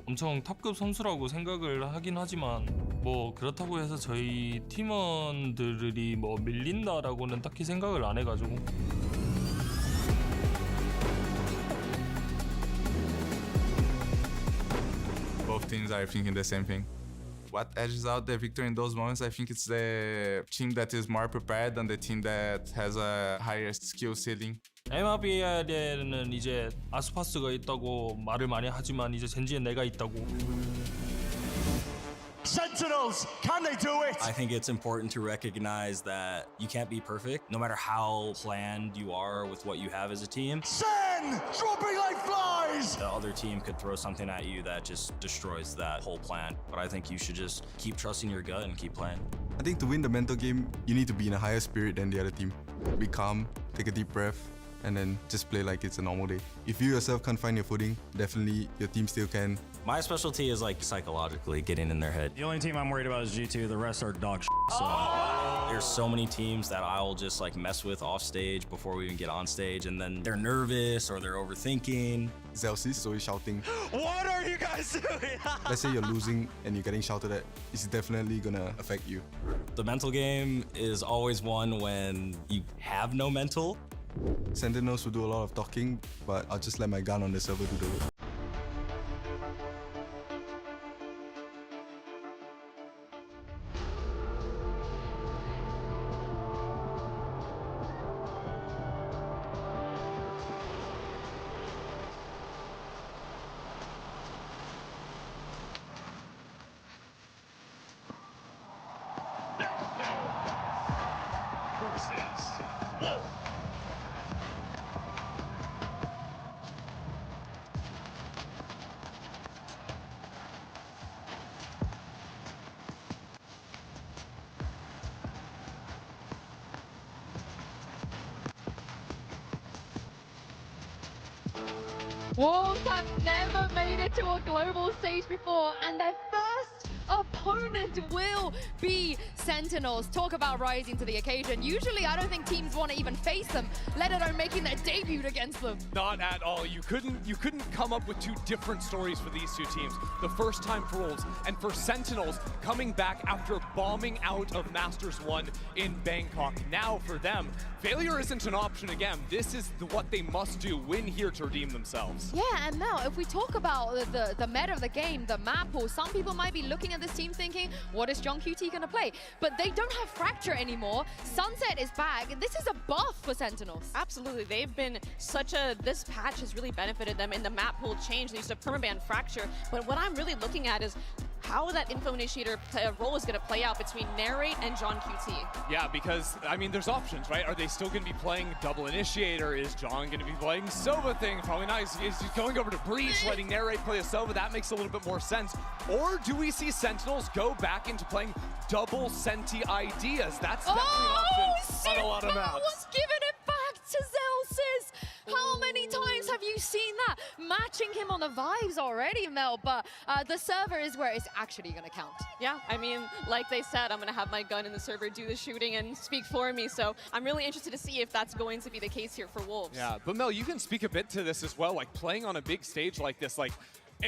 엄청 탑급 선수라고 생각을 하긴 하지만 뭐 그렇다고 해서 저희 팀원들이 뭐 밀린다라고는 딱히 생각을 안 해가지고. Both teams are thinking the same thing. What edges out the victory in those moments, I think it's the team that is more prepared than the team that has a higher skill ceiling. MRBL에는 이제 아스파스가 있다고 말을 많이 하지만 이제 젠지엔 내가 있다고. Sentinels, can they do it? I think it's important to recognize that you can't be perfect, no matter how planned you are with what you have as a team. SEN, dropping like flies! The other team could throw something at you that just destroys that whole plan. But I think you should just keep trusting your gut and keep playing. I think to win the mental game, you need to be in a higher spirit than the other team. Be calm, take a deep breath, and then just play like it's a normal day. If you yourself can't find your footing, definitely your team still can. My specialty is like psychologically getting in their head. The only team I'm worried about is G2. The rest are dog shit. So. There's so many teams that I'll just like mess with off stage before we even get on stage, and then they're nervous or they're overthinking. Zelsis is always shouting. What are you guys doing? Let's say you're losing and you're getting shouted at, it's definitely gonna affect you. The mental game is always one when you have no mental. Sentinels will do a lot of talking, but I'll just let my gun on the server do the work. Wolves have never made it to a global stage before, and their first opponent will be Sentinels. Talk about rising to the occasion. Usually, I don't think teams want to even face them, let alone making their debut against them. Not at all. You couldn't come up with two different stories for these two teams. The first time for Wolves and for Sentinels coming back after bombing out of Masters 1 in Bangkok. Now for them, failure isn't an option again. This is what they must do, win here to redeem themselves. Yeah, and now if we talk about the meta of the game, the map pool, some people might be looking at this team thinking, what is John QT going to play? But they don't have Fracture anymore. Sunset is back. This is a buff for Sentinels. Absolutely. They've been this patch has really benefited them in the map pool change. They used to permaban Fracture. But what I'm really looking at is how that info initiator role is going to play out between Narrate and John QT. Yeah, because, I mean, there's options, right? Are they still going to be playing double initiator? Is John going to be playing Sova thing? Probably not. Is he going over to Breach, letting Narrate play a Sova? That makes a little bit more sense. Or do we see Sentinels go back into playing double Senti ideas? That's definitely an option on a lot of maps. Was giving it back to Zelsis. How many times have you seen that? Matching him on the vibes already, Mel, but the server is where it's actually going to count. Yeah, I mean, like they said, I'm going to have my gun in the server do the shooting and speak for me, so I'm really interested to see if that's going to be the case here for Wolves. Yeah, but Mel, you can speak a bit to this as well, like playing on a big stage like this, like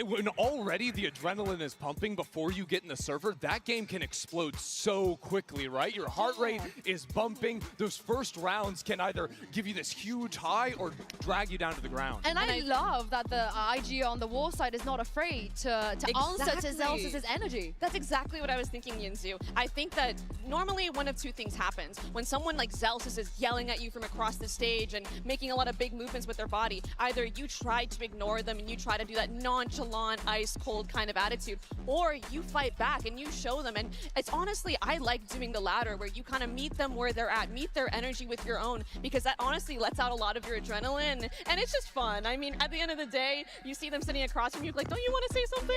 when already the adrenaline is pumping before you get in the server, that game can explode so quickly, right? Your heart rate is bumping. Those first rounds can either give you this huge high or drag you down to the ground. And I love that the IG on the WOL side is not afraid to answer to Zelsis' energy. That's exactly what I was thinking, Yinzu. I think that normally one of two things happens. When someone like Zelsis is yelling at you from across the stage and making a lot of big movements with their body, either you try to ignore them and you try to do that nonchalant, ice cold kind of attitude, or you fight back and you show them. And it's honestly, I like doing the latter, where you kind of meet them where they're at, meet their energy with your own, because that honestly lets out a lot of your adrenaline, and it's just fun. I mean, at the end of the day, you see them sitting across from you, like, don't you want to say something?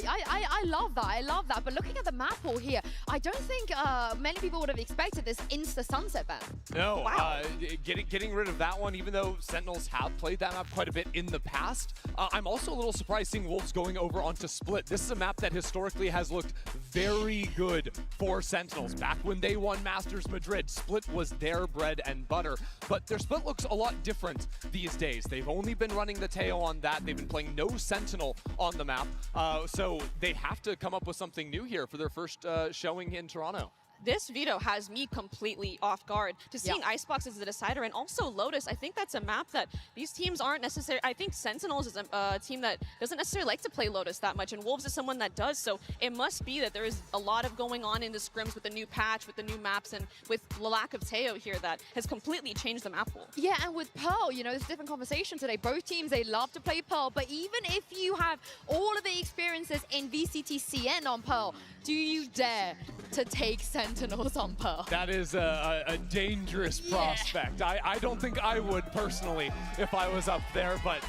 Yeah, I love that. I love that. But looking at the map pool here, I don't think many people would have expected this insta sunset ban. No, wow. Getting rid of that one, even though Sentinels have played that map quite a bit in the past. I'm also a little surprised seeing seeing Wolves going over onto Split. This is a map that historically has looked very good for Sentinels. Back when they won Masters Madrid, Split was their bread and butter. But their Split looks a lot different these days. They've only been running the Teo on that. They've been playing no Sentinel on the map. So they have to come up with something new here for their first showing in Toronto. This veto has me completely off guard to seeing Icebox as the decider, and also Lotus. I think that's a map that these teams aren't necessarily. I think Sentinels is a team that doesn't necessarily like to play Lotus that much, and Wolves is someone that does. So it must be that there is a lot of going on in the scrims with the new patch, with the new maps, and with the lack of Teo here that has completely changed the map pool. Yeah, and with Pearl, you know, there's a different conversation today. Both teams, they love to play Pearl, but even if you have all of the experiences in VCT CN on Pearl, do you dare to take Sentinels on Pearl? That is a dangerous prospect. I don't think I would personally if I was up there, but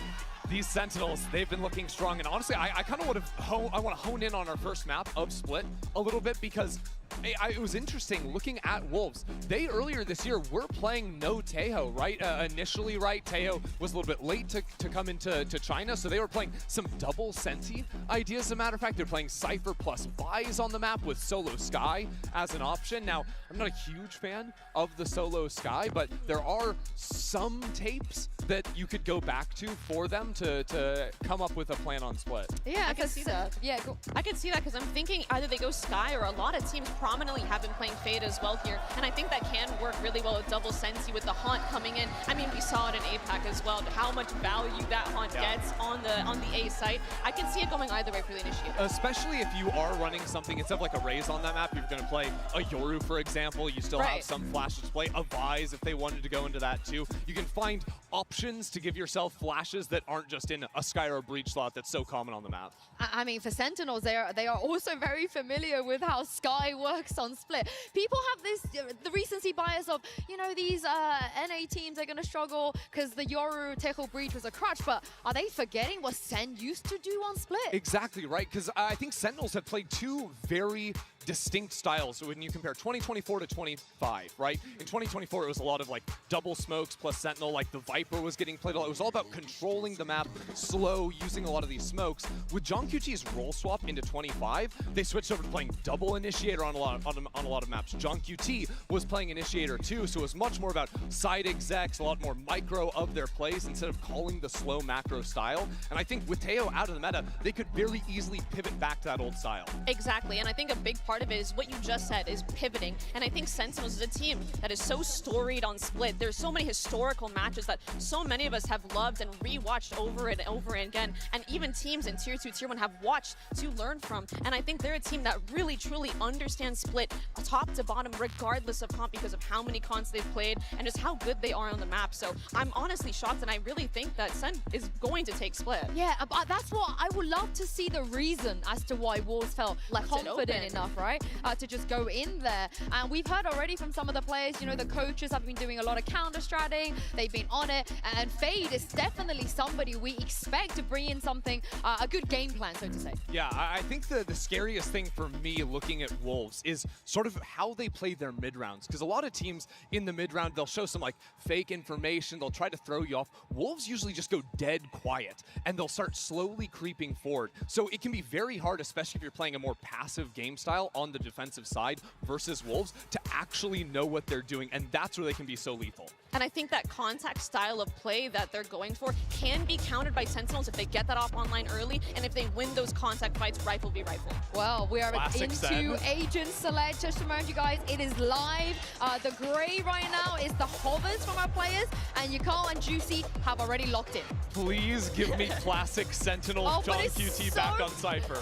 these Sentinels, they've been looking strong. And honestly, I kind of want to hone in on our first map of Split a little bit, because it was interesting looking at Wolves. They earlier this year were playing no Teo, right? Initially, right? Teo was a little bit late to come into China, so they were playing some double Senti ideas. As a matter of fact, they're playing Cypher plus Buys on the map with Solo Sky as an option. Now, I'm not a huge fan of the Solo Sky, but there are some tapes that you could go back to for them to come up with a plan on Split. Yeah, I can see that. Yeah, go. I can see that because I'm thinking either they go Sky, or a lot of teams prominently have been playing Fade as well here, and I think that can work really well with double Sensi with the Haunt coming in. I mean, we saw it in APAC as well, how much value that Haunt gets on the A site. I can see it going either way for the Initiator. Especially if you are running something, instead of like a Raze on that map, you're going to play a Yoru, for example. You still have some flashes to play, a Vise if they wanted to go into that too. You can find options to give yourself flashes that aren't just in a Sky or a Breach slot that's so common on the map. I mean, for Sentinels, they are also very familiar with how Sky works on Split. People have this the recency bias of, you know, these NA teams are going to struggle because the Yoru Techo Breach was a crutch, but are they forgetting what Sen used to do on Split? Exactly right, because I think Sentinels have played two very distinct styles. So when you compare 2024 to 25, right? In 2024, it was a lot of like double smokes plus Sentinel, like the Viper was getting played a lot. It was all about controlling the map, slow, using a lot of these smokes. With John QT's role swap into 25, they switched over to playing double Initiator on a lot of maps. John QT was playing Initiator too, so it was much more about side execs, a lot more micro of their plays instead of calling the slow macro style. And I think with Teo out of the meta, they could very easily pivot back to that old style. Exactly, and I think a big part of it is what you just said, is pivoting. And I think Sentinels is a team that is so storied on Split. There's so many historical matches that so many of us have loved and rewatched over and over again. And even teams in Tier 2, Tier 1 have watched to learn from. And I think they're a team that really, truly understands Split top to bottom, regardless of comp, because of how many cons they've played and just how good they are on the map. So I'm honestly shocked, and I really think that Sen is going to take Split. Yeah, but that's what I would love to see, the reason as to why Wolves felt confident enough, right? To just go in there. And we've heard already from some of the players, you know, the coaches have been doing a lot of counter-stratting, they've been on it, and Fade is definitely somebody we expect to bring in something, a good game plan, so to say. Yeah, I think the scariest thing for me looking at Wolves is sort of how they play their mid-rounds, because a lot of teams in the mid-round, they'll show some like fake information, they'll try to throw you off. Wolves usually just go dead quiet, and they'll start slowly creeping forward. So it can be very hard, especially if you're playing a more passive game style on the defensive side versus Wolves, to actually know what they're doing, and that's where they can be so lethal. And I think that contact style of play that they're going for can be countered by Sentinels if they get that off online early, and if they win those contact fights, rifle v rifle. Well, we are Classic into Sen. Agent Select. Just to remind you guys, it is live. The gray right now is the hovers from our players, and Yukal and Juicy have already locked in. Please give me classic Sentinel John QT back on Cypher.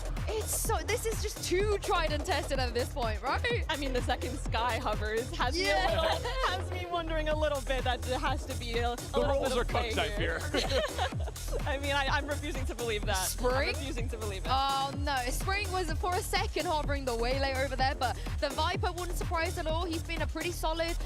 This is just too tried and tested at this point, right? I mean, the second Sky hovers has me wondering a little bit that there has to be a The little rolls bit are of play cooked, I fear. I mean, I'm refusing to believe that. Spring? I'm refusing to believe it. Oh no, Spring was for a second hovering the Waylay over there, but the Viper wouldn't surprise at all. He's been a pretty solid,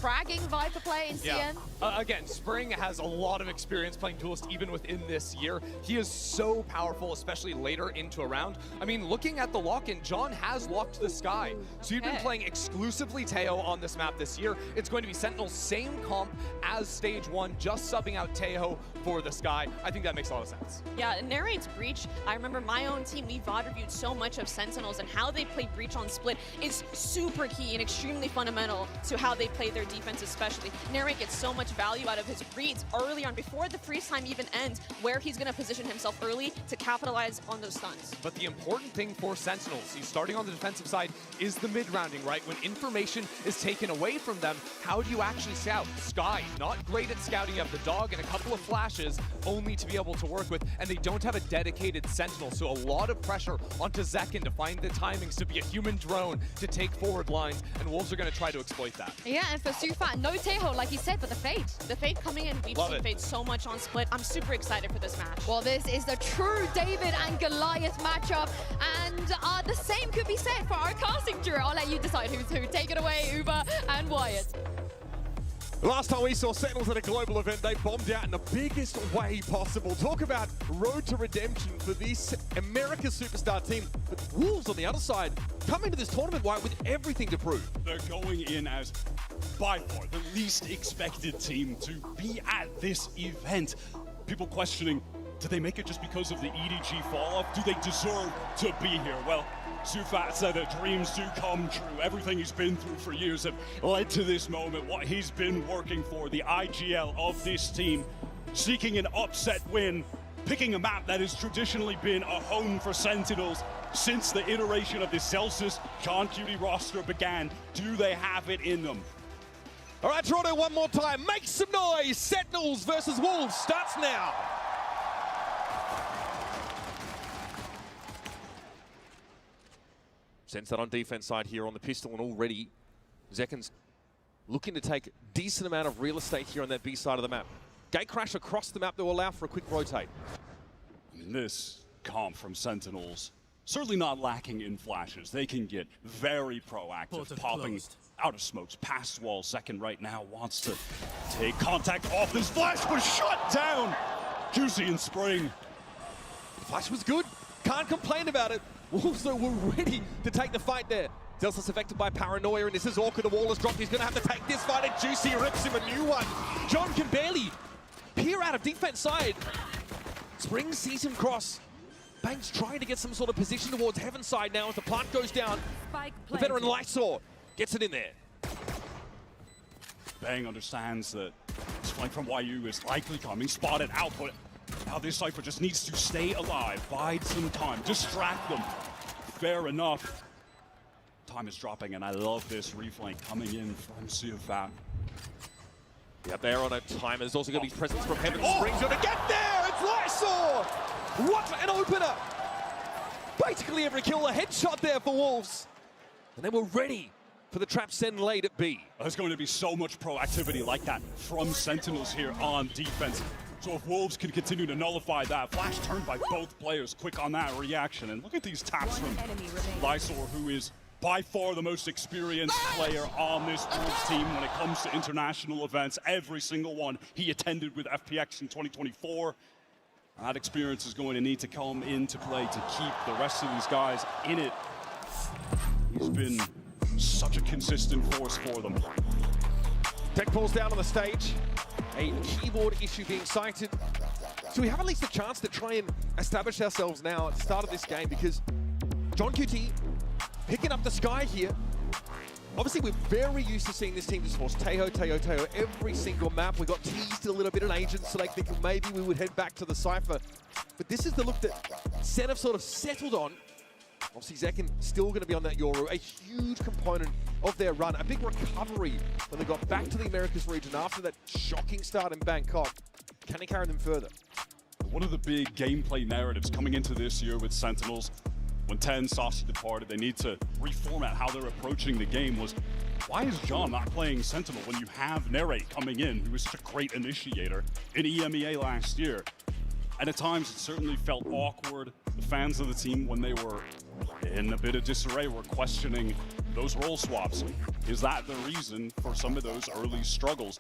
fragging Viper player in CN. Again, Spring has a lot of experience playing Duelist even within this year. He is so powerful, especially later into a round. I mean, looking at the lock-in, John has locked swapped the sky. So you've been playing exclusively Teo on this map this year. It's going to be Sentinel's same comp as Stage 1, just subbing out Teo for the sky. I think that makes a lot of sense. Yeah, Narrate's Breach, I remember my own team, we VOD reviewed so much of Sentinels, and how they play Breach on Split is super key and extremely fundamental to how they play their defense especially. Narrate gets so much value out of his reads early on, before the freeze time even ends, where he's going to position himself early to capitalize on those stuns. But the important thing for Sentinels, starting on the defensive side, is the mid-rounding, right? When information is taken away from them, how do you actually scout? Sky, not great at scouting. You have the dog and a couple of flashes only to be able to work with, and they don't have a dedicated Sentinel, so a lot of pressure onto Zekin to find the timings, to be a human drone, to take forward lines, and Wolves are going to try to exploit that. Yeah, and for Sufat, no Teho, like he said, but the Fade. The Fade coming in, we've seen Fade so much on Split. I'm super excited for this match. Well, this is the true David and Goliath matchup, and the same could be said for our casting duo. I'll let you decide who's who. Take it away, Uber and Wyatt. Last time we saw Sentinels at a global event, they bombed out in the biggest way possible. Talk about road to redemption for this America's superstar team. But Wolves on the other side come into this tournament, White, with everything to prove. They're going in as by far the least expected team to be at this event. People questioning, did they make it just because of the EDG fall-off? Do they deserve to be here? Well, Sufat said that dreams do come true. Everything he's been through for years have led to this moment. What he's been working for, the IGL of this team, seeking an upset win, picking a map that has traditionally been a home for Sentinels since the iteration of the Celsius John QT roster began. Do they have it in them? All right, Toronto, one more time. Make some noise. Sentinels versus Wolves starts now. Sense that on defense side here on the pistol, and already Zekin's looking to take a decent amount of real estate here on that B side of the map. Gate crash across the map that will allow for a quick rotate. This comp from Sentinels, certainly not lacking in flashes. They can get very proactive, popping out of smokes, past walls. Second right now wants to take contact off this flash, but shut down. Juicy and Spring. The flash was good. Can't complain about it. Wolves, though, were ready to take the fight there. Zelsis affected by paranoia, and this is awkward. The wall has dropped. He's going to have to take this fight, and Juicy rips him a new one. John can barely peer out of defense side. Spring sees him cross. Banks trying to get some sort of position towards Heaven side now as the plant goes down. The veteran Lysor gets it in there. Bang understands that this flank from YU is likely coming. Spotted output. Now this Cypher just needs to stay alive, bide some time, distract them. Fair enough. Time is dropping, and I love this reflank coming in from Sufat. Yeah, they're on a timer. There's also going to be presence from Heaven. Spring's going to get there! It's Lysor! What an opener! Basically every kill, a headshot there for Wolves. And they were ready for the trap SEN late at B. There's going to be so much proactivity like that from Sentinels here on defense. So if Wolves can continue to nullify that, flash turned by both players, quick on that reaction. And look at these taps from Lysor, who is by far the most experienced player on this Wolves team when it comes to international events. Every single one he attended with FPX in 2024. That experience is going to need to come into play to keep the rest of these guys in it. He's been such a consistent force for them. Tech falls down on the stage. A keyboard issue being cited. So we have at least a chance to try and establish ourselves now at the start of this game, because John QT picking up the sky here. Obviously, we're very used to seeing this team just force Teo every single map. We got teased a little bit in Agents, so like thinking maybe we would head back to the Cypher. But this is the look that SEN have sort of settled on. Obviously, Zekin still going to be on that Yoru, a huge component of their run. A big recovery when they got back to the Americas region after that shocking start in Bangkok. Can he carry them further? One of the big gameplay narratives coming into this year with Sentinels, when 10 Saucy departed, they need to reformat how they're approaching the game, was why is John not playing Sentinel when you have Narrate coming in, who was such a great initiator in EMEA last year? And at times, it certainly felt awkward. The fans of the team, when they were in a bit of disarray, were questioning those role swaps. Is that the reason for some of those early struggles?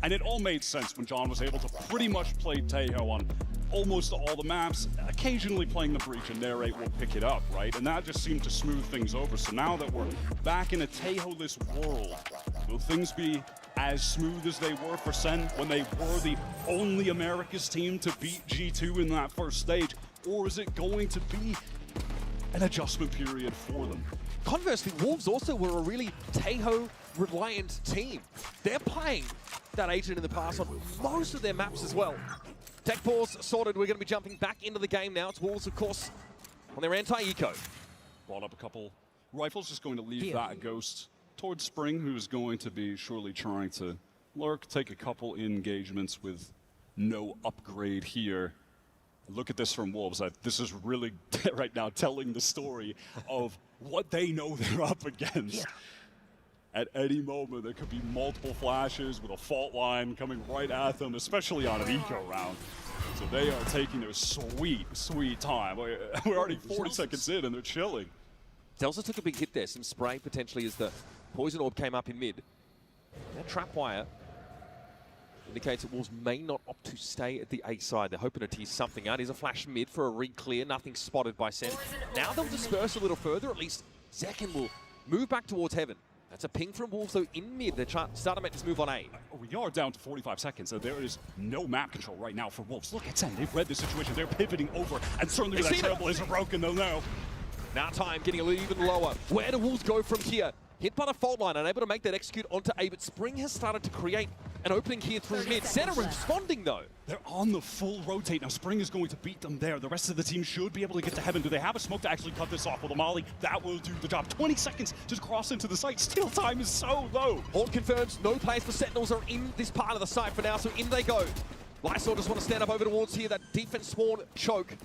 And it all made sense when John was able to pretty much play Teo on almost all the maps. Occasionally playing the breach and Narrate will pick it up, right? And that just seemed to smooth things over. So now that we're back in a Tejo-less world, will things be as smooth as they were for SEN when they were the only America's team to beat G2 in that first stage? Or is it going to be an adjustment period for them? Conversely, Wolves also were a really Tejo-reliant team. They're playing that agent in the past on most of their maps as well. Tech pause sorted. We're going to be jumping back into the game now. It's Wolves, of course, on their anti-eco. Brought up a couple rifles, just going to leave that Ghost towards Spring, who's going to be surely trying to lurk, take a couple engagements with no upgrade here. Look at this from Wolves. This is really right now telling the story of what they know they're up against. At any moment, there could be multiple flashes with a fault line coming right at them, especially on an eco round. So they are taking their sweet, sweet time. We're already 40 seconds in and they're chilling. Delta took a big hit there. Some spray potentially as the poison orb came up in mid. That trap wire indicates that Wolves may not opt to stay at the A side. They're hoping to tease something out. Here's a flash mid for a re-clear. Nothing spotted by SEN. Now they'll disperse a little further. At least Zekin will move back towards Heaven. That's a ping from Wolves, though, in mid. They're starting to make this move on A. We are down to 45 seconds, so there is no map control right now for Wolves. Look at SEN. They've read the situation. They're pivoting over, and certainly that Trailblazer broken, they'll know. Now time getting a little even lower. Where do Wolves go from here? Hit by the fault line, unable to make that execute onto A, but Spring has started to create an opening here through mid. Center responding, though. They're on the full rotate. Now Spring is going to beat them there. The rest of the team should be able to get to Heaven. Do they have a smoke to actually cut this off with a molly? That will do the job. 20 seconds to cross into the site. Steal time is so low. Horn confirms no plays for Sentinels are in this part of the site for now, so in they go. Lysol just want to stand up over towards here, that defense spawn choke.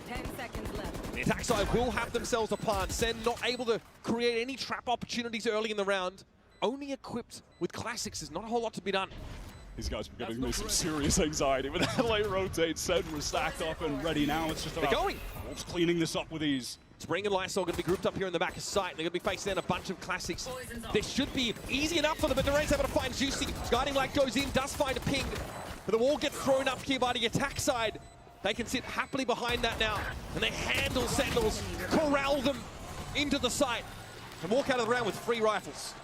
10 seconds left. The attack side will have themselves a plan. Sen not able to create any trap opportunities early in the round. Only equipped with classics. There's not a whole lot to be done. These guys are giving me some serious anxiety. With that late rotate, Sen was stacked up and ready now. It's just about Wolves cleaning this up with ease. Spring and Lysol going to be grouped up here in the back of sight. They're going to be facing down a bunch of classics. This should be easy enough for them, but Dorain's able to find Juicy. Guiding Light goes in, does find a ping. But the wall gets thrown up here by the attack side. They can sit happily behind that now, and they handle Sentinels, corral them into the site, and walk out of the round with 3 rifles.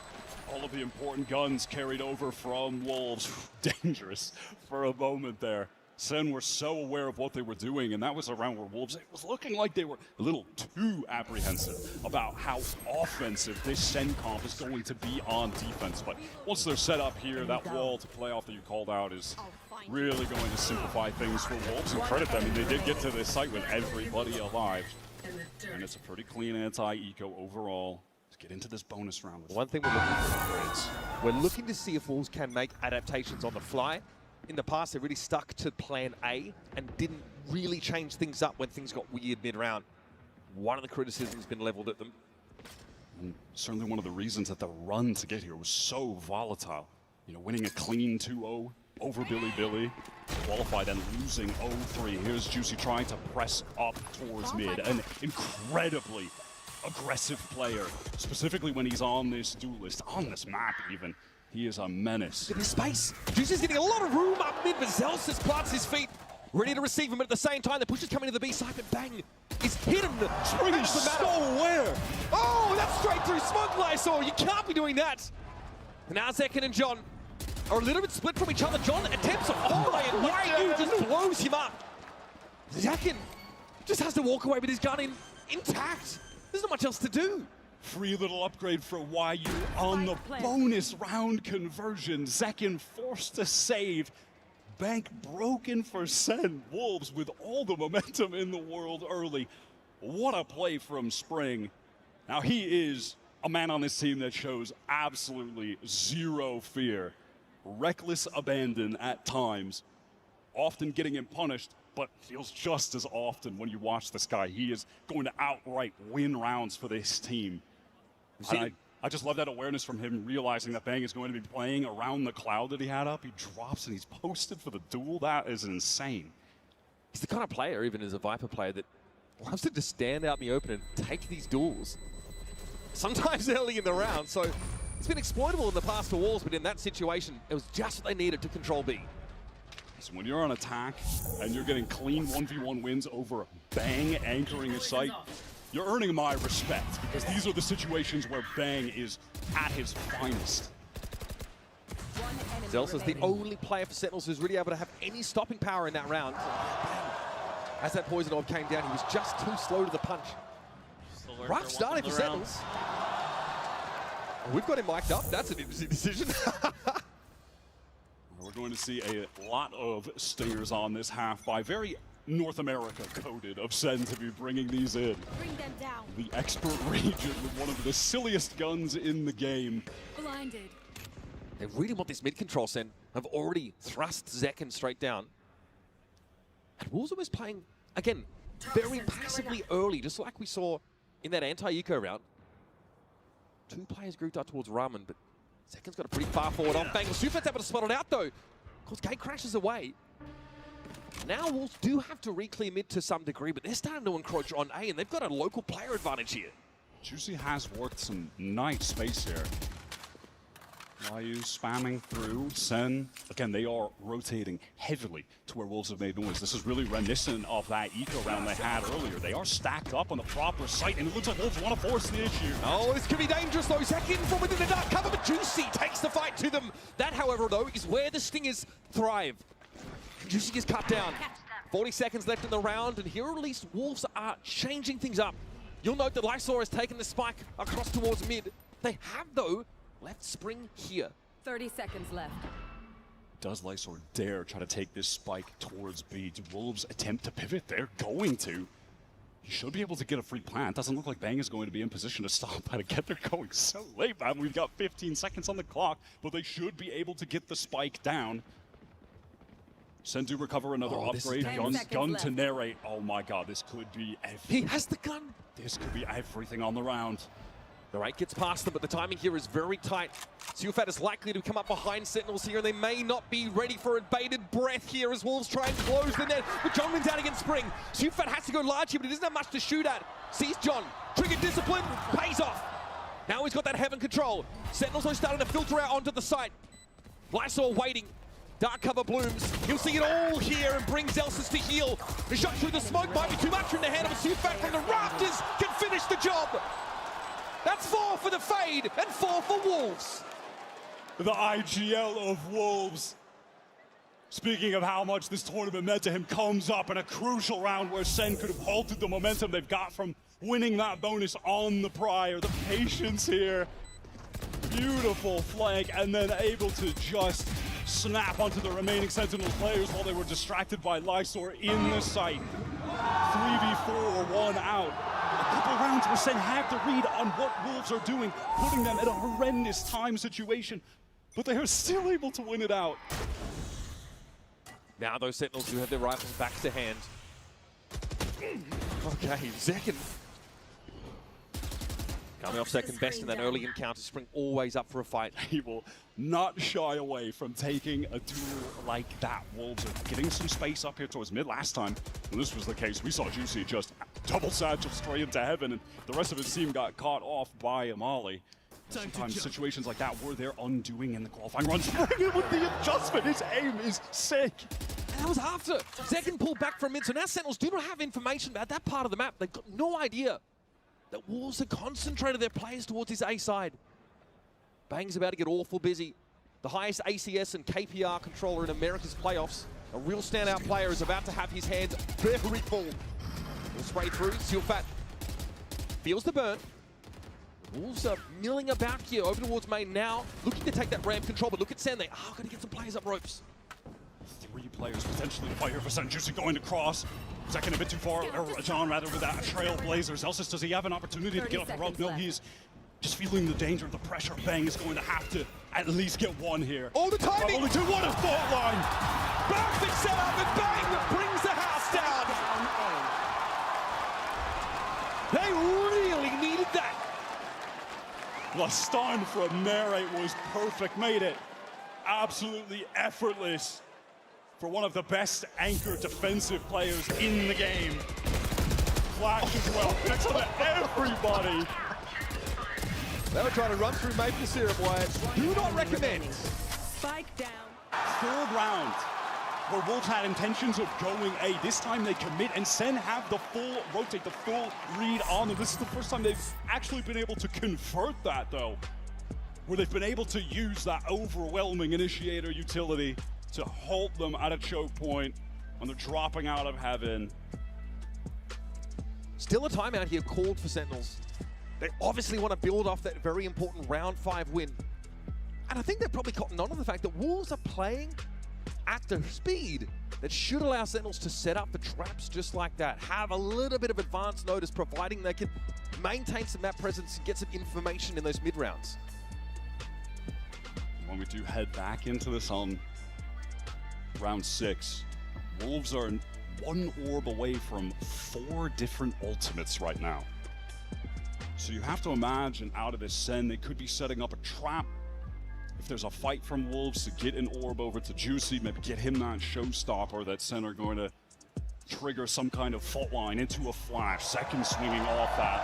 All of the important guns carried over from Wolves. Dangerous for a moment there. Sen were so aware of what they were doing, and that was a round where Wolves, it was looking like they were a little too apprehensive about how offensive this Sen comp is going to be on defense. But once they're set up here, that wall to play off that you called out is really going to simplify things for Wolves. And credit them, I mean, they did get to this site with everybody alive. And it's a pretty clean anti-eco overall. Let's get into this bonus round. One thing we're looking to see if Wolves can make adaptations on the fly. In the past, they really stuck to plan A and didn't really change things up when things got weird mid-round. One of the criticisms has been leveled at them. And certainly one of the reasons that the run to get here was so volatile. You know, winning a clean 2-0 over Billy, qualified and losing 0-3. Here's Juicy trying to press up towards mid. An incredibly aggressive player, specifically when he's on this Duelist, on this map even. He is a menace. In his space, Juicy's getting a lot of room up mid, but Zelsis plants his feet, ready to receive him. But at the same time, the push is coming to the B side, but bang, is hidden. Spring is so aware. Oh, that's straight through smoke, Lysol. You can't be doing that. And now Zekin and John are a little bit split from each other. John attempts a hallway and Waiyu just blows him up. Zekin just has to walk away with his gun intact. There's not much else to do. Free little upgrade for Waiyu on the bonus round conversion. Zekin forced to save. Bank broken for SEN. Wolves with all the momentum in the world early. What a play from Spring. Now he is a man on this team that shows absolutely zero fear. Reckless abandon at times. Often getting him punished, but feels just as often when you watch this guy. He is going to outright win rounds for this team. I just love that awareness from him, realizing that Bang is going to be playing around the cloud that he had up. He drops and he's posted for the duel. That is insane. He's the kind of player, even as a Viper player, that loves to just stand out in the open and take these duels. Sometimes early in the round, so it's been exploitable in the past for Wolves, but in that situation, it was just what they needed to control B. this. When you're on attack and you're getting clean 1v1 wins over Bang anchoring a site, you're earning my respect, because these are the situations where Bang is at his finest. Zels is the only player for Sentinels who's really able to have any stopping power in that round. As that poison orb came down, he was just too slow to the punch. Rough starting for Sentinels. We've got him mic'd up. That's an interesting decision. We're going to see a lot of stingers on this half by very North America coded of SEN to be bringing these in. Bring them down. The expert region with one of the silliest guns in the game. Blinded. They really want this mid control, Sen. Have already thrust Zekken straight down. And WOL's almost playing, again, very passively early, just like we saw in that anti-eco round. Two players grouped up towards Ramen, but Zekken's got a pretty far forward on Bang. Sufat's able to spot it out, though. Of course, Gate crashes away. Now WOL do have to re-clear mid to some degree, but they're starting to encroach on A, and they've got a local player advantage here. Juicy has worked some nice space here. Ryu spamming through. SEN, again, they are rotating heavily to where Wolves have made noise. This is really reminiscent of that eco round they had earlier. They are stacked up on the proper site, and it looks like Wolves want to force the issue. Oh, this could be dangerous, though. Zekken from within the dark cover, but Juicy takes the fight to them. That, however, though, is where the Stingers thrive. Juicy is cut down. 40 seconds left in the round, and here at least Wolves are changing things up. You'll note that Lysor has taken the spike across towards mid. They have, though, left Spring here. 30 seconds left. Does Lysor dare try to take this spike towards B? Do Wolves attempt to pivot? They're going to. He should be able to get a free plant. Doesn't look like Bang is going to be in position to stop by to get there going so late, man. We've got 15 seconds on the clock, but they should be able to get the spike down. SEN do recover another upgrade. Gun to narrate. Oh my god, this could be everything. He has the gun. This could be everything on the round. The rate gets past them, but the timing here is very tight. Sufat is likely to come up behind Sentinels here, and they may not be ready for a bated breath here as Wolves try and close the net. But John wins out against Spring. Sufat has to go large here, but he doesn't have much to shoot at. Sees John. Trigger discipline. Pays off. Now he's got that heaven control. Sentinels are starting to filter out onto the site. Lysor waiting. Dark cover blooms. He'll see it all here and brings Elsis to heal. The shot through the smoke might be too much in the hand of Sufat from the rafters. Can finish the job. That's 4 for the Fade and 4 for Wolves. The IGL of Wolves. Speaking of how much this tournament meant to him, comes up in a crucial round where SEN could have halted the momentum they've got from winning that bonus on the prior. The patience here. Beautiful flank, and then able to just snap onto the remaining Sentinel players while they were distracted by Lysor in the site. 3v4, 1 out. A couple rounds where SEN had to read on what Wolves are doing, putting them in a horrendous time situation, but they are still able to win it out. Now those Sentinels do have their rifles back to hand. Okay, Zekken. Coming off second best in that early encounter. Spring always up for a fight. He will not shy away from taking a duel like that. Wolves are getting some space up here towards mid. Last time, when this was the case, we saw Juicy just double satchel straight into heaven, and the rest of his team got caught off by Amali. Sometimes situations like that were their undoing in the qualifying runs. With the adjustment, his aim is sick. And that was after Zekken pulled back from mid, so now Sentinels do not have information about that part of the map. They've got no idea that Wolves have concentrated their players towards his A side. Bang's about to get awful busy. The highest ACS and KPR controller in America's playoffs. A real standout player is about to have his hands very full. We'll spray through. Sufat feels the burn. Wolves are milling about here over towards main now. Looking to take that ramp control, but look at SEN. They are going to get some players up ropes. 3 players potentially to fight here for SEN. Juicy going to cross. Second a bit too far, or John rather, with that Trailblazers. Elsis, does he have an opportunity to get up the rope? No, he's just feeling the danger, the pressure. Bang is going to have to at least get one here. Oh, the timing! Only 2, what a thought line! Perfect setup, and Bang brings the house down! They really needed that! The stun from Narrate was perfect, made it absolutely effortless for one of the best anchor defensive players in the game. Flash as well, picks on everybody. They were trying to run through maple syrup, Wyatt. Do not recommend. Spike down. 3rd round. where Wolves had intentions of going A. This time they commit, and Sen have the full rotate, the full read on them. This is the first time they've actually been able to convert that, though, where they've been able to use that overwhelming initiator utility to halt them at a choke point when they're dropping out of heaven. Still a timeout here called for Sentinels. They obviously want to build off that very important round 5 win. And I think they've probably cottoned on to the fact that Wolves are playing at the speed that should allow Sentinels to set up the traps just like that. Have a little bit of advance notice, providing they can maintain some map presence and get some information in those mid rounds. When we do head back into this on round 6, Wolves are 1 orb away from 4 different ultimates right now. So you have to imagine out of this Sen, they could be setting up a trap. If there's a fight from Wolves to get an orb over to Juicy, maybe get him that showstopper, that Sen are going to trigger some kind of fault line into a flash. Second swinging off that.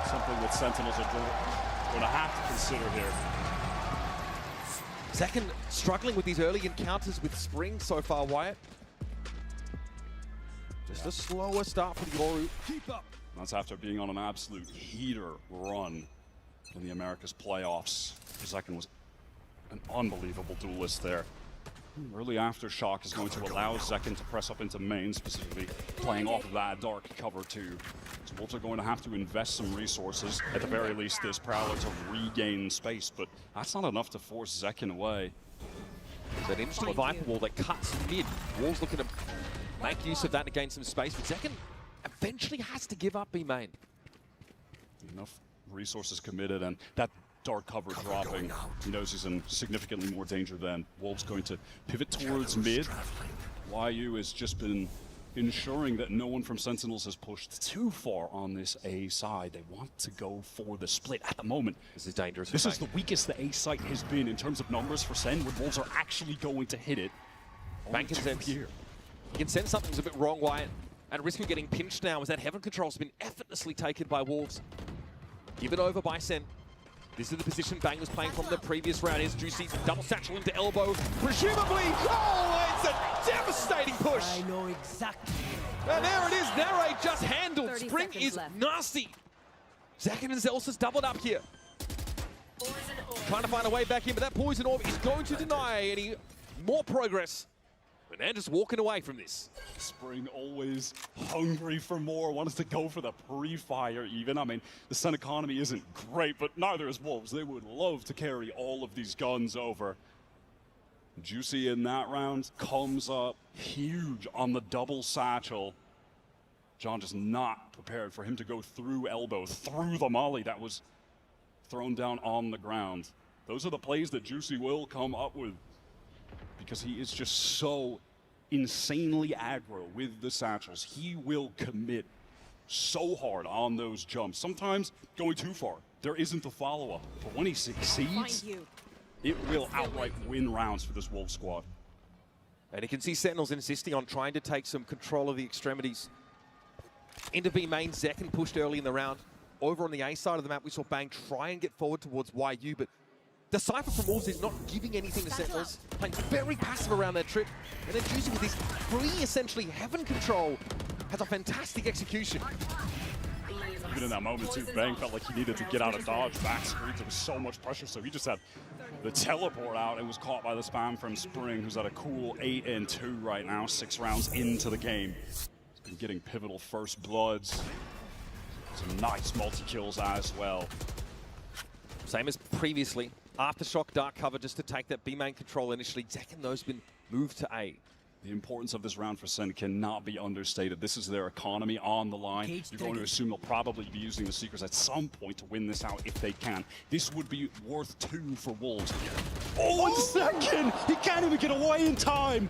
Something that Sentinels are going to have to consider here. Second struggling with these early encounters with Spring so far, Wyatt. Just a slower start for the Yoru. Keep up. That's after being on an absolute heater run in the Americas playoffs. Second was an unbelievable duelist there. Early aftershock is going to allow Zekken to press up into main, specifically playing off of that dark cover too. So Wolves are going to have to invest some resources, at the very least this Prowler, to regain space, but that's not enough to force Zekken away. It's an interesting Viper wall that cuts mid. Wolves looking to make use of that to gain some space, but Zekken eventually has to give up B main. Enough resources committed, and that dark cover dropping. He knows he's in significantly more danger than. Wolves going to pivot towards mid. YU has just been ensuring that no one from Sentinels has pushed too far on this A side. They want to go for the split at the moment. This is dangerous. This is the weakest the A site has been in terms of numbers for Sen, where Wolves are actually going to hit it. Bank can sense here. You can sense something's a bit wrong, Wyatt. At risk of getting pinched now, as that Heaven control's been effortlessly taken by Wolves. Give it over by Sen. This is the position Bang was playing from the previous round. Here's Juicy, double satchel into elbow. Presumably, oh, it's a devastating push. I know exactly. And there it is, Nare just handled. 30 Spring seconds is left. nasty. Zekken and Zelsa's doubled up here. Trying to find a way back in, but that Poison Orb is going to deny any more progress. Fernandez walking away from this. Spring always hungry for more, wants to go for the pre-fire even. I mean, the Sen economy isn't great, but neither is Wolves. They would love to carry all of these guns over. Juicy in that round comes up huge on the double satchel. John just not prepared for him to go through elbow, through the molly that was thrown down on the ground. Those are the plays that Juicy will come up with, because he is just so insanely aggro with the satchels. He will commit so hard on those jumps, sometimes going too far. There isn't a follow-up, but when he succeeds, it will outright win rounds for this Wolves squad. And you can see Sentinels insisting on trying to take some control of the extremities. Into B main, Zekken pushed early in the round. Over on the A side of the map, we saw Bang try and get forward towards YU, but the Cypher from Wolves is not giving anything to Sentinels, playing very passive around their trip, and then Juicy with this free, essentially, Heaven control, has a fantastic execution. Even in that moment too, Bang felt like he needed to get out of dodge, back screens, there was so much pressure, so he just had the teleport out and was caught by the spam from Spring, who's at a cool 8-2 right now, 6 rounds into the game. He's been getting pivotal first bloods, some nice multi-kills as well. Same as previously. Aftershock dark cover just to take that B main control initially. Zekken though's been moved to A. The importance of this round for Sen cannot be understated. This is their economy on the line. You're going to assume they'll probably be using the Seekers at some point to win this out if they can. This would be worth 2 for Wolves. Oh, and Zekken! He can't even get away in time!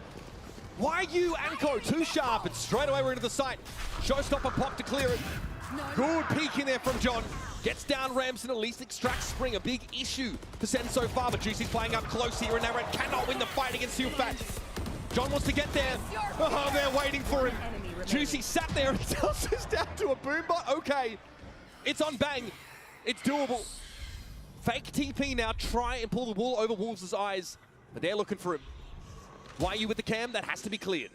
YU Anko too sharp, and straight away we're into the site. Showstopper pop to clear it. Good peek in there from John. Gets down Ramson, at least extracts Spring. A big issue for Sen so far, but Juicy's playing up close here, and Naren cannot win the fight against Silfat. John wants to get there. Oh, they're waiting for him. Juicy sat there and tells us down to a boombot. Okay, it's on Bang. It's doable. Fake TP now, try and pull the wool over Wolves' eyes, but they're looking for him. Why are you with the cam? That has to be cleared.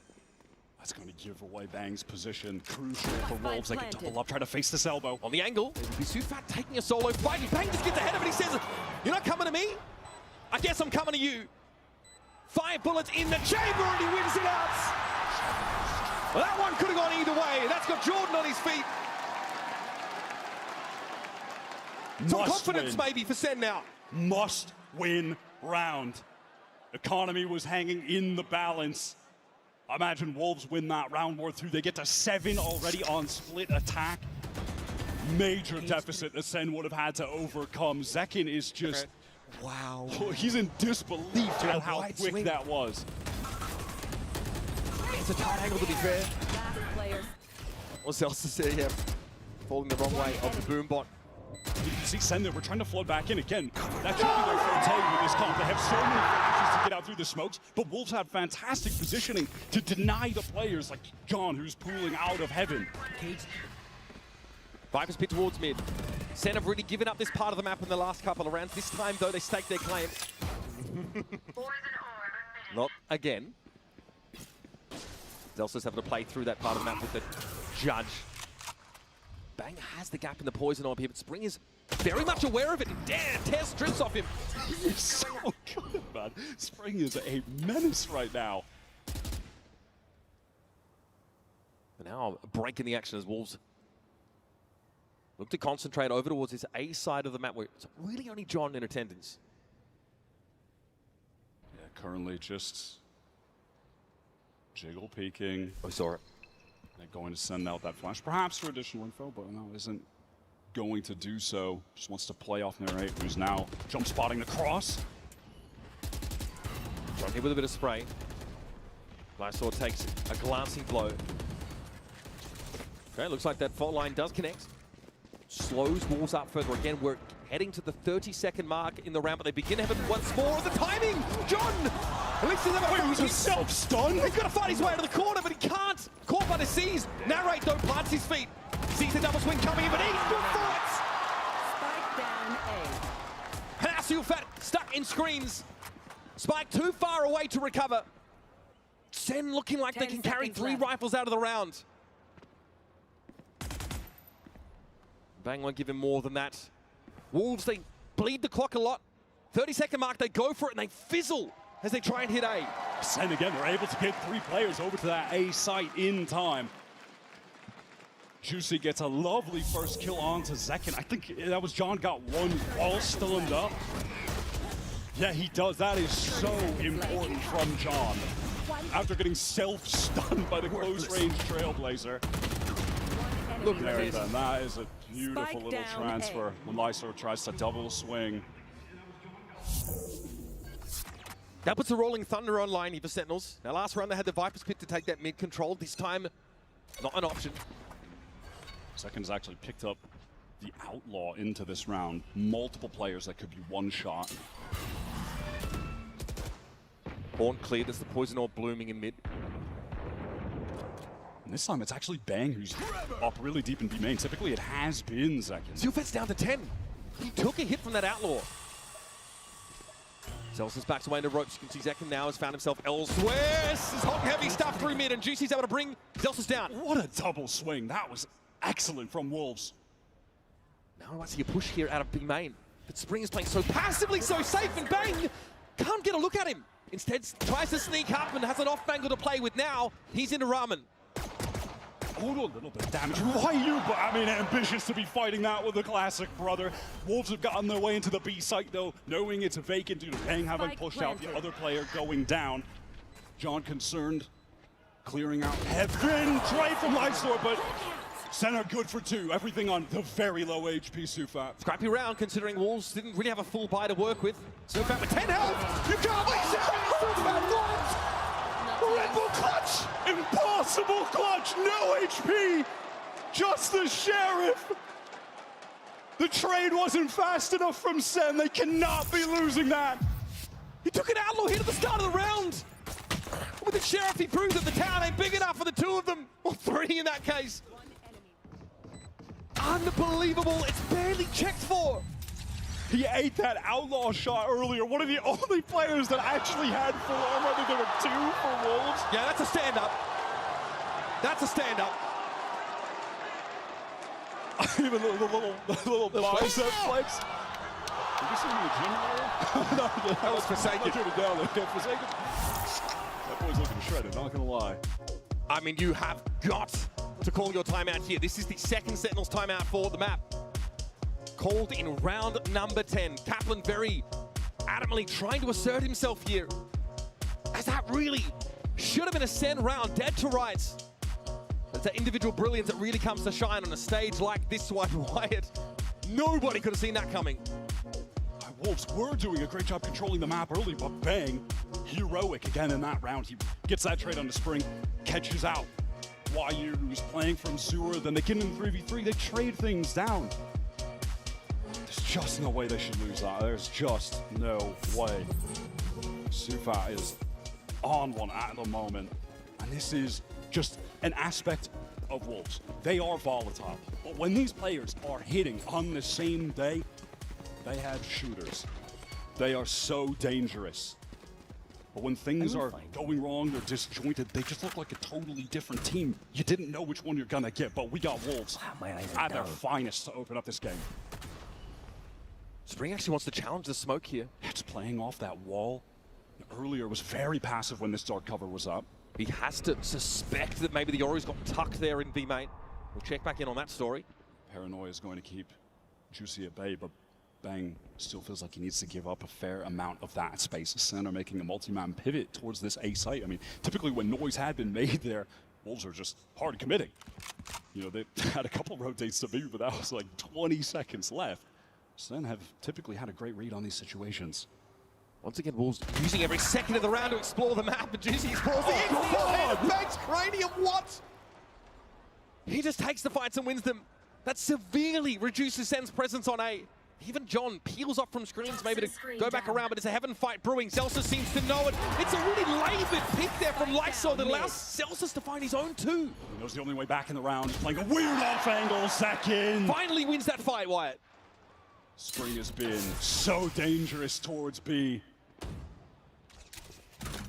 That's going to give away Bang's position. Crucial for Wolves. They can double up, try to face this elbow. On the angle, it will be Sufat taking a solo fight. Bang just gets ahead of it. He says, "You're not coming to me? I guess I'm coming to you." 5 bullets in the chamber and he wins it out. Well, that one could have gone either way. That's got Jordan on his feet. Some confidence maybe for Sen now. Must win round. Economy was hanging in the balance. I imagine Wolves win that round war through. They get to 7 already on split attack. Major deficit that Sen would have had to overcome. Zekin is just, wow. He's in disbelief at how quick that was. It's a tight angle to be fair. What's else to say here? Falling the wrong way of the boom bot. You can see Sen there, we're trying to flood back in again. That should be their forte with this comp. They have so many flashes to get out through the smokes, but Wolves have fantastic positioning to deny the players like John, who's pooling out of heaven. Viper's pit towards mid. Sen have really given up this part of the map in the last couple of rounds. This time, though, they stake their claim. Not again. Zelsa's having to play through that part of the map with the judge. Bang has the gap in the poison orb here, but Spring is very much aware of it. Damn, tears strips off him. He's so good, man. Spring is a menace right now. But now a break in the action as Wolves look to concentrate over towards this A side of the map where it's really only John in attendance. Yeah, currently just Jiggle peeking. I saw it. They're going to send out that flash, perhaps for additional info, but no, isn't going to do so. Just wants to play off Narrate, who's now jump spotting the cross. John here with a bit of spray. Lysor takes a glancing blow. Okay, looks like that fault line does connect. Slows Wolves up further. Again, we're heading to the 30-second mark in the round, but they begin to have it once more. The timing! John! At least he's never was a self-stun. He's got to fight his way out of the corner, but he can't. Caught by the C's. Narrate, though, plants his feet. Sees the double swing coming in, but he's good for it! Spike down A. And Sufat stuck in screens. Spike too far away to recover. Sen looking like they can carry 3 rifles out of the round. Bang won't give him more than that. Wolves, they bleed the clock a lot. 30-second mark, they go for it and they fizzle as they try and hit A. Sen again, they're able to get 3 players over to that A site in time. Juicy gets a lovely first kill onto Zekin. I think that was John got 1 while still in up. Yeah, he does. That is so important from John. After getting self-stunned by the close-range Trailblazer. Look at There this. then, that is a beautiful little transfer when Lysor tries to double swing. That puts the Rolling Thunder online here for Sentinels. Now, last round they had the Viper's Pit to take that mid control. This time, not an option. Second's actually picked up the Outlaw into this round. Multiple players that could be one shot. Horn cleared, there's the Poison Orb blooming in mid. And this time it's actually Bang who's up really deep in B main. Typically it has been Zekin. Zufat's down to 10. He took a hit from that Outlaw. Zelsa's backs away into ropes. You can see Zekin now has found himself elsewhere. This is hot and heavy stuff through mid, and Juicy's able to bring Zelsa's down. What a double swing. That was excellent from Wolves. Now I see a push here out of B main. But Spring is playing so passively, so safe, and Bang can't get a look at him. Instead, tries to sneak up and has an off angle to play with now. He's into Ramen. Oh, a little bit of damage. Why you? But I mean, ambitious to be fighting that with the classic brother. Wolves have gotten their way into the B site though, knowing it's vacant due to Bang having pushed out the other player going down. John concerned, clearing out heaven. Try from Lysor, but Sen are good for 2. Everything on the very low HP Sufat. Scrappy round considering Wolves didn't really have a full buy to work with. Sufat with 10 health. You can't make it. Sufat what? Red Bull clutch! Impossible clutch! No HP! Just the Sheriff! The trade wasn't fast enough from Sen. They cannot be losing that. He took an Outlaw hit at the start of the round. With the Sheriff, he proved that the town ain't big enough for the 2 of them. Or 3 in that case. Unbelievable. It's barely checked for. He ate that outlaw shot earlier. One of the only players that actually had full armor. I think there were 2 for Wolves. Yeah, that's a stand-up. That's a stand-up. Even the little bicep flex. Did you see him in the gym earlier? No, that was Forsaken. Down there. Forsaken. That boy's looking shredded, not gonna lie. I mean, you have got to call your timeout here. This is the second Sentinels timeout for the map. Called in round number 10. Kaplan very adamantly trying to assert himself here. As that really should have been a SEN round, dead to rights. It's that individual brilliance that really comes to shine on a stage like this one, Wyatt. Nobody could have seen that coming. Wolves were doing a great job controlling the map early, but bang, heroic again in that round. He gets that trade on the spring, catches out. Who's playing from Zura, then they get in 3v3, they trade things down. There's just no way they should lose that. There's just no way. Sufa is on one at the moment, and this is just an aspect of Wolves. They are volatile, but when these players are hitting on the same day, they have shooters. They are so dangerous. But when things are going wrong, they're disjointed, they just look like a totally different team. You didn't know which one you're gonna get, but we got Wolves at their finest to open up this game. Spring actually wants to challenge the smoke here. It's playing off that wall. Earlier was very passive when this dark cover was up. He has to suspect that maybe the Ori's got tucked there in B main. We'll check back in on that story. Paranoia is going to keep Juicy at bay, but Bang still feels like he needs to give up a fair amount of that space. SEN are making a multi-man pivot towards this A site. I mean, typically when noise had been made there, Wolves are just hard committing. You know, they had a couple rotates to B, but that was like 20 seconds left. SEN have typically had a great read on these situations. Once again, Wolves using every second of the round to explore the map, but Juicy's pausing in. Bang's cranium, what? He just takes the fights and wins them. That severely reduces SEN's presence on A. Even John peels off from screens maybe to go back around, but it's a heaven fight brewing. Celsius seems to know it. It's a really labored pick there from Lysol that allows Celsius to find his own 2. He knows the only way back in the round. Playing a weird off angle second. Finally wins that fight, Wyatt. Spring has been so dangerous towards B.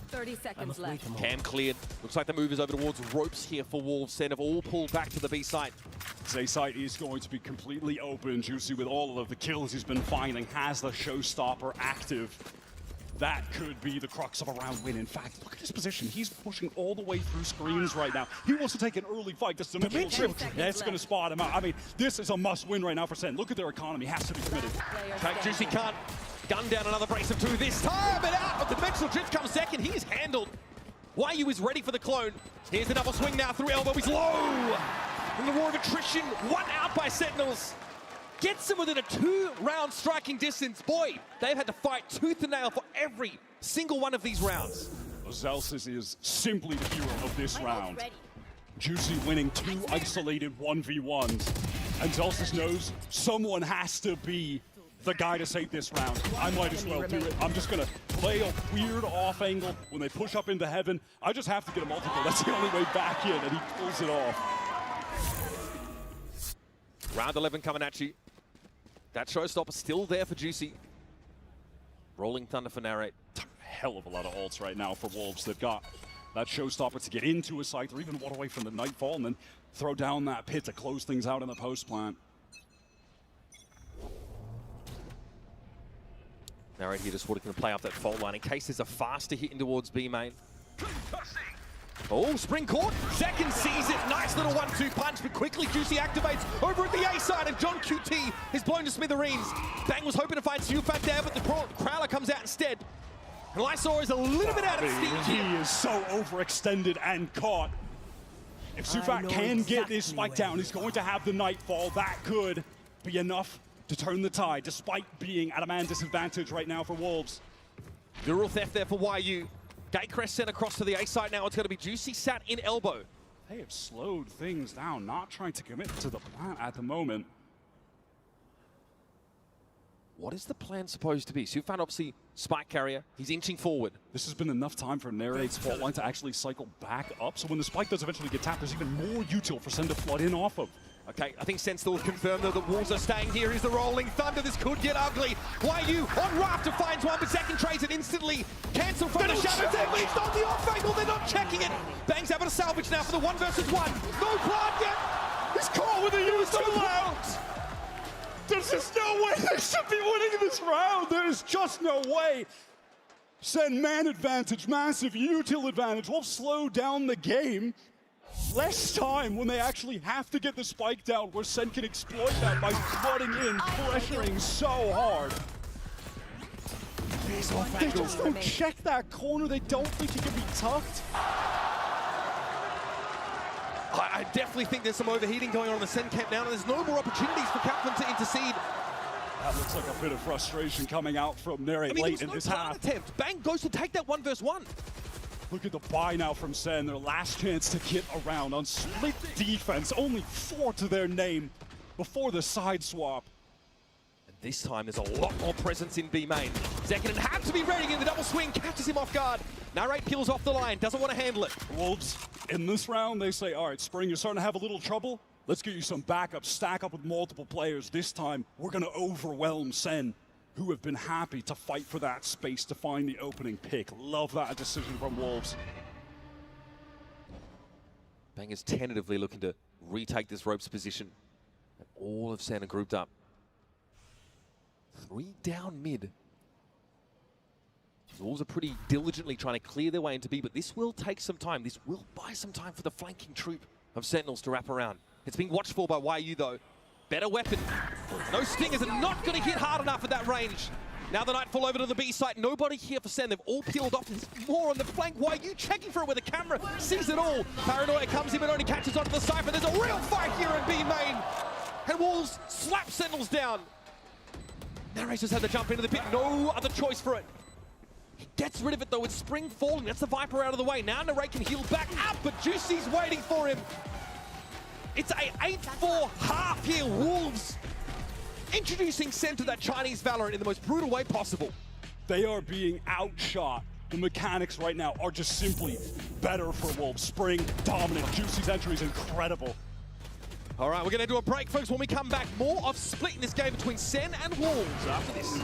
30 seconds left. Cam cleared. Looks like the move is over towards ropes here for Wolves. SEN have all pulled back to the B site. This A site is going to be completely open. Juicy, with all of the kills he's been finding, has the showstopper active. That could be the crux of a round win. In fact, look at his position. He's pushing all the way through screens right now. He wants to take an early fight. This dimensional drift, that's going to spot him out. I mean, this is a must-win right now for SEN. Look at their economy. Has to be committed. Juicy can't gun down another brace of 2 this time, and out, but the dimensional drift comes second. He is handled. YU is ready for the clone. Here's the double swing now through elbow. He's low. And the roar of attrition, 1 out by Sentinels. Gets him within a 2-round striking distance. Boy, they've had to fight tooth and nail for every single one of these rounds. Zelsis is simply the hero of this round. Juicy winning 2 isolated 1v1s. And Zelsis knows someone has to be the guy to save this round. I might as well do it. I'm just gonna play a weird off angle when they push up into heaven. I just have to get a multiple. That's the only way back in, and he pulls it off. Round 11 coming at you. That showstopper still there for Juicy. Rolling Thunder for Narrate. Hell of a lot of ults right now for Wolves. They've got that showstopper to get into a site, or even one away from the Nightfall, and then throw down that pit to close things out in the post plant. Narrate here just looking to play up that fault line in case there's a faster hit in towards B main. Oh, Spring caught. Second sees it. Nice little 1-2 punch, but quickly Juicy activates over at the A side, and John QT is blown to smithereens. Bang was hoping to find Sufat there, but the Crowler comes out instead. And Lysol is a little bit out of steam. He is so overextended and caught. If Sufat can get this fight down, he's going to have the Nightfall. That could be enough to turn the tide, despite being at a man disadvantage right now for Wolves. Neural theft there for YU. Gatecrest sent across to the A side now. It's going to be Juicy sat in elbow. They have slowed things down, not trying to commit to the plan at the moment. What is the plan supposed to be? Sufan obviously spike carrier. He's inching forward. This has been enough time for Narrate's fault line to actually cycle back up. So when the spike does eventually get tapped, there's even more util for SEN to flood in off of. Okay, I think Sen still confirmed though the Wolves are staying here. Here's the rolling thunder. This could get ugly. YU on Raptor finds one, but second trades it instantly. Cancel from the shadows. They're leased on the off angle. They're not checking it. Bang's able to salvage now for the 1 versus 1. No plant yet. He's caught with a use out. There's just no way they should be winning this round. There's just no way. Sen man advantage, massive util advantage. Wolves slow down the game. Less time when they actually have to get the spike down, where Sen can exploit that by flooding in, pressuring so hard. They just don't check that corner. They don't think he can be tucked. I definitely think there's some overheating going on in the Sen camp now, and there's no more opportunities for Kaplan to intercede. That looks like a bit of frustration coming out from Nere late in this half. Attempt. Bang goes to take that 1 versus 1. Look at the buy now from Sen, their last chance to get around on split defense. Only 4 to their name before the side swap. And this time there's a lot more presence in B main. Zekinen had to be ready in the double swing, catches him off guard. Narrate peels off the line, doesn't want to handle it. Wolves, in this round, they say, all right, Spring, you're starting to have a little trouble. Let's get you some backup, stack up with multiple players. This time, we're going to overwhelm Sen, who have been happy to fight for that space to find the opening pick. Love that decision from Wolves. Bang is tentatively looking to retake this ropes position. And all of Sen are grouped up. 3 down mid. The Wolves are pretty diligently trying to clear their way into B, but this will take some time. This will buy some time for the flanking troop of Sentinels to wrap around. It's being watched for by YU though. Better weapon. No stingers are not going to hit hard enough at that range. Now the Nightfall over to the B site. Nobody here for Sen. They've all peeled off. There's more on the flank. YU checking for it with the camera. Sees it all. Paranoia comes in but only catches onto the Cypher. There's a real fight here in B main. And Wolves slap Sentinels down. Narrators had to jump into the pit. No other choice for it. He gets rid of it though with Spring falling. That's the Viper out of the way. Now Narrate can heal back up, but Juicy's waiting for him. It's a 8-4 half here. Wolves introducing Sen to that Chinese Valorant in the most brutal way possible. They are being outshot. The mechanics right now are just simply better for Wolves. Spring, dominant. Juicy's entry is incredible. All right, we're going to do a break, folks. When we come back, more of splitting this game between Sen and Wolves after this.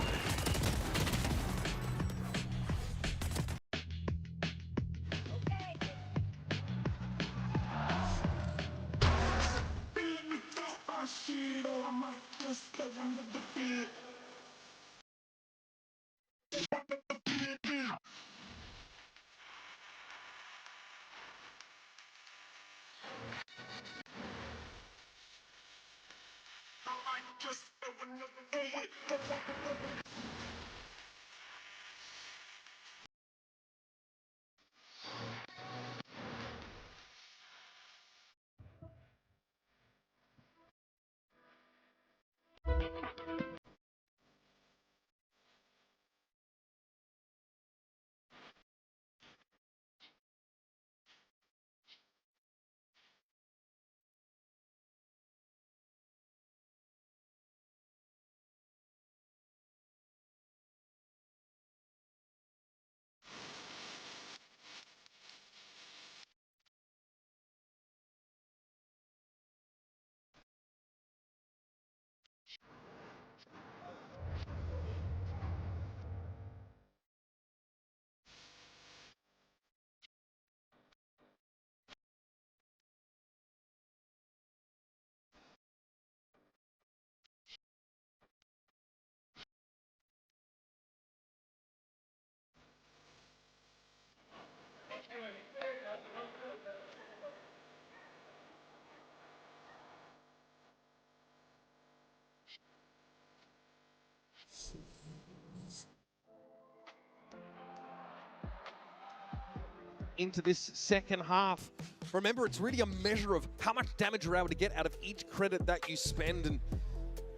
Into this second half. Remember, it's really a measure of how much damage you're able to get out of each credit that you spend. And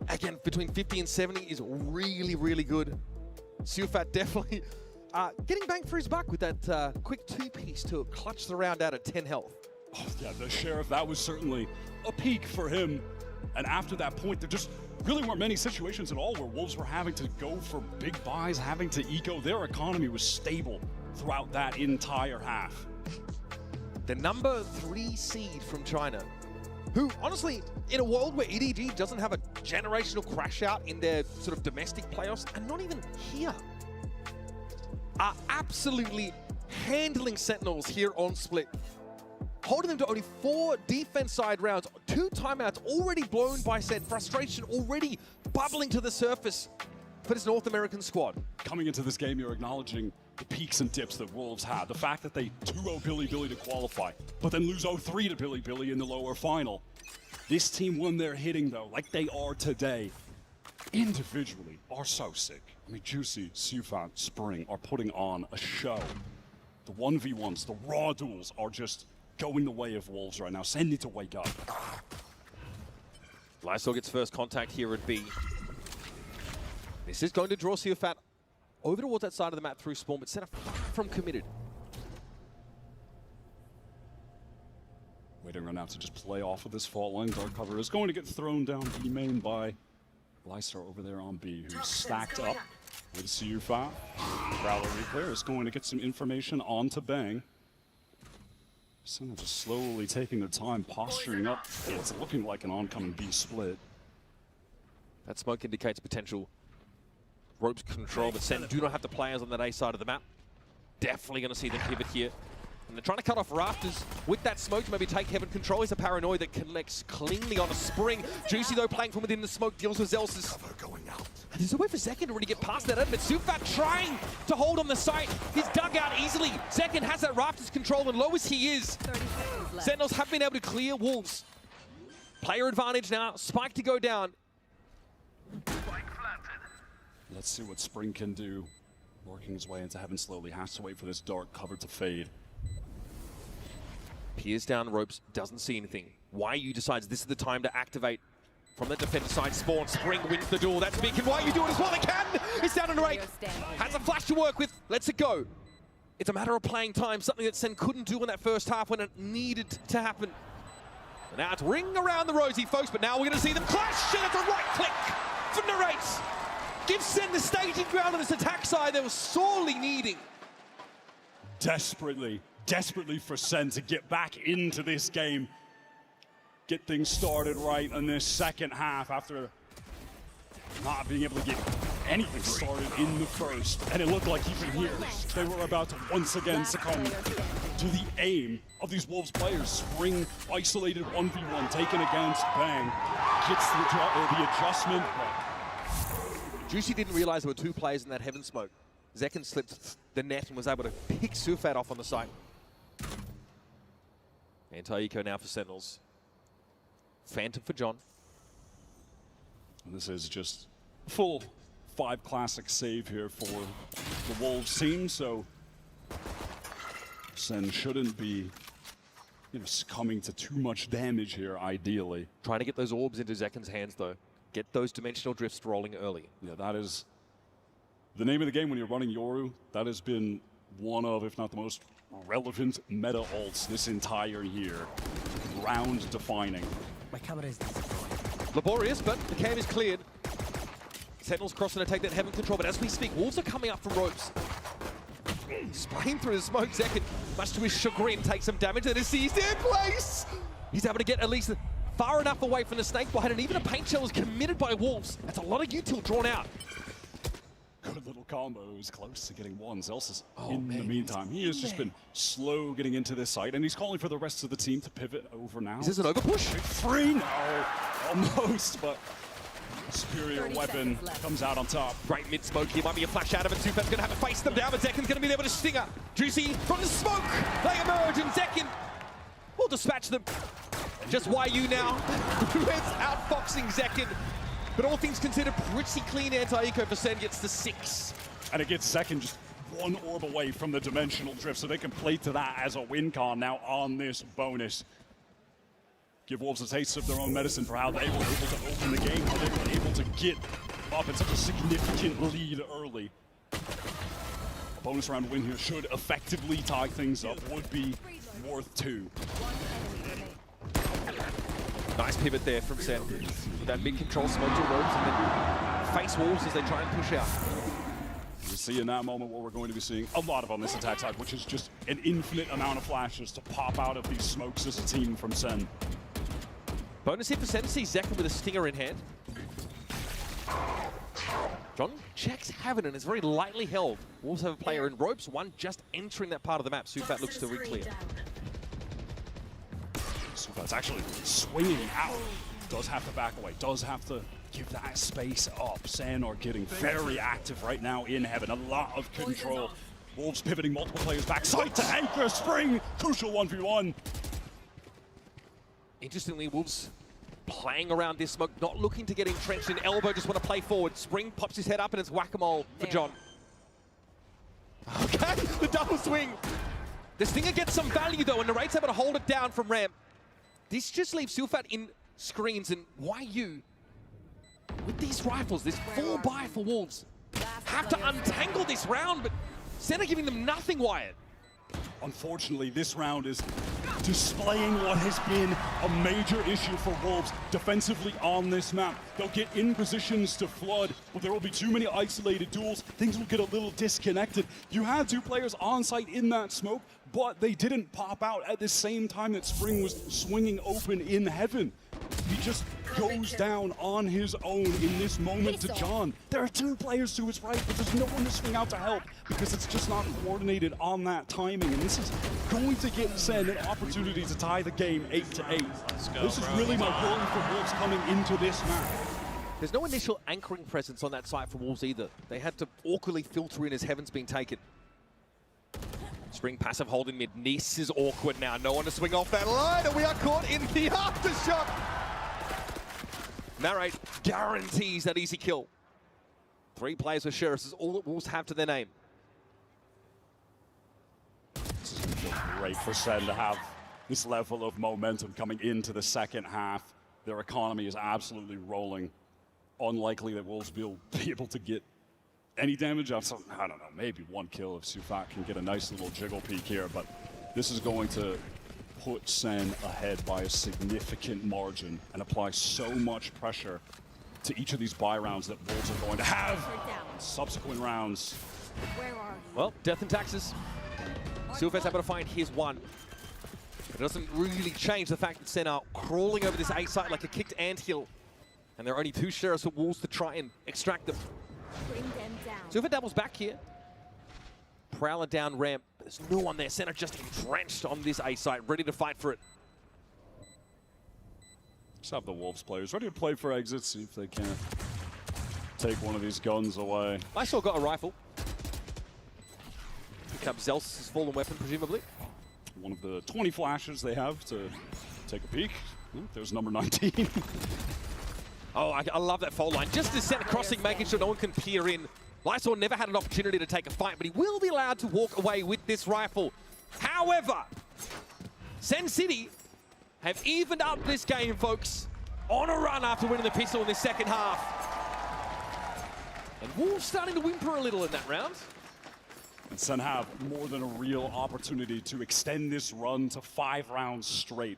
again, between 50 and 70 is really, really good. Siufat definitely getting bang for his buck with that quick 2-piece to clutch the round out at 10 health. Oh, yeah, the Sheriff, that was certainly a peak for him. And after that point, there just really weren't many situations at all where Wolves were having to go for big buys, having to eco. Their economy was stable throughout that entire half. The number 3 seed from China who, honestly, in a world where EDG doesn't have a generational crash out in their sort of domestic playoffs, and not even here, are absolutely handling Sentinels here on Split. Holding them to only 4 defense side rounds, 2 timeouts already blown by SEN, frustration already bubbling to the surface for this North American squad. Coming into this game, you're acknowledging the peaks and dips that Wolves had. The fact that they 2-0 Billy Billy to qualify, but then lose 0-3 to Billy Billy in the lower final. This team, when they're hitting though, like they are today, individually are so sick. I mean, Juicy, Sufan, Spring are putting on a show. The 1v1s, the raw duels are just going the way of Wolves right now. SEN need to wake up. Lysol gets first contact here at B. This is going to draw Sufan over towards that side of the map through spawn, but Sen are far from committed. Waiting right now to just play off of this fault line. Dark cover is going to get thrown down B main by Lysar over there on B, who's stacked up with Sufan. Prowler Replayer is going to get some information onto Bang. Sen just slowly taking their time, posturing up. It's looking like an oncoming B split. That smoke indicates potential ropes control, but Sen do not have the players on that A side of the map. Definitely going to see them pivot here. And they're trying to cut off Rafters with that smoke to maybe take Heaven control. He's a paranoid that collects cleanly on a Spring. Juicy, though, playing from within the smoke, deals with Zelsis. And there's a way for Zekin to really get past that, but Sufat trying to hold on the site. He's dug out easily. Zekin has that Rafters control, and low as he is, Sentinels have been able to clear Wolves. Player advantage now, Spike to go down. Let's see what Spring can do. Working his way into Heaven slowly. Has to wait for this dark cover to fade. Peers down ropes, doesn't see anything. YU decides this is the time to activate from the defender side spawn. Spring wins the duel. That's big. Can YU do it as well? They can! It's down to 8. Has a flash to work with. Lets it go. It's a matter of playing time, something that Sen couldn't do in that first half when it needed to happen. And now it's ring around the rosy, folks, but now we're going to see them clash, and it's a right click for Narrates. Gives Sen the staging ground on this attack side they were sorely needing. Desperately for SEN to get back into this game. Get things started right in this second half after not being able to get anything started in the first. And it looked like even here, they were about to once again succumb to the aim of these Wolves players. Spring isolated 1v1 taken against Bang. Gets the adjustment. Juicy didn't realize there were 2 players in that Heaven smoke. Zekin slipped the net and was able to pick Sufat off on the site. Anti-eco now for Sentinels. Phantom for John. And this is just full 5 classic save here for the Wolves team, so Sen shouldn't be succumbing to too much damage here, ideally. Trying to get those orbs into Zekin's hands, though. Get those dimensional drifts rolling early. Yeah, that is the name of the game when you're running Yoru. That has been one of, if not the most relevant meta ults this entire year. Round defining. My camera is laborious, but the cam is cleared. Sentinels crossing to take that Heaven control, but as we speak, Wolves are coming up from ropes. Spraying through the smoke, Zekin, much to his chagrin, takes some damage and is seized in place. He's able to get at least far enough away from the snake blade, and even a paint shell is committed by Wolves. That's a lot of util drawn out. Good little combo. Who's close to getting one. Zelsis in the meantime. He has just been slow getting into this site, and he's calling for the rest of the team to pivot over now. Is this an overpush? Free? No. Almost, but superior weapon comes out on top. Great mid-smoke here. Might be a flash out of it. Sufat's going to have to face them down, but Zekin's going to be able to stinger. Juicy from the smoke. They emerge, and Zekin will dispatch them. Just YU now, who is outfoxing Zekin. But all things considered, pretty clean anti-eco for Sen gets to 6. And it gets Zekin just 1 orb away from the dimensional drift, so they can play to that as a win con now on this bonus. Give Wolves a taste of their own medicine for how they were able to open the game, how they were able to get up in such a significant lead early. A bonus round win here should effectively tie things up, would be worth 2. Nice pivot there from Sen. That big control smoke to ropes and then face Wolves as they try and push out. You see in that moment what we're going to be seeing a lot of on this attack side, which is just an infinite amount of flashes to pop out of these smokes as a team from Sen. Bonus hit for Sen sees Zeka with a stinger in hand. John checks Heaven and is very lightly held. Wolves have a player in ropes, one just entering that part of the map. Sufat looks to re-clear. Sufat's actually swinging out. Does have to back away, does have to give that space up. Sen are getting very active right now in Heaven. A lot of control. Wolves pivoting multiple players back. Side to anchor, Spring. Crucial 1v1. Interestingly, Wolves playing around this smoke, not looking to get entrenched in elbow, just want to play forward. Spring pops his head up and it's whack-a-mole for John. Okay, the double swing. The stinger gets some value though, and Narrate's able to hold it down from ramp. This just leaves Sufat in screens, and YU, with these rifles, this 4x for Wolves, have to untangle this round, but Sen are giving them nothing, Wyatt. Unfortunately, this round is displaying what has been a major issue for Wolves defensively on this map. They'll get in positions to flood, but there will be too many isolated duels. Things will get a little disconnected. You had two players on site in that smoke, but they didn't pop out at the same time that Spring was swinging open in Heaven. He just goes down on his own in this moment to John. There are two players to his right, but there's no one to swing out to help because it's just not coordinated on that timing. And this is going to get Sen an opportunity to tie the game 8-8. This is really my worry for Wolves coming into this map. There's no initial anchoring presence on that site for Wolves either. They had to awkwardly filter in as Heaven's being taken. Spring passive hold in mid. Nice is awkward now. No one to swing off that line, and we are caught in the aftershock. Narrate guarantees that easy kill. 3 players with Sheriffs is all that Wolves have to their name. This is great for Sen to have this level of momentum coming into the second half. Their economy is absolutely rolling. Unlikely that Wolves will be able to get any damage off some, I don't know, maybe 1 kill if Sufat can get a nice little jiggle peek here, but this is going to put Sen ahead by a significant margin and apply so much pressure to each of these buy rounds that Wolves are going to have. Subsequent rounds. Well, death and taxes. Sufat's able to find his one. But it doesn't really change the fact that Sen are crawling over this A site like a kicked anthill. And there are only 2 Sheriffs for Wolves to try and extract them. Sufat doubles back here. Prowler down ramp. There's no one there. Center just entrenched on this A site, ready to fight for it. Just have the Wolves players ready to play for exits, see if they can't take one of these guns away. I still got a rifle. Pick up Zels's fallen weapon, presumably. One of the 20 flashes they have to take a peek. Ooh, there's number 19. Oh, I love that foul line. Just to set a crossing, making sure no one can peer in. Lysor never had an opportunity to take a fight, but he will be allowed to walk away with this rifle. However, Sen City have evened up this game, folks, on a run after winning the pistol in the second half. And Wolves starting to whimper a little in that round. And Sen have more than a real opportunity to extend this run to 5 rounds straight.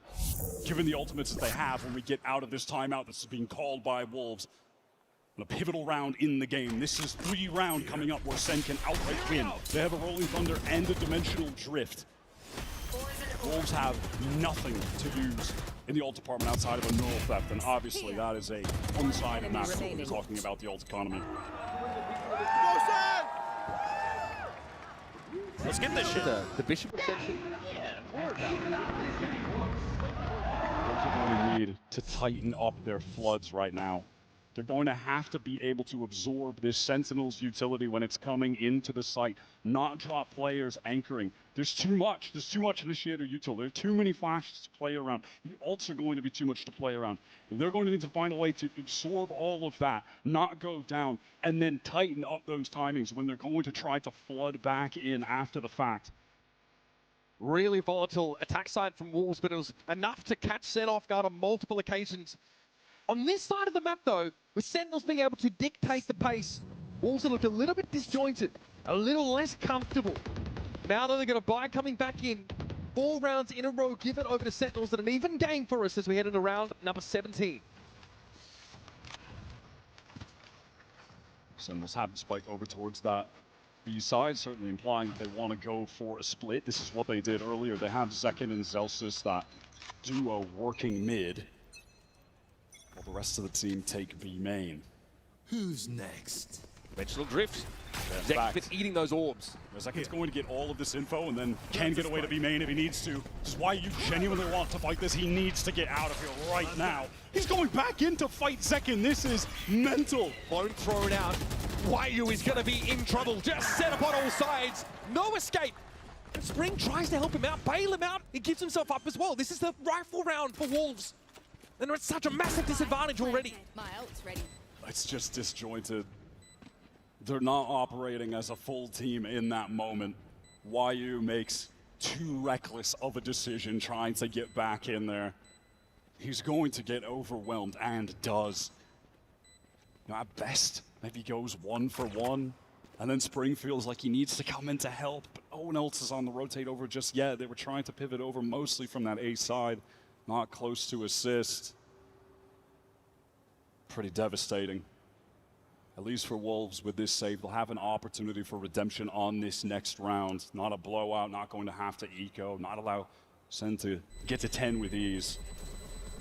Given the ultimates that they have when we get out of this timeout that's being called by Wolves. A pivotal round in the game. This is 3 round coming up where Sen can outright win. They have a Rolling Thunder and a Dimensional Drift. Wolves have nothing to use in the ult department outside of a neural theft, and obviously that is a one-sided map when we're talking about the ult economy. Let's get this shit. The Bishop reception. Wolves are going to need to tighten up their floods right now. They're going to have to be able to absorb this Sentinel's utility when it's coming into the site, not drop players anchoring. There's too much initiator util. There are too many flashes to play around. The ults are going to be too much to play around. They're going to need to find a way to absorb all of that, not go down, and then tighten up those timings when they're going to try to flood back in after the fact. Really volatile attack side from Wolves, but it was enough to catch Sen off guard on multiple occasions. On this side of the map, though, with Sentinels being able to dictate the pace, Wolves looked a little bit disjointed, a little less comfortable. Now that they're going to buy coming back in, 4 rounds in a row given over to Sentinels at an even game for us as we head into round number 17. Sentinels have the spike over towards that B side, certainly implying that they want to go for a split. This is what they did earlier. They have Zekin and Zelsis, that duo working mid. the rest of the team take B main. Who's next? Dimensional drift. They're Zek's been eating those orbs. Zek's going to get all of this info and then can get away to B main if he needs to. This is why you genuinely want to fight this. He needs to get out of here right now. He's going back in to fight Zekin. This is mental. Bone thrown out. Wyu is going to be in trouble. Just set up on all sides. No escape. Spring tries to help him out, bail him out. He gives himself up as well. This is the rifle round for Wolves. And they're at such a massive disadvantage already. My ult's ready. It's just disjointed. They're not operating as a full team in that moment. Wyu makes too reckless of a decision trying to get back in there. He's going to get overwhelmed and does. You know, at best, maybe goes 1 for 1. And then Spring feels like he needs to come in to help, but no one else is on the rotate over just yet. They were trying to pivot over mostly from that A side, not close to assist. Pretty devastating. At least for Wolves with this save, they'll have an opportunity for redemption on this next round. Not a blowout, not going to have to eco, not allow SEN to get to 10 with ease.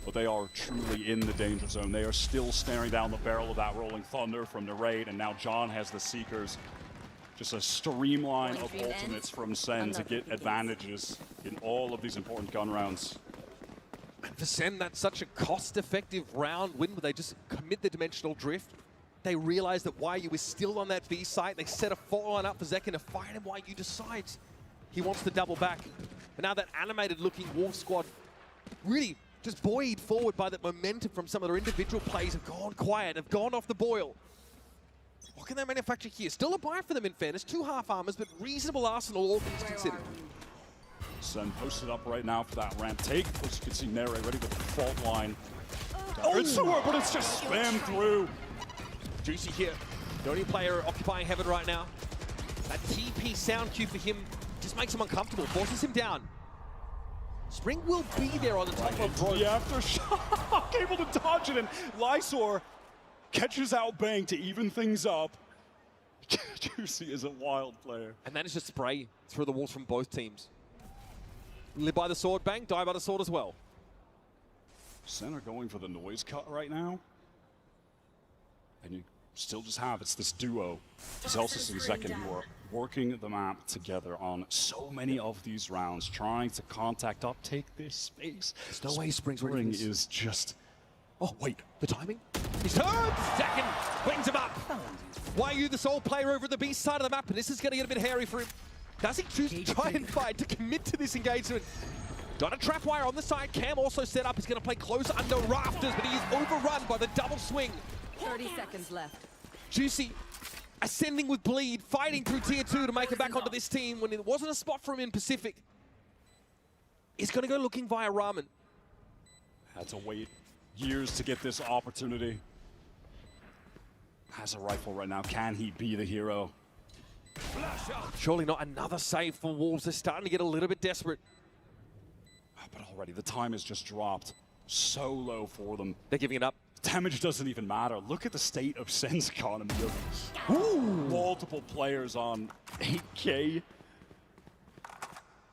But they are truly in the danger zone. They are still staring down the barrel of that Rolling Thunder from Narrate, and now John has the Seekers. Just a streamline of ultimates from SEN to get advantages in all of these important gun rounds. And for SEN, that's such a cost-effective round win where they just commit the dimensional drift. They realize that Wyu is still on that B site. They set a fault line up for Zekin to fight him. Wyu decides he wants to double back. But now that animated-looking Wolf squad really just buoyed forward by that momentum from some of their individual plays have gone quiet, have gone off the boil. What can they manufacture here? Still a buy for them in fairness. 2 half armors, but reasonable arsenal, all things considered. SEN posted up right now for that ramp take. As you can see, Nere ready with the fault line. It's sewer, but it's just spammed through. Juicy here, the only player occupying heaven right now. That TP sound cue for him just makes him uncomfortable, forces him down. Spring will be there on the top of rope. The aftershock, able to dodge it, and Lysor catches out Bang to even things up. Juicy is a wild player. And that is just spray through the walls from both teams. Live by the sword, Bang, die by the sword as well. SEN are going for the noise cut right now. And you still just have, it's this duo, Zelsis and Zekin, who are working the map together on so many of these rounds, trying to contact up, take this space. There's no way Spring's Spring winning this. is just... Oh, wait, the timing? He's turned! Zekin brings him up! Wyu, the sole player over at the B side of the map, and this is going to get a bit hairy for him. Does he choose to try and fight, to commit to this engagement? Got a trap wire on the side. Cam also set up. He's going to play close under rafters, but he is overrun by the double swing. 30 seconds left. Juicy ascending with bleed, fighting through tier 2 to make it back onto this team when it wasn't a spot for him in Pacific. He's going to go looking via Ramen. Had to wait years to get this opportunity. Has a rifle right now. Can he be the hero? Surely not another save for Wolves. They're starting to get a little bit desperate. But already the time has just dropped so low for them. They're giving it up. Damage doesn't even matter. Look at the state of SEN's economy of multiple players on 8K.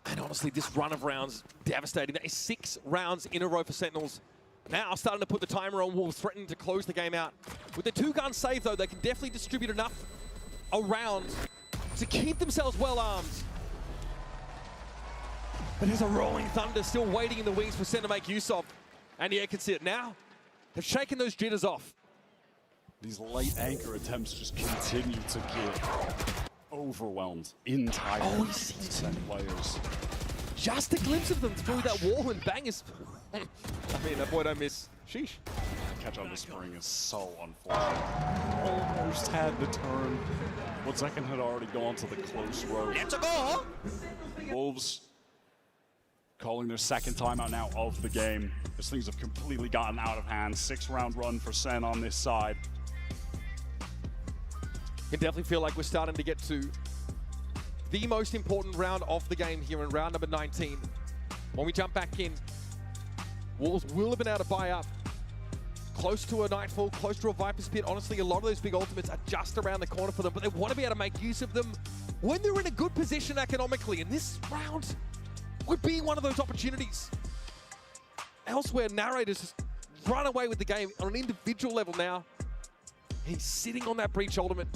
And honestly, this run of rounds, devastating. That is 6 rounds in a row for Sentinels. Now starting to put the timer on Wolves, threatening to close the game out. With the 2-gun save, though, they can definitely distribute enough around to keep themselves well armed. But there's a Rolling Thunder still waiting in the wings for SEN to make use of. And yeah, can see it now. They've shaken those jitters off. These late anchor attempts just continue to get overwhelmed entirely. Oh, he sees SEN players. Just a glimpse of them through that wall, and Bang is... I mean, that boy don't miss. Sheesh. Catch on the Spring is so unfortunate. Almost had the turn. But Zekin had already gone to the close road. It's a goal! Wolves calling their second timeout now of the game, as things have completely gotten out of hand. 6-round run for SEN on this side. Can definitely feel like we're starting to get to the most important round of the game here in round number 19. When we jump back in, Wolves will have been able to buy up. Close to a Nightfall, close to a Viper's Pit. Honestly, a lot of those big ultimates are just around the corner for them, but they want to be able to make use of them when they're in a good position economically. And this round would be one of those opportunities. Elsewhere, Narrator's just run away with the game on an individual level now. He's sitting on that breach ultimate.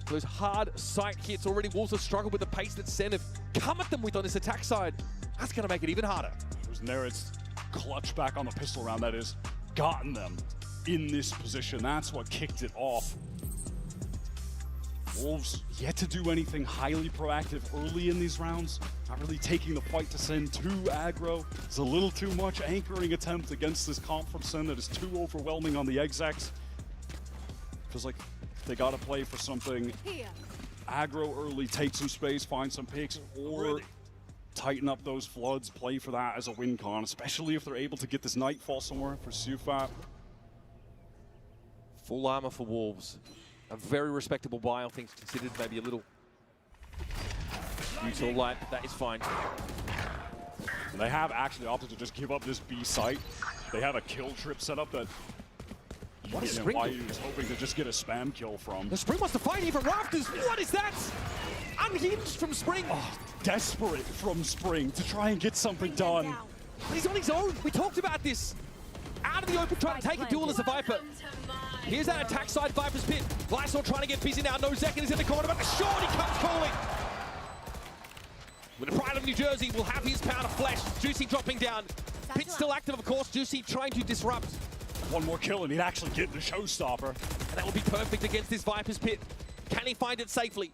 Those hard sight hits already. Wolves have struggled with the pace that Sen have come at them with on this attack side. That's going to make it even harder. There's Nerit's clutch back on the pistol round that has gotten them in this position. That's what kicked it off. Wolves yet to do anything highly proactive early in these rounds. Not really taking the fight to Sen too aggro. It's a little too much anchoring attempt against this comp from Sen that is too overwhelming on the execs. Feels like they gotta play for something aggro early, take some space, find some picks, or tighten up those floods, play for that as a win con, especially if they're able to get this Nightfall somewhere for Sufat. Full armor for Wolves. A very respectable buy, all things considered. Maybe a little util light, but that is fine. They have actually opted to just give up this B site. They have a kill trip set up that What is Spring? Why is hoping to just get a spam kill from. The Spring wants to fight even Rafters. What is that? Unhinged from Spring. Oh, desperate from Spring to try and get something done. But he's on his own. We talked about this. Out of the open, trying to take a duel as a Viper. Here's that attack side, Viper's pit. Lysol trying to get busy now. No Zekin is in the corner, but the shorty comes calling. With the pride of New Jersey, will have his pound of flesh. Juicy dropping down. Pit still active, of course. Juicy trying to disrupt. One more kill and he'd actually get the showstopper. And that would be perfect against this Viper's pit. Can he find it safely?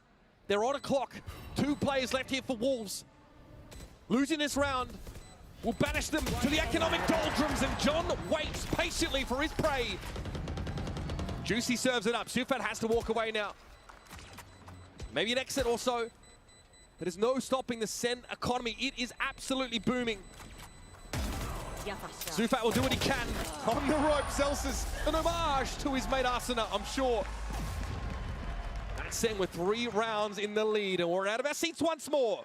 They're on a clock. 2 players left here for Wolves. Losing this round will banish them to the economic doldrums, and John waits patiently for his prey. Juicy serves it up. Sufat has to walk away now. Maybe an exit or so. There's no stopping the Sen economy. It is absolutely booming. Sufat will do what he can. On the rope, Celsius, an homage to his mate Arsena, I'm sure. That's Sen with 3 rounds in the lead, and we're out of our seats once more.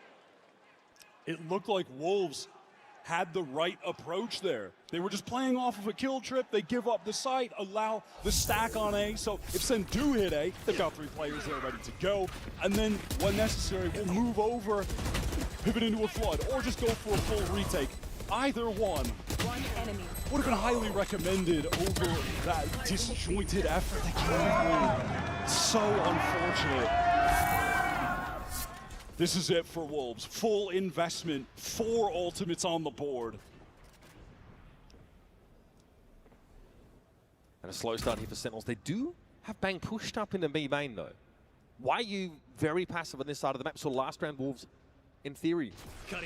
It looked like Wolves had the right approach there. They were just playing off of a kill trip. They give up the site, allow the stack on A. So if Sen do hit A, they've got 3 players there ready to go. And then when necessary, we'll move over, pivot into a flood, or just go for a full retake. Either one would have been highly recommended over that disjointed effort that came in. So unfortunate. This is it for Wolves. Full investment, 4 ultimates on the board. And a slow start here for Sentinels. They do have Bang pushed up in the B main though. Why are you very passive on this side of the map? So last round Wolves, in theory,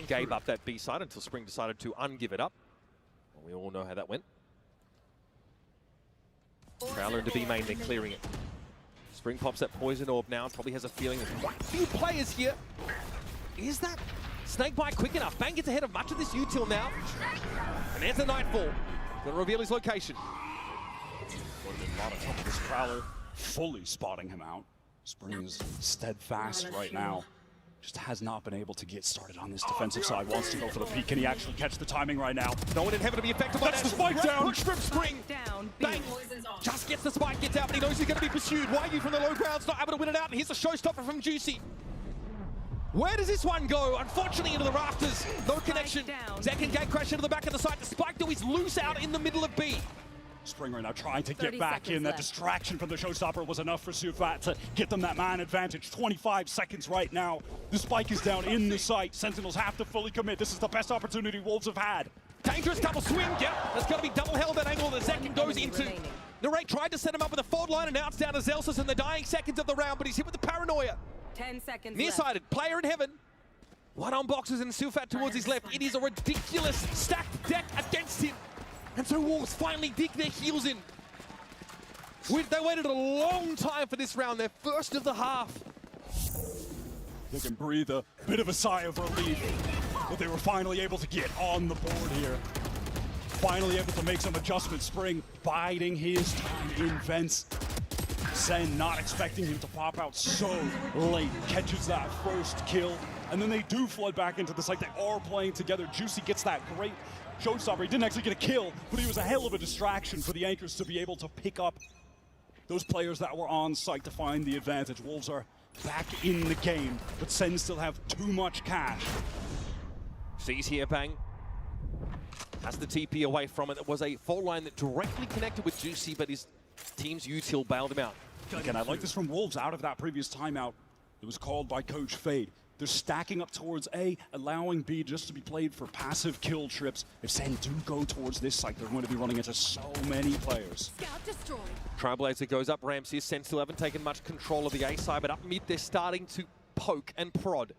gave up that B side until Spring decided to ungive it up. Well, we all know how that went. Prowler into B main, they're clearing it. Spring pops that poison orb now, probably has a feeling there's quite a few players here. Is that Snakebite quick enough? Bang gets ahead of much of this util now. And there's the Nightfall. Gonna reveal his location. Would have been a lot of top of this Prowler, fully spotting him out. Spring is steadfast right now. Just has not been able to get started on this defensive side. Wants to go for the peek. Can he actually catch the timing right now? No one in heaven to be affected by that. That's the spike down. Push from Spring. Bang. Just gets the spike, gets out, but he knows he's going to be pursued. Why are you from the low grounds not able to win it out? And here's a showstopper from Juicy. Where does this one go? Unfortunately, into the rafters. No connection. Zekin gate crash into the back of the site. The spike though is loose out in the middle of B. Spring right now trying to get back in. That distraction from the showstopper was enough for Sufat to get them that man advantage. 25 seconds right now. The spike is down in the site. Sentinels have to fully commit. This is the best opportunity Wolves have had. Dangerous double swing. Yep, that's going to be double held that angle that Zekin goes into. Narrate tried to set him up with a forward line, and now it's down to Zelsus in the dying seconds of the round, but he's hit with the paranoia. 10 seconds Nearsighted, player in heaven. One on boxes and Sufat towards his left. It is a ridiculous stacked deck against him. And so Wolves finally dig their heels in. They waited a long time for this round, their first of the half. They can breathe a bit of a sigh of relief that they were finally able to get on the board here. Finally able to make some adjustments. Spring biding his time in vents. Sen not expecting him to pop out so late. Catches that first kill. And then they do flood back into the site. They are playing together. Juicy gets that great showstopper. He didn't actually get a kill, but he was a hell of a distraction for the Anchors to be able to pick up those players that were on site to find the advantage. Wolves are back in the game, but Sen still have too much cash. Sees here, Bang. Has the TP away from it. It was a fault line that directly connected with Juicy, but his team's util bailed him out. Again, I like this from Wolves out of that previous timeout. It was called by Coach Fade. They're stacking up towards A, allowing B just to be played for passive kill trips. If SEN do go towards this site, they're going to be running into so many players. Scout destroyed. Trailblazer goes up ramps here. SEN still haven't taken much control of the A side, but up mid they're starting to poke and prod.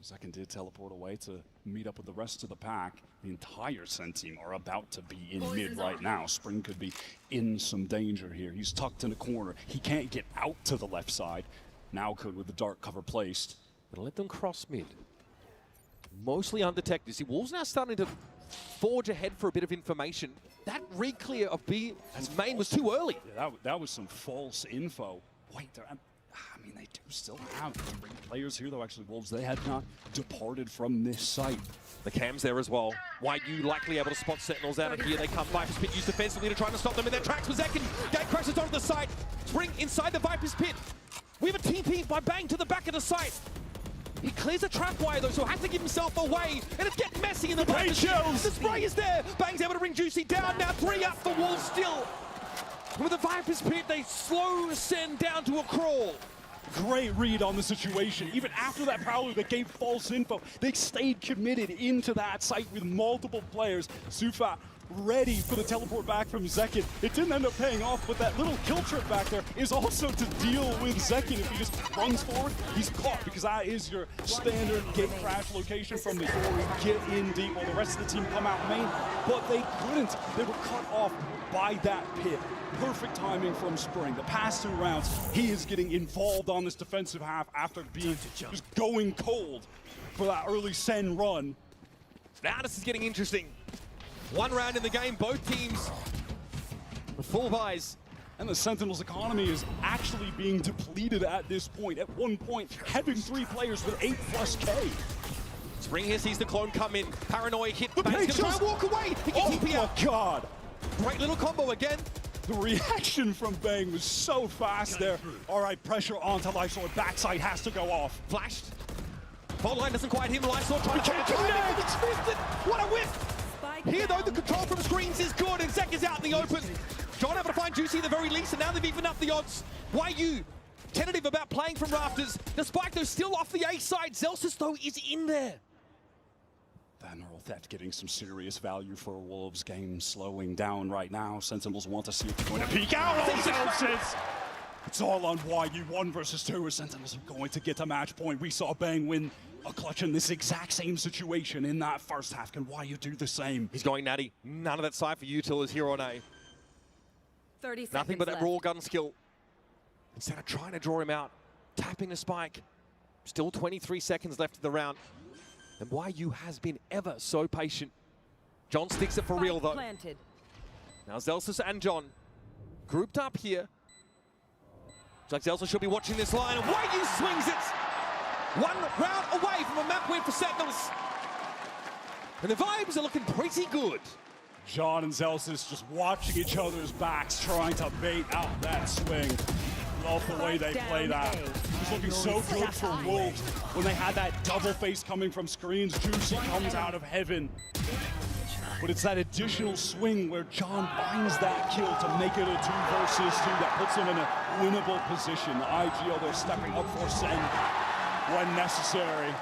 Second did teleport away to meet up with the rest of the pack. The entire SEN team are about to be in mid right now. Spring could be in some danger here. He's tucked in a corner. He can't get out to the left side. Now could with the dark cover placed. But let them cross mid. Mostly undetected. See, Wolves now starting to forge ahead for a bit of information. That re-clear of B as main was too early. Yeah, that was some false info. Wait, I mean, they do still have 3 players here, though. Actually, Wolves, they had not departed from this site. The cam's there as well. YU likely able to spot Sentinels out of here. They come. Viper's Pit used defensively to try to stop them in their tracks for Zekin. Gate crashes onto the site. Spring inside the Viper's Pit. We have a TP by Bang to the back of the site. He clears a trap wire though, so has to give himself away, and it's getting messy in the back. The spray is there. Bang's able to bring Juicy down. Now 3 up for Wolves still. With the Viper's Pit, they slow SEN down to a crawl. Great read on the situation. Even after that Prowler that gave false info, they stayed committed into that site with multiple players. Sufa ready for the teleport back from Zekin. It didn't end up paying off, but that little kill trip back there is also to deal with Zekin. If he just runs forward, he's caught, because that is your standard gate crash location from the Ori. Get in deep while the rest of the team come out main, but they couldn't. They were cut off by that pit. Perfect timing from Spring. The past 2 rounds, he is getting involved on this defensive half after being just going cold for that early SEN run. Now this is getting interesting. 1 round in the game, both teams with full buys. And the Sentinel's economy is actually being depleted at this point. At one point, having 3 players with 8+K. Spring here sees the clone come in. Paranoia hit. Bang's gonna try and walk away. He can TP out. Oh my god. Great little combo again. The reaction from Bang was so fast there. All right, pressure onto Lifesword. Backside has to go off. Flashed. Fault line doesn't quite hit. Lifesword trying to connect. It's missed it. What a whiff. Here though, the control from screens is good, and Zek is out in the open. John able to find Juicy at the very least, and now they've evened up the odds. YU tentative about playing from rafters. The spike though still off the A side. Zelsis though is in there. That Neural Theft getting some serious value for Wolves. Game slowing down right now. Sentinels want to see if they're going to peek out on Zelsis. It's all on YU. 1 versus 2. Sentinels are going to get to match point. We saw Bang win a clutch in this exact same situation in that first half. Can YU do the same? He's going natty. None of that side for Util is here on A. 30 seconds Nothing but that left. raw gun skill. Instead of trying to draw him out, tapping the spike. Still 23 seconds left of the round. And YU has been ever so patient. John sticks it for Spike real though. planted. Now Zelsis and John grouped up here. Looks like Zelsis should be watching this line, and YU swings it! 1 round away from a map win for Sentinels. And the vibes are looking pretty good. John and Zelsis just watching each other's backs, trying to bait out that swing. Love the way they play that. It was looking so good for Wolves when they had that double face coming from screens. Juicy comes out of heaven. But it's that additional swing where John finds that kill to make it a 2 versus 2 that puts him in a winnable position. The IGL, they're stepping up for SEN when necessary.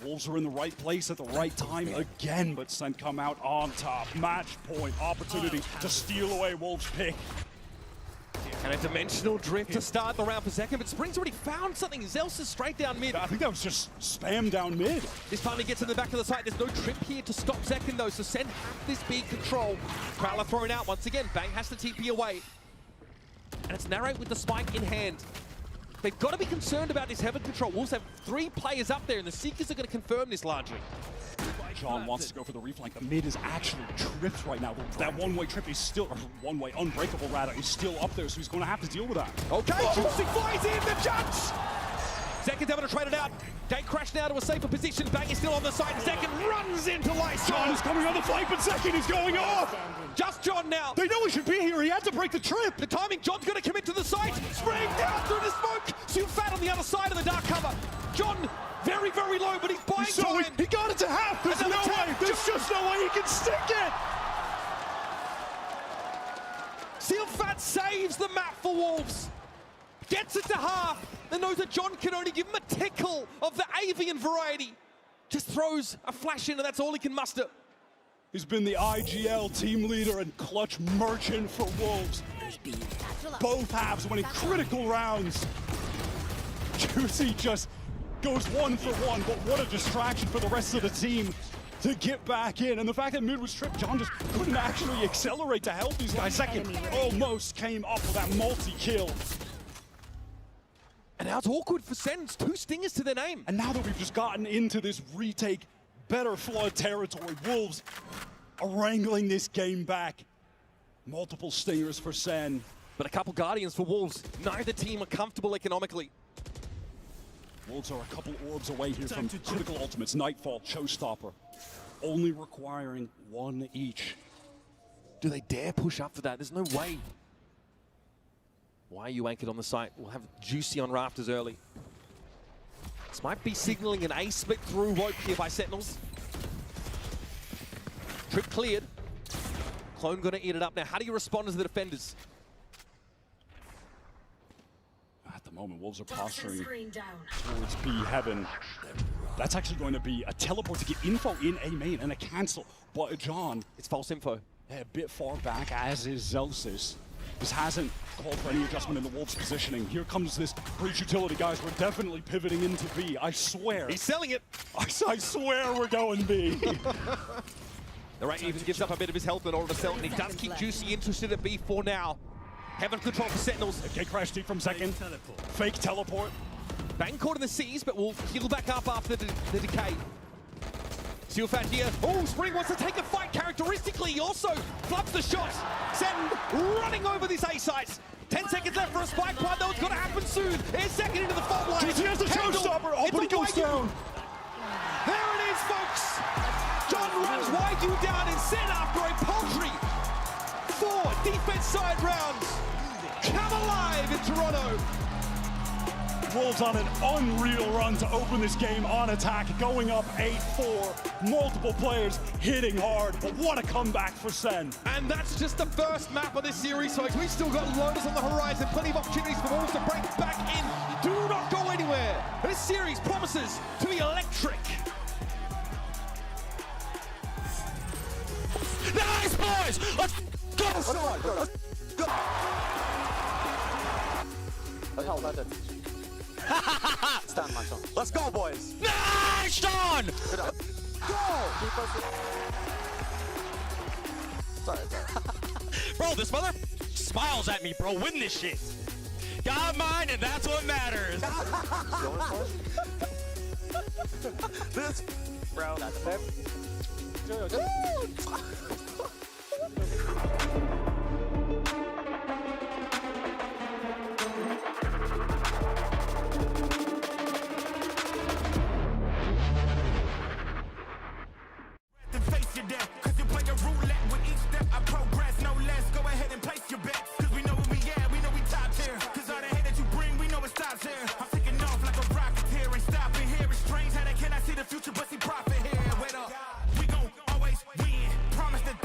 Wolves are in the right place at the right time again, but SEN come out on top. Match point, opportunity to steal away Wolves' pick. And a dimensional drift to start the round for second, but Spring's already found something. Zelsis straight down mid. I think that was just spam down mid. This finally gets in the back of the site. There's no trip here to stop Zekin though, so SEN have this big control. Prowler thrown out once again. Bang has to TP away. And it's Narrate with the spike in hand. They've got to be concerned about this heaven control. Wolves have 3 players up there, and the Seekers are going to confirm this largely. John wants to go for the reflank. The mid is actually tripped right now. That one-way trip is still, or one-way unbreakable rather, is still up there, so he's going to have to deal with that. Okay, Juicy flies in, the judge! Zekin's able to trade it out. Gate crash now to a safer position. Bang is still on the side. Zekin runs into Lice. John is coming on the flank, but Zekin is going off. Just John now. They know he should be here. He had to break the trip. The timing, John's going to commit to the site. Spraying down through the smoke. Sufat on the other side of the dark cover. John, very, very low, but he's buying time. He got it to half. There's no way. There's just no way he can stick it. Sufat saves the map for Wolves. Gets it to half, and knows that John can only give him a tickle of the avian variety. Just throws a flash in, and that's all he can muster. He's been the IGL team leader and clutch merchant for Wolves. Both halves winning critical rounds. Juicy just goes 1 for 1, but what a distraction for the rest of the team to get back in. And the fact that mid was stripped, John just couldn't actually accelerate to help these guys. Second almost came up with that multi-kill. And now it's awkward for SEN. 2 stingers to their name. And now that we've just gotten into this retake, better flood territory, Wolves are wrangling this game back. Multiple stingers for SEN. But a couple Guardians for Wolves. Neither team are comfortable economically. Wolves are a couple orbs away here from critical ultimates. Nightfall, Showstopper, only requiring 1 each. Do they dare push up for that? There's no way. Why are you anchored on the site? We'll have Juicy on rafters early. This might be signaling an A split through rope here by Sentinels. Trip cleared. Clone gonna eat it up now. How do you respond as the defenders? At the moment, Wolves are posturing towards B heaven. That's actually going to be a teleport to get info in A main and a cancel. But John, it's false info. A bit far back, as is Zelsis. This hasn't called for any adjustment in the Wolves' positioning. Here comes this breach utility, guys. We're definitely pivoting into B. I swear. He's selling it. I swear we're going B. The right even gives up a bit of his health in order to sell, and he does keep Juicy interested at B for now. Heaven control for Sentinels. Okay, crash deep from second. Fake teleport. Bang caught in the seas, but will heal back up after the decay. Sufat here. Oh, Spring wants to take a fight characteristically. He also flubs the shot. SEN running over this A site. 10 seconds left for a spike point, though. It's going to happen soon. It's second into the fault line. He has the showstopper. Oh, but he goes down. There it is, folks. John runs Wagyu down in SEN after a paltry 4 defense side rounds. Come alive in Toronto. Wolves on an unreal run to open this game on attack, going up 8-4. Multiple players hitting hard, but what a comeback for SEN. And that's just the first map of this series, folks. We've still got loaders on the horizon, plenty of opportunities for Wolves to break back in. Do not go anywhere. This series promises to be electric. Nice, boys! Let's go! Let's go, boys! Nice, John! Bro, this mother smiles at me, bro. Win this shit. Got mine, and that's what matters. This, bro. Face your death, cause you play a roulette with each step I progress, no less. Go ahead and place your bets, cause we know where we at, we know we top tier. Cause all the hate that you bring, we know it stops here. I'm taking off like a rocket here, ain't stopping here. It's strange how they cannot see the future, but see profit here. Wait up, we gon' always win. Promise that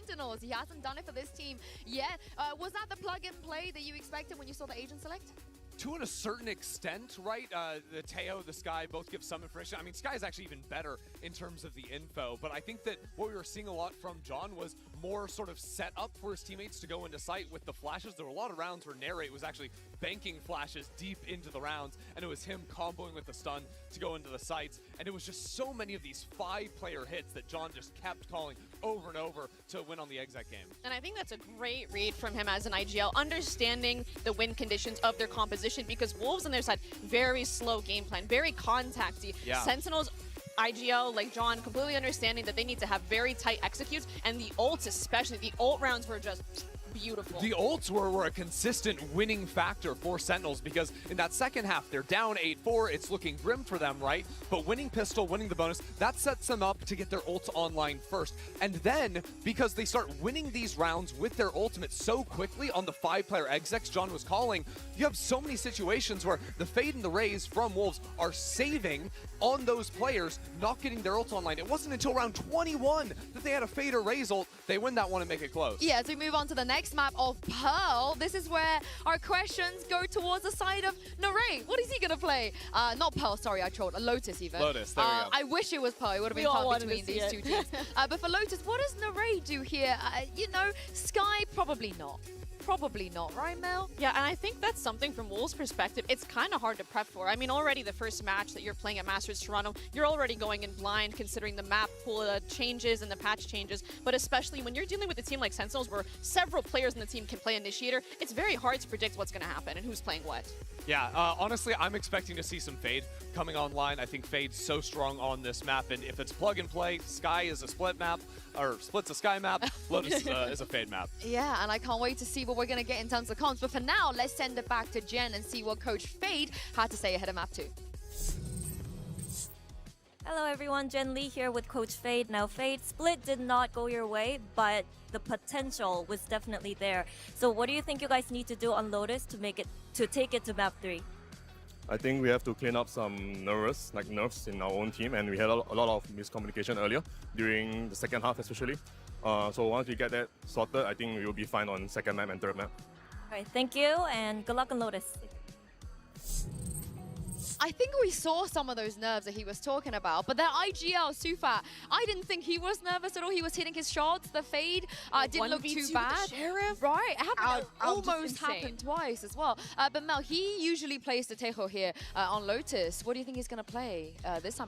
Sentinels. He hasn't done it for this team yet. Was that the plug and play that you expected when you saw the agent select? To a certain extent, right? The Teo, the Sky both give some information. I mean, Sky is actually even better in terms of the info, but I think that what we were seeing a lot from John was more sort of set up for his teammates to go into sight with the flashes. There were a lot of rounds where Narrate was actually banking flashes deep into the rounds, and it was him comboing with the stun to go into the sights, and it was just so many of these 5-player hits that John just kept calling over and over to win on the exec game. And I think that's a great read from him as an IGL, understanding the win conditions of their composition, because Wolves on their side, very slow game plan, very contacty. Yeah. Sentinels, IGL, like John, completely understanding that they need to have very tight executes, and the ults especially, the ult rounds were just beautiful. The ults were a consistent winning factor for Sentinels, because in that second half, they're down 8-4. It's looking grim for them, right? But winning pistol, winning the bonus, that sets them up to get their ults online first. And then, because they start winning these rounds with their ultimate so quickly on the 5-player execs John was calling, you have so many situations where the Fade and the Raze from Wolves are saving on those players, not getting their ults online. It wasn't until round 21 that they had a Fade or Raze ult. They win that one and make it close. Yeah, as we move on to the next map of Pearl, this is where our questions go towards the side of Narray. What is he gonna play? Not Pearl, sorry, I trolled. Lotus even. Lotus, there we go. I wish it was Pearl. It would have been tough between these two teams. But for Lotus, what does Narray do here? You know, Sky, probably not. Probably not, right, Mel? Yeah, and I think that's something from Wolves' perspective, it's kind of hard to prep for. I mean, already the first match that you're playing at Masters Toronto, you're already going in blind considering the map pool changes and the patch changes, but especially when you're dealing with a team like Sentinels where several players in the team can play Initiator, it's very hard to predict what's going to happen and who's playing what. Yeah, honestly, I'm expecting to see some Fade coming online. I think Fade's so strong on this map, and if it's plug and play, Sky is a split map, or Split's a Sky map, Lotus is a Fade map. Yeah, and I can't wait to see what we're going to get in terms of comps. But for now, let's send it back to Jen and see what Coach Fade had to say ahead of map 2. Hello everyone, Jen Lee here with Coach Fade. Now Fade, split did not go your way, but the potential was definitely there. So what do you think you guys need to do on Lotus to take it to map 3? I think we have to clean up some nerves in our own team, and we had a lot of miscommunication earlier during the second half especially. So once we get that sorted, I think we will be fine on second map and third map. Alright, thank you and good luck on Lotus. I think we saw some of those nerves that he was talking about, but that IGL, Sufa, I didn't think he was nervous at all. He was hitting his shots. The Fade didn't look too bad. Right, it happened, almost happened twice as well. But Mel, he usually plays the Tejo here on Lotus. What do you think he's going to play this time?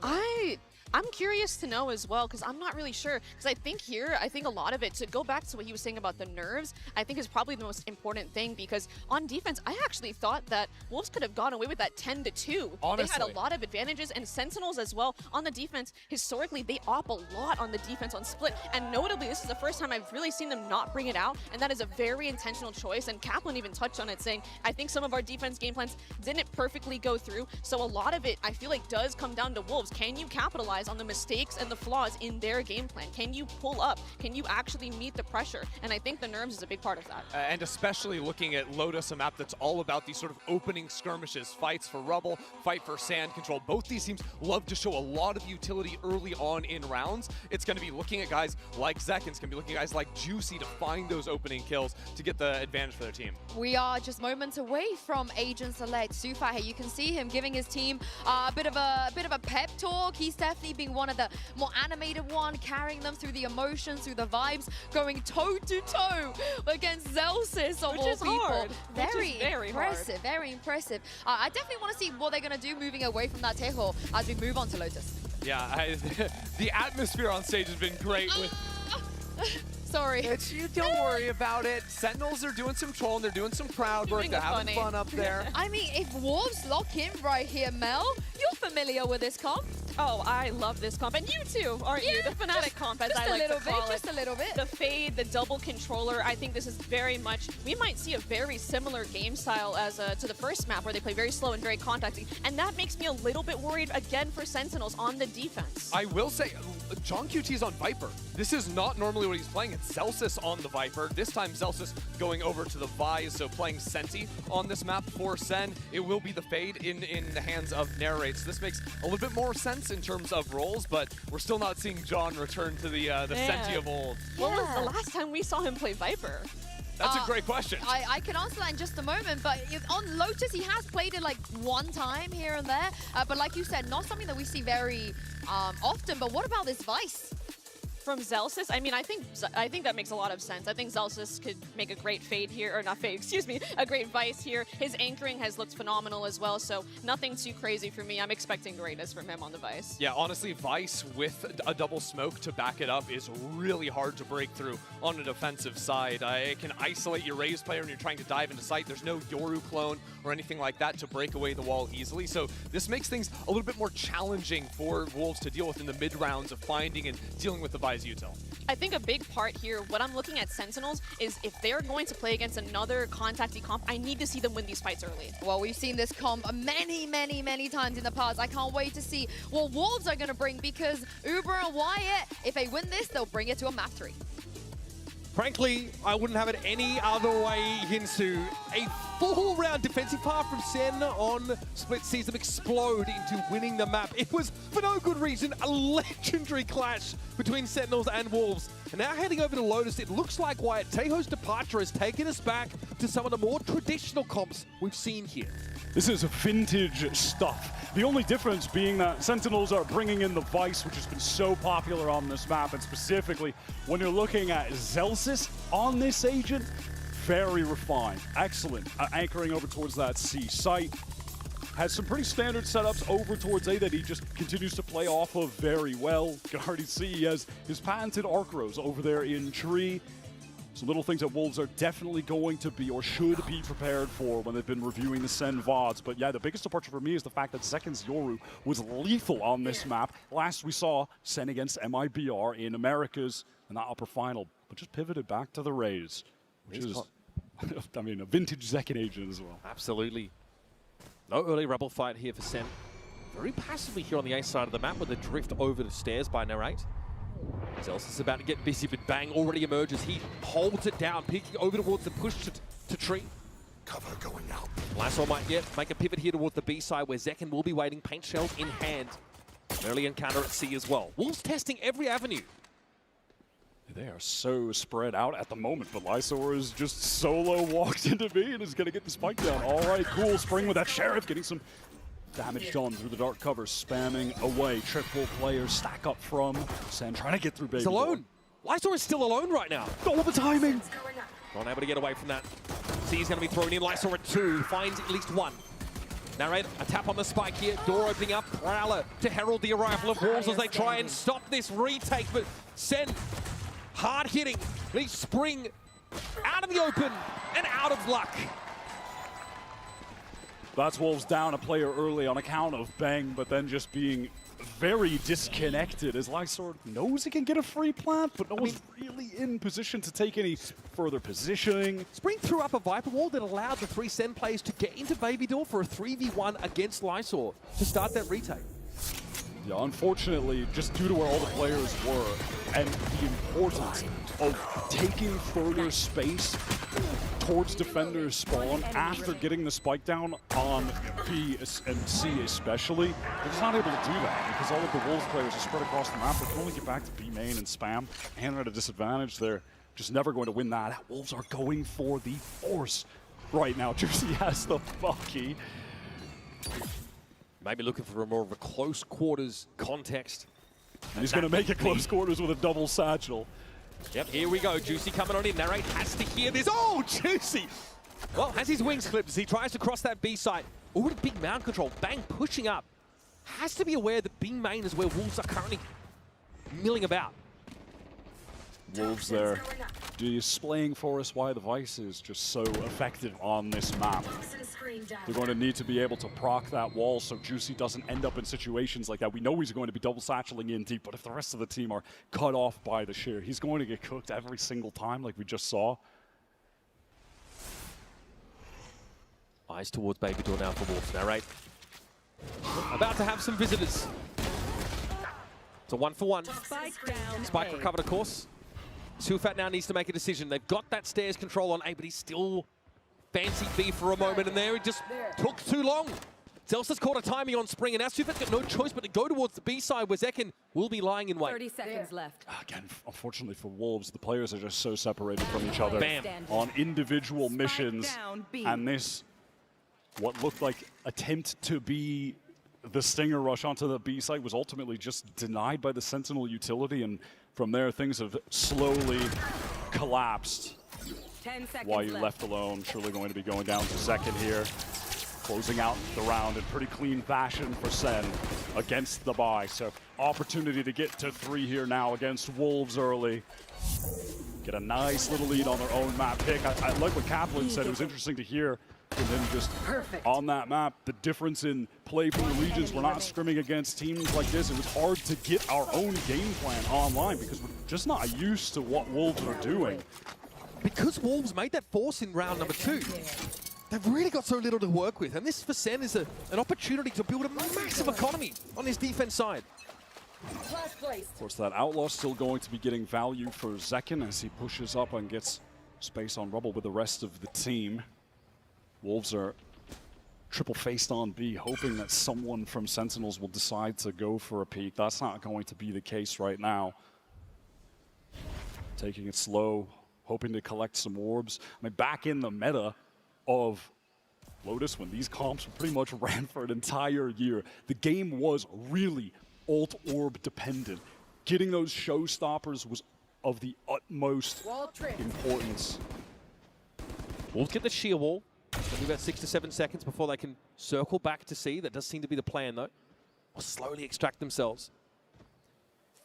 I'm curious to know as well, because I'm not really sure. Because I think a lot of it, to go back to what he was saying about the nerves, I think is probably the most important thing, because on defense, I actually thought that Wolves could have gone away with that 10-2. Honestly. They had a lot of advantages, and Sentinels as well on the defense. Historically, they op a lot on the defense on split, and notably, this is the first time I've really seen them not bring it out, and that is a very intentional choice, and Kaplan even touched on it, saying, I think some of our defense game plans didn't perfectly go through, so a lot of it, I feel like, does come down to Wolves. Can you capitalize on the mistakes and the flaws in their game plan? Can you pull up? Can you actually meet the pressure? And I think the nerves is a big part of that. And especially looking at Lotus, a map that's all about these sort of opening skirmishes, fights for rubble, fight for sand control. Both these teams love to show a lot of utility early on in rounds. It's going to be looking at guys like Zek, it's going to be looking at guys like Juicy to find those opening kills to get the advantage for their team. We are just moments away from Agent Select. Sufa here, you can see him giving his team a bit of a pep talk. He's definitely being one of the more animated one, carrying them through the emotions, through the vibes, going toe-to-toe against Zelsis of all people. Hard. Very impressive, hard. very impressive. I definitely want to see what they're going to do moving away from that Tejo as we move on to Lotus. Yeah, the atmosphere on stage has been great with... Sorry. You don't worry about it. Sentinels are doing some trolling, they're doing some crowd work, they're having fun up there. I mean, if Wolves lock in right here, Mel, you're familiar with this comp. Oh, I love this comp, and you too, aren't you? The Fnatic comp, as I like to call it. Just a little bit. The Fade, the double controller, I think this is very much, we might see a very similar game style as to the first map, where they play very slow and very contacting, and that makes me a little bit worried, again, for Sentinels on the defense. I will say, John QT is on Viper. This is not normally what he's playing. It's Zelsis on the Viper. This time, Zelsis going over to the Vise, so playing Senti on this map for Sen. It will be the Fade in the hands of Narrate, so this makes a little bit more sense sense in terms of roles, but we're still not seeing John return to the Senti of old. When was the last time we saw him play Viper? That's a great question. I can answer that in just a moment, but on Lotus, he has played it like one time here and there. But like you said, not something that we see very often. But what about this Vice? From Zelsis, I mean, I think that makes a lot of sense. I think Zelsis could make a great fade here, or not fade, excuse me, a great Vice here. His anchoring has looked phenomenal as well, so nothing too crazy for me. I'm expecting greatness from him on the Vice. Yeah, honestly, Vice with a double smoke to back it up is really hard to break through on a defensive side. It can isolate your Raze player when you're trying to dive into sight. There's no Yoru clone or anything like that to break away the wall easily, so this makes things a little bit more challenging for Wolves to deal with in the mid rounds of finding and dealing with the Vice util. I think a big part here, what I'm looking at Sentinels, is if they're going to play against another contacty comp, I need to see them win these fights early. Well, we've seen this comp many times in the past. I can't wait to see what Wolves are going to bring, because Uber and Wyatt, if they win this, they'll bring it to a map 3. Frankly, I wouldn't have it any other way, Hinsu. A full-round defensive path from Sen on Split sees them explode into winning the map. It was, for no good reason, a legendary clash between Sentinels and Wolves. And now heading over to Lotus, it looks like Wyatt Tejo's departure has taken us back to some of the more traditional comps we've seen here. This is vintage stuff. The only difference being that Sentinels are bringing in the Vice, which has been so popular on this map, and specifically when you're looking at Zelsis on this agent, very refined, excellent, anchoring over towards that C site. Has some pretty standard setups over towards A that he just continues to play off of very well. You can already see he has his patented arc rows over there in tree. Some little things that Wolves are definitely going to be, or should be, prepared for when they've been reviewing the Sen VODs. But yeah, the biggest departure for me is the fact that Zeken's Yoru was lethal on this map. Last we saw Sen against MIBR in Americas in that upper final, but just pivoted back to the Raze, which is, I mean, a vintage Zeken agent as well. Absolutely. No early rebel fight here for Sen. Very passively here on the A side of the map with a drift over the stairs by Narrate. Zelsis is about to get busy, but Bang already emerges. He holds it down, peeking over towards the push to tree. Cover going out. Lysol might yet make a pivot here towards the B side, where Zeken will be waiting, paint shells in hand. An early encounter at C as well. Wolves testing every avenue. They are so spread out at the moment, but Lysor is just solo walked into B and is going to get the spike down. All right, cool. Spring with that Sheriff, getting some damage done through the dark cover, spamming away. Triple players stack up from Sen, trying to get through Baby. He's alone. Lysor is still alone right now. All the timing. Not able to get away from that. C is going to be thrown in. Lysor at 2, finds at least 1. Narrate, a tap on the spike here. Door opening up. Prowler to herald the arrival of Wolves as they try and stop this retake. But Sen, hard hitting. They spring out of the open and out of luck. That's Wolves down a player early on account of Bang, but then just being very disconnected as Lysor knows he can get a free plant, but no one's really in position to take any further positioning. Spring threw up a Viper wall that allowed the 3 Sen players to get into Baby Door for a 3v1 against Lysor to start that retake. Yeah, unfortunately, just due to where all the players were and the importance of taking further space towards defenders spawn after getting the spike down on B and C especially, they're just not able to do that because all of the Wolves players are spread across the map. They can only get back to B main and spam, and they're at a disadvantage. They're just never going to win that. Wolves are going for the force right now. Juicy has the Bucky. Maybe looking for a more of a close quarters context. And he's going to make it close quarters with a double satchel. Yep, here we go. Juicy coming on in. Narrate has to hear this. Oh, Juicy! Well, has his wings clipped as he tries to cross that B site. Already big mound control. Bang pushing up. Has to be aware that B main is where Wolves are currently milling about. Wolves there displaying for us why the Vice is just so effective on this map. They're going to need to be able to proc that wall so Juicy doesn't end up in situations like that. We know he's going to be double satcheling in deep, but if the rest of the team are cut off by the shear, he's going to get cooked every single time like we just saw. Eyes towards Baby Door now for Wolves. Narrate. About to have some visitors. It's a 1-for-1. Spike recovered, of course. Sufat now needs to make a decision. They've got that stairs control on A, but he's still fancy B for a moment, and there it just took too long. Zelsa's caught a timing on Spring, and now Sufat's got no choice but to go towards the B side, where Zekin will be lying in wait. 30 seconds left. Again, unfortunately for Wolves, the players are just so separated from each other Bam. on individual missions. down, B. And this, what looked like attempt to be the Stinger rush onto the B site was ultimately just denied by the Sentinel utility, and from there things have slowly collapsed. 10 seconds While you left alone, surely going to be going down to Zekin here. Closing out the round in pretty clean fashion for Sen against the buy. So opportunity to get to 3 here now against Wolves early. Get a nice little lead on their own map pick. I like what Kaplan said. It was interesting to hear from him just on that map, the difference in play from the regions. We're not scrimming against teams like this. It was hard to get our own game plan online because we're just not used to what Wolves are doing. Because Wolves made that force in round number 2, they've really got so little to work with. And this for Sen is an opportunity to build a massive economy on his defense side. Of course, that Outlaw still going to be getting value for Zekin as he pushes up and gets space on Rubble with the rest of the team. Wolves are triple-faced on B, hoping that someone from Sentinels will decide to go for a peek. That's not going to be the case right now. Taking it slow, hoping to collect some orbs. I mean, back in the meta of Lotus, when these comps pretty much ran for an entire year, the game was really ult-orb dependent. Getting those showstoppers was of the utmost importance. Wolves get the sheer wall. Only about 6 to 7 seconds before they can circle back to C. That does seem to be the plan, though. Or slowly extract themselves.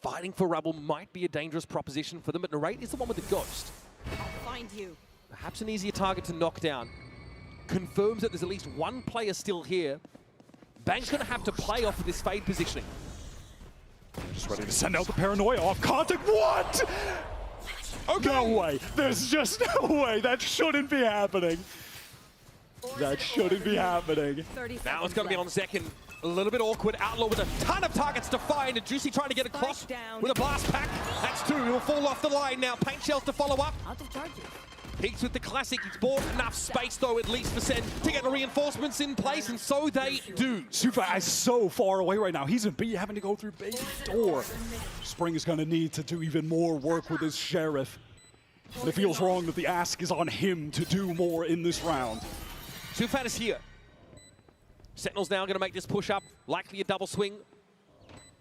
Fighting for Rubble might be a dangerous proposition for them, but Narrate is the one with the Ghost. I'll find you. Perhaps an easier target to knock down. Confirms that there's at least one player still here. Bang's going to have to play off of this fade positioning. Just ready to send out the paranoia off contact. What? Okay. No way. There's just no way. That shouldn't be happening. That shouldn't be happening. Now it's going to be on Zekin. A little bit awkward. Outlaw with a ton of targets to find. And Juicy trying to get across with a blast pack. That's 2. He'll fall off the line now. Paint shells to follow up. Out of charges. Peaks with the classic. He's bought enough space, though, at least for Sen to get the reinforcements in place, and so they do. Sufa is so far away right now. He's in B, having to go through big door. Spring is going to need to do even more work with his Sheriff. And it feels wrong that the ask is on him to do more in this round. Sufat is here. Sentinel's now going to make this push up. Likely a double swing.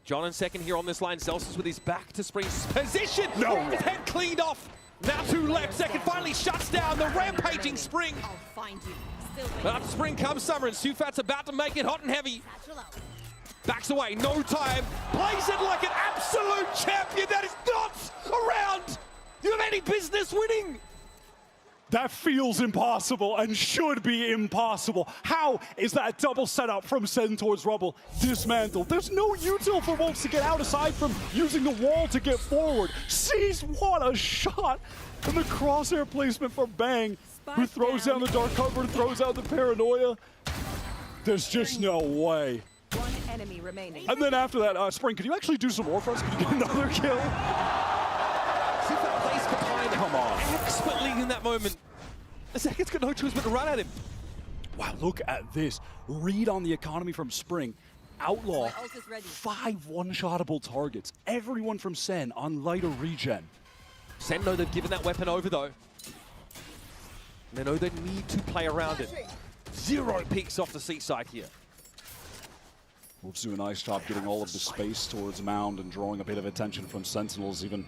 John in second here on this line. Celsius with his back to Spring's position. No. His head cleaned off. Now 2 left. Second finally shuts down the rampaging Spring. I'll find you. But up Spring comes Summer, and Sufat's about to make it hot and heavy. Backs away, no time. Plays it like an absolute champion. That is not around. You have any business winning? That feels impossible and should be impossible. How is that double setup from Sen towards Rubble dismantled? There's no util for Wolves to get out aside from using the wall to get forward. Sees what a shot! And the crosshair placement from Bang, who throws down the dark cover and throws out the paranoia. There's just no way. 1 enemy remaining. And then after that, Spring, could you actually do some more for us? Could you get another kill? Sufat plays behind. Come on. Expertly in that moment. The second's got no choice but to run at him. Wow, look at this. Read on the economy from Spring. Outlaw, 5 one-shottable targets. Everyone from Sen on lighter regen. Sen know they've given that weapon over, though. They know they need to play around it. 0 peaks off the seaside here. Wolves do a nice job getting all of the space towards Mound and drawing a bit of attention from Sentinels, even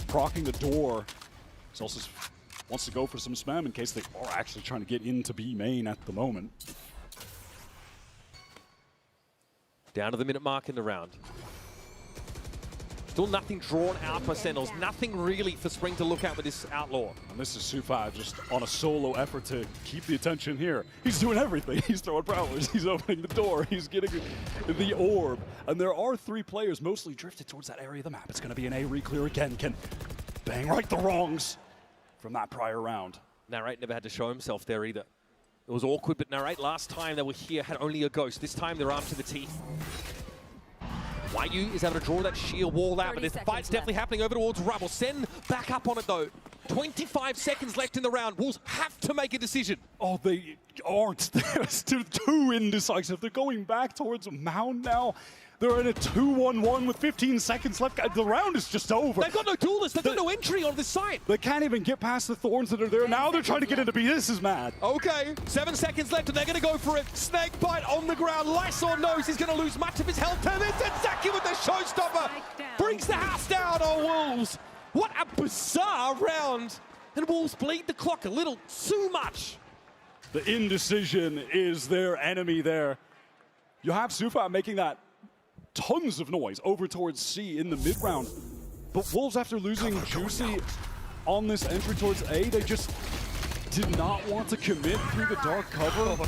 procking the door. Celsius wants to go for some spam in case they are actually trying to get into B main at the moment. Down to the minute mark in the round. Still nothing drawn out by Sentinels. Nothing really for Spring to look at with this Outlaw. And this is Sufa just on a solo effort to keep the attention here. He's doing everything. He's throwing prowlers, he's opening the door, he's getting the orb. And there are 3 players mostly drifted towards that area of the map. It's going to be an A re-clear again. Can Bang right the wrongs from that prior round. Narrate never had to show himself there either. It was awkward, but Narrate last time they were here had only a ghost. This time they're armed to the teeth. YU is able to draw that sheer wall out, but the fight's definitely happening over towards Rubble. Sen back up on it though. 25 seconds left in the round. Wolves have to make a decision. Oh, they aren't. They're still too indecisive. They're going back towards Mound now. They're in a 2-1-1 with 15 seconds left. The round is just over. They've got no duelist. They've got no entry on this site. They can't even get past the thorns that are there. Now they're trying to get into B. This is mad. Okay, 7 seconds left, and they're going to go for it. Snake bite on the ground. Lysor knows he's going to lose much of his health. And it's Zaki with the showstopper. Brings the house down on Wolves. What a bizarre round. And Wolves bleed the clock a little too much. The indecision is their enemy there. You have Sufa making that tons of noise over towards C in the mid round. But Wolves, after losing Juicy on this entry towards A, they just did not want to commit through the dark cover.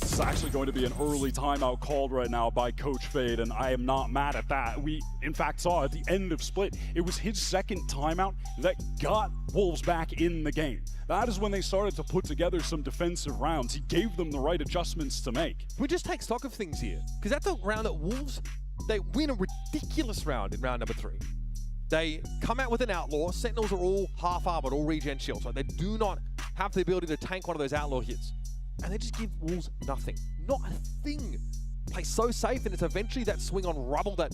It's actually going to be an early timeout called right now by Coach Fade, and I am not mad at that. We, in fact, saw at the end of Split, it was his second timeout that got Wolves back in the game. That is when they started to put together some defensive rounds. He gave them the right adjustments to make. We just take stock of things here, because that's the round that Wolves, they win a ridiculous round in round number 3. They come out with an Outlaw. Sentinels are all half-armored, all regen shields. Right? They do not have the ability to tank one of those Outlaw hits. And they just give Wolves nothing. Not a thing. Play so safe, and it's eventually that swing on Rubble that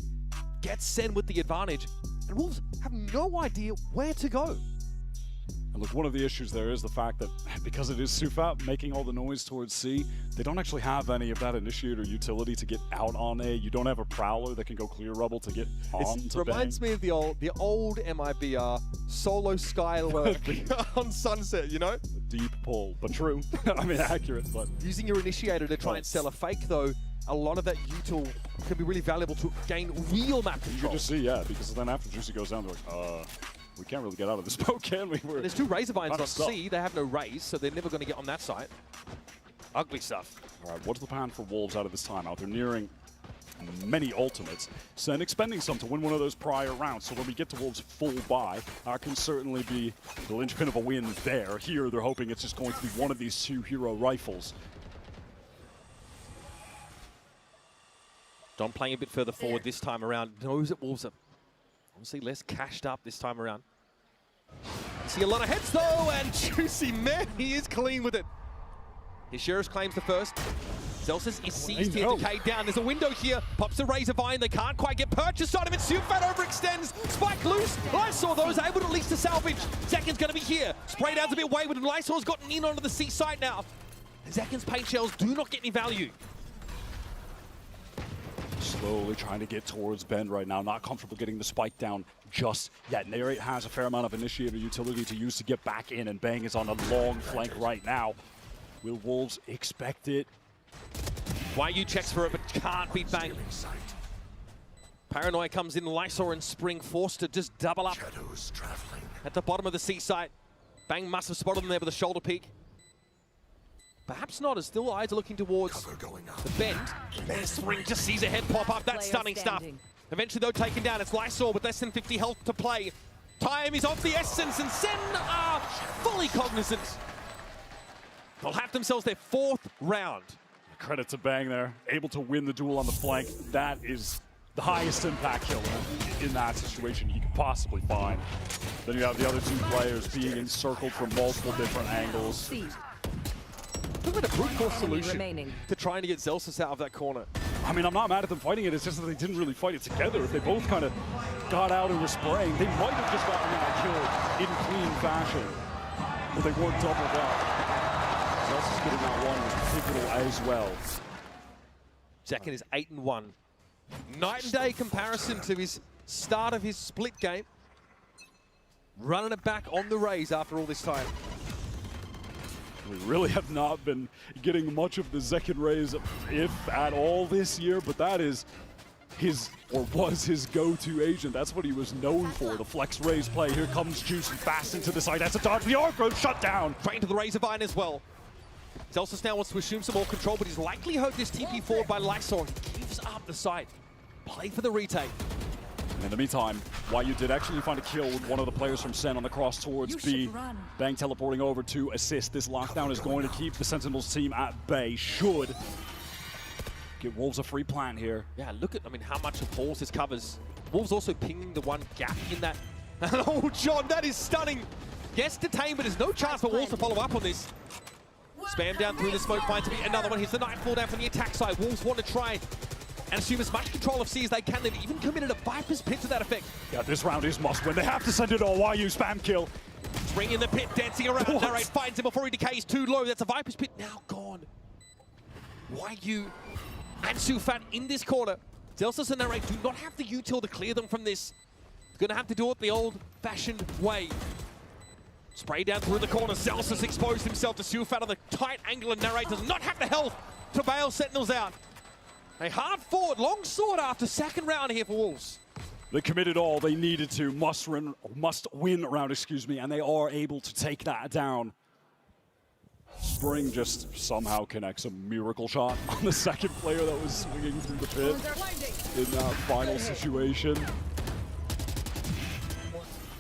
gets SEN with the advantage. And Wolves have no idea where to go. And look, one of the issues there is the fact that because it is Sufa making all the noise towards C, they don't actually have any of that initiator utility to get out on A. You don't have a Prowler that can go clear Rubble to get on to reminds me of the old MIBR solo Skylark on Sunset, you know? A deep pull, but true. I mean, accurate, but... Using your initiator to try and sell a fake, though, a lot of that util can be really valuable to gain real map control. You can just see, yeah, because then after Juicy goes down, they're like, we can't really get out of this boat, can we? There's 2 Razorvines on C. They have no raise, so they're never going to get on that side. Ugly stuff. All right, what's the plan for Wolves out of this timeout? They're nearing many ultimates. Sen expending some to win one of those prior rounds. So when we get to Wolves' full buy, can certainly be the linchpin of a win there. Here, they're hoping it's just going to be one of these 2 hero rifles. John playing a bit further forward this time around. Knows that Wolves are obviously less cashed up this time around. You see a lot of heads though, and Juicy, man, he is clean with it. His Sheriff claims the first. Zelsis is seized here, decayed down. There's a window here. Pops the Razorvine. They can't quite get purchased on him. And Sufat overextends. Spike loose. Lysor, though, is able to at least to salvage. Zekin's going to be here. Spray down's a bit wayward, and Lysor's gotten in onto the C site now. Zekin's paint shells do not get any value. Slowly trying to get towards Bend right now. Not comfortable getting the spike down just yet. Narrate has a fair amount of initiator utility to use to get back in, and Bang is on a long flank right now. Will Wolves expect it? YU checks for it, but can't beat Bang. Paranoia comes in, Lysor and Spring forced to just double up at the bottom of the C site. Bang must have spotted them there with a shoulder peek. Perhaps not, as still eyes are looking towards the Bend. There's Spring, just sees a head pop up. That's stunning stuff. Eventually, though, taken down. It's Lysor with less than 50 health to play. Time is of the essence, and SEN are fully cognizant. They'll have themselves their 4th round. Credit to Bang there, able to win the duel on the flank. That is the highest impact kill in that situation he could possibly find. Then you have the other 2 players being encircled from multiple different angles. Look at a brute force solution to trying to get Zelsis out of that corner. I mean, I'm not mad at them fighting it. It's just that they didn't really fight it together. If they both kind of got out and were spraying, they might have just gotten that kill in clean fashion. But they weren't doubled up. Zelsis getting that one was pivotal as well. Zekin is 8-1. Night and day comparison to his start of his split game. Running it back on the raise after all this time. We really have not been getting much of the Zekin raise, if at all, this year, but that is his, or was his go-to agent. That's what he was known for, the flex raise play. Here comes Juicy fast into the side. That's a dodge. The arc road shut down. Right into the Razorvine as well. Zelsis now wants to assume some more control, but he's likely hoped this TP forward by Lysor. He gives up the site. Play for the retake. In the meantime, YU did actually find a kill with one of the players from SEN on the cross towards B. Bang teleporting over to assist. This lockdown is going to keep the Sentinels team at bay. Should give Wolves a free plan here. Yeah, look at, I mean, how much of Halls this covers. Wolves also pinging the one gap in that And oh, John, that is stunning. Gets detained, but there's no chance for Wolves to follow up on this. Spam down through the smoke, finds to be another one. Here's the Nightfall down from the attack side. Wolves want to try and assume as much control of C as they can. They've even committed a Viper's Pit to that effect. Yeah, this round is must win. They have to send it all. Why you spam kill? Ring in the pit, dancing around. Narrate finds him before he decays. Too low. That's a Viper's Pit now gone. YU and Sufat in this corner. Zelsus and Narrate do not have the util to clear them from this. Gonna have to do it the old-fashioned way. Spray down through the corner. Zelsus exposed himself to Sufat on the tight angle, and Narrate does not have the health to bail Sentinels out. A hard forward, long sword after second round here for Wolves. They committed all they needed to, must win round, excuse me, and they are able to take that down. Spring just somehow connects a miracle shot on the second player that was swinging through the pit in that final situation.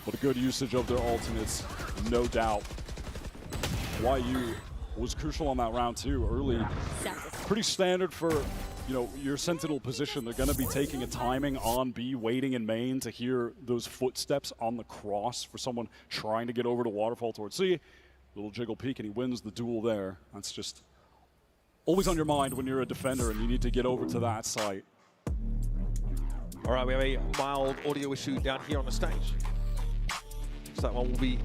But a good usage of their ultimates, no doubt. YU was crucial on that round too, early. Pretty standard for, you know, your Sentinel position. They're going to be taking a timing on B, waiting in main to hear those footsteps on the cross for someone trying to get over to Waterfall towards C. Little jiggle peek and he wins the duel there. That's just always on your mind when you're a defender and you need to get over to that site. All right, we have a mild audio issue down here on the stage. So that one will be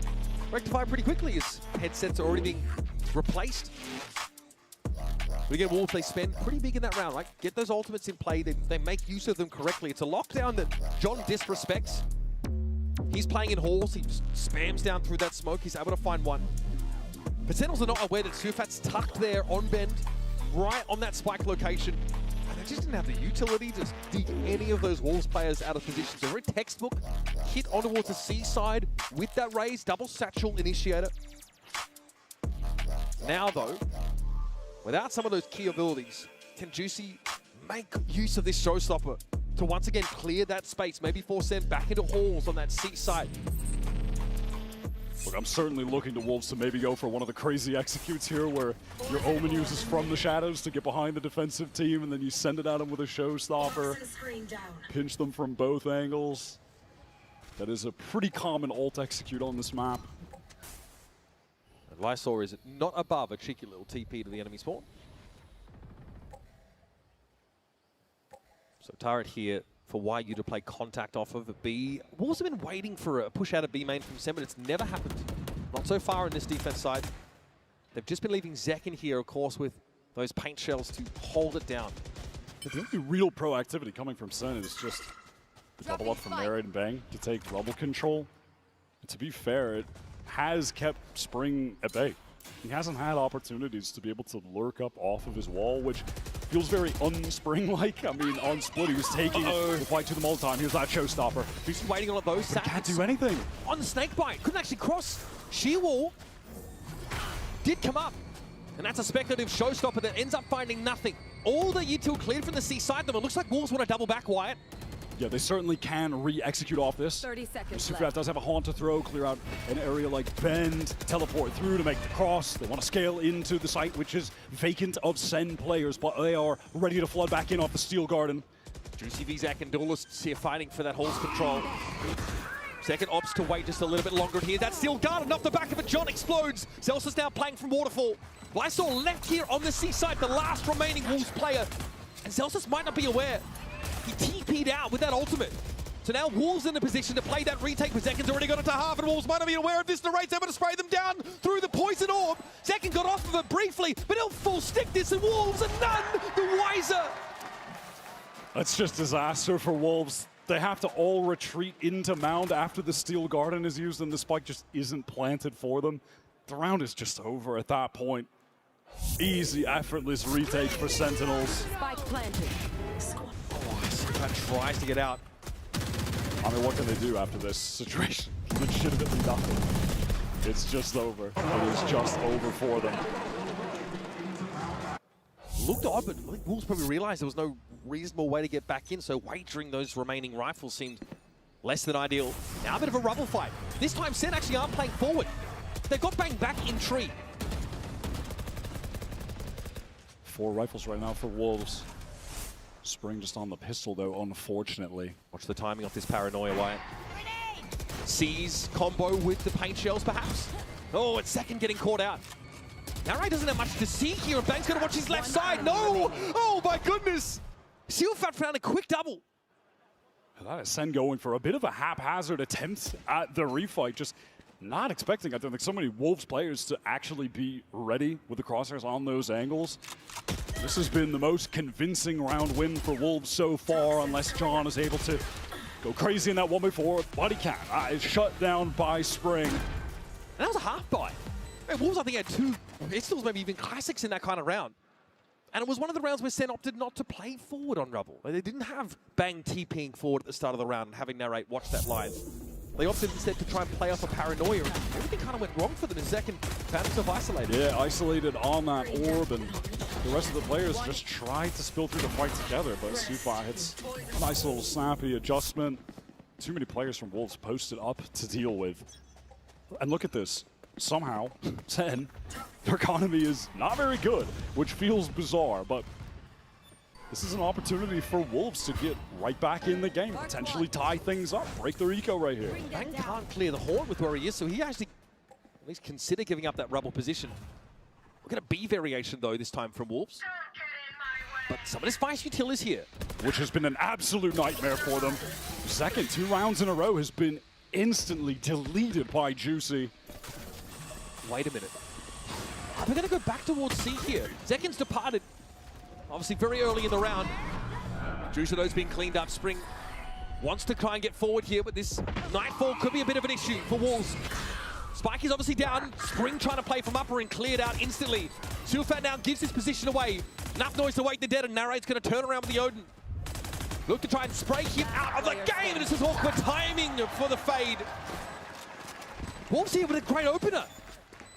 rectified pretty quickly as headsets are already being replaced. We get Wolves, they spend pretty big in that round, right? Get those ultimates in play, they make use of them correctly. It's a lockdown that John disrespects. He's playing in halls, he just spams down through that smoke, he's able to find one. But Sentinels are not aware that Sufat's tucked there on bend, right on that spike location. And they just didn't have the utility to dig any of those Wolves players out of position. So very textbook, hit on towards the C side with that raise, double satchel initiator. Now though, without some of those key abilities, can Juicy make use of this showstopper to once again clear that space, maybe force them back into halls on that C side? Look, I'm certainly looking to Wolves to maybe go for one of the crazy executes here where your Omen uses from the shadows to get behind the defensive team and then you send it at them with a showstopper. Pinch them from both angles. That is a pretty common ult execute on this map. And Lysor is not above a cheeky little TP to the enemy spawn. So turret here for YU to play contact off of a B. Wolves have been waiting for a push out of B main from Sen, but it's never happened. Not so far in this defense side. They've just been leaving Zek in here, of course, with those paint shells to hold it down. The only real proactivity coming from Sen is just the double up from Narrate and Bang to take level control. And to be fair, it has kept Spring at bay. He hasn't had opportunities to be able to lurk up off of his wall, which feels very un-Spring-like. I mean, on split, he was taking the fight to them all the time. Here's that showstopper. He's waiting on those. But he can't do anything. On the snakebite, couldn't actually cross. Sheer wall did come up, and that's a speculative showstopper that ends up finding nothing. All the util cleared from the C side, though. It looks like Wolves want to double back, Wyatt. Yeah, they certainly can re-execute off this. 30 seconds Sufat left. does have a haunt to throw, clear out an area like Bend, teleport through to make the cross. They want to scale into the site, which is vacant of Sen players, but they are ready to flood back in off the Steel Garden. Juicy Vizak and Duelists here fighting for that hole's control. Second ops to wait just a little bit longer here. That Steel Garden off the back of it. John explodes. Zelsus now playing from Waterfall. Lysor left here on the C side, the last remaining Wolves player. And Zelsus might not be aware. He TP'd out with that ultimate. So now Wolves in a position to play that retake, but Zekin's already got it to half, and Wolves might not be aware of this. Narrate's able to spray them down through the poison orb. Zekin got off of it briefly, but he'll full stick this, and Wolves are none the wiser. That's just disaster for Wolves. They have to all retreat into Mound after the Steel Garden is used, and the spike just isn't planted for them. The round is just over at that point. Easy, effortless retake for Sentinels. Spike planted. Sufat tries to get out. I mean, what can they do after this situation? Legitimately nothing. It's just over. It is just over for them. Looked odd, but I think Wolves probably realized there was no reasonable way to get back in, so wagering those remaining rifles seemed less than ideal. Now a bit of a rubble fight. This time Sen actually aren't playing forward. They've got Bang back in tree. 4 rifles right now for Wolves. Spring just on the pistol, though, unfortunately. Watch the timing of this paranoia, Wyatt. Sees combo with the paint shells, perhaps. Oh, it's second getting caught out. Narray doesn't have much to see here, and Bang's gonna watch his left side. No! Oh my goodness! Sealfat found a quick double. That is SEN going for a bit of a haphazard attempt at the refight, just not expecting, I don't think, so many Wolves players to actually be ready with the crosshairs on those angles. This has been the most convincing round win for Wolves so far, unless John is able to go crazy in that 1v4, but he can't. Is shut down by Spring. And that was a half buy. Wolves, I think, had 2 pistols, maybe even classics in that kind of round. And it was one of the rounds where SEN opted not to play forward on Rubble. They didn't have Bang TPing forward at the start of the round and having Narrate watch that live. They opted instead to try and play off a paranoia. Everything kind of went wrong for them in second. Found himself isolated. Yeah, isolated on that orb, and the rest of the players just tried to spill through the fight together, but Sufa hits a nice little snappy adjustment. Too many players from Wolves posted up to deal with. And look at this. Somehow, SEN, their economy is not very good, which feels bizarre, but this is an opportunity for Wolves to get right back in the game, potentially tie things up, break their eco right here. Bang can't clear the horn with where he is, so he actually at least consider giving up that Rubble position. Look at a B variation, though, this time from Wolves. But some of this Vice Util is here. Which has been an absolute nightmare for them. Second 2 rounds in a row has been instantly deleted by Juicy. Wait a minute. We're going to go back towards C here. Zekin's departed. Obviously very early in the round. Juicino's been cleaned up. Spring wants to try and get forward here, but this Nightfall could be a bit of an issue for Wolves. Spike is obviously down. Spring trying to play from upper and cleared out instantly. Suifat now gives his position away. Enough noise to wake the dead, and Narrate's going to turn around with the Odin. Look to try and spray him out of the game, and this is awkward timing for the fade. Wolves here with a great opener.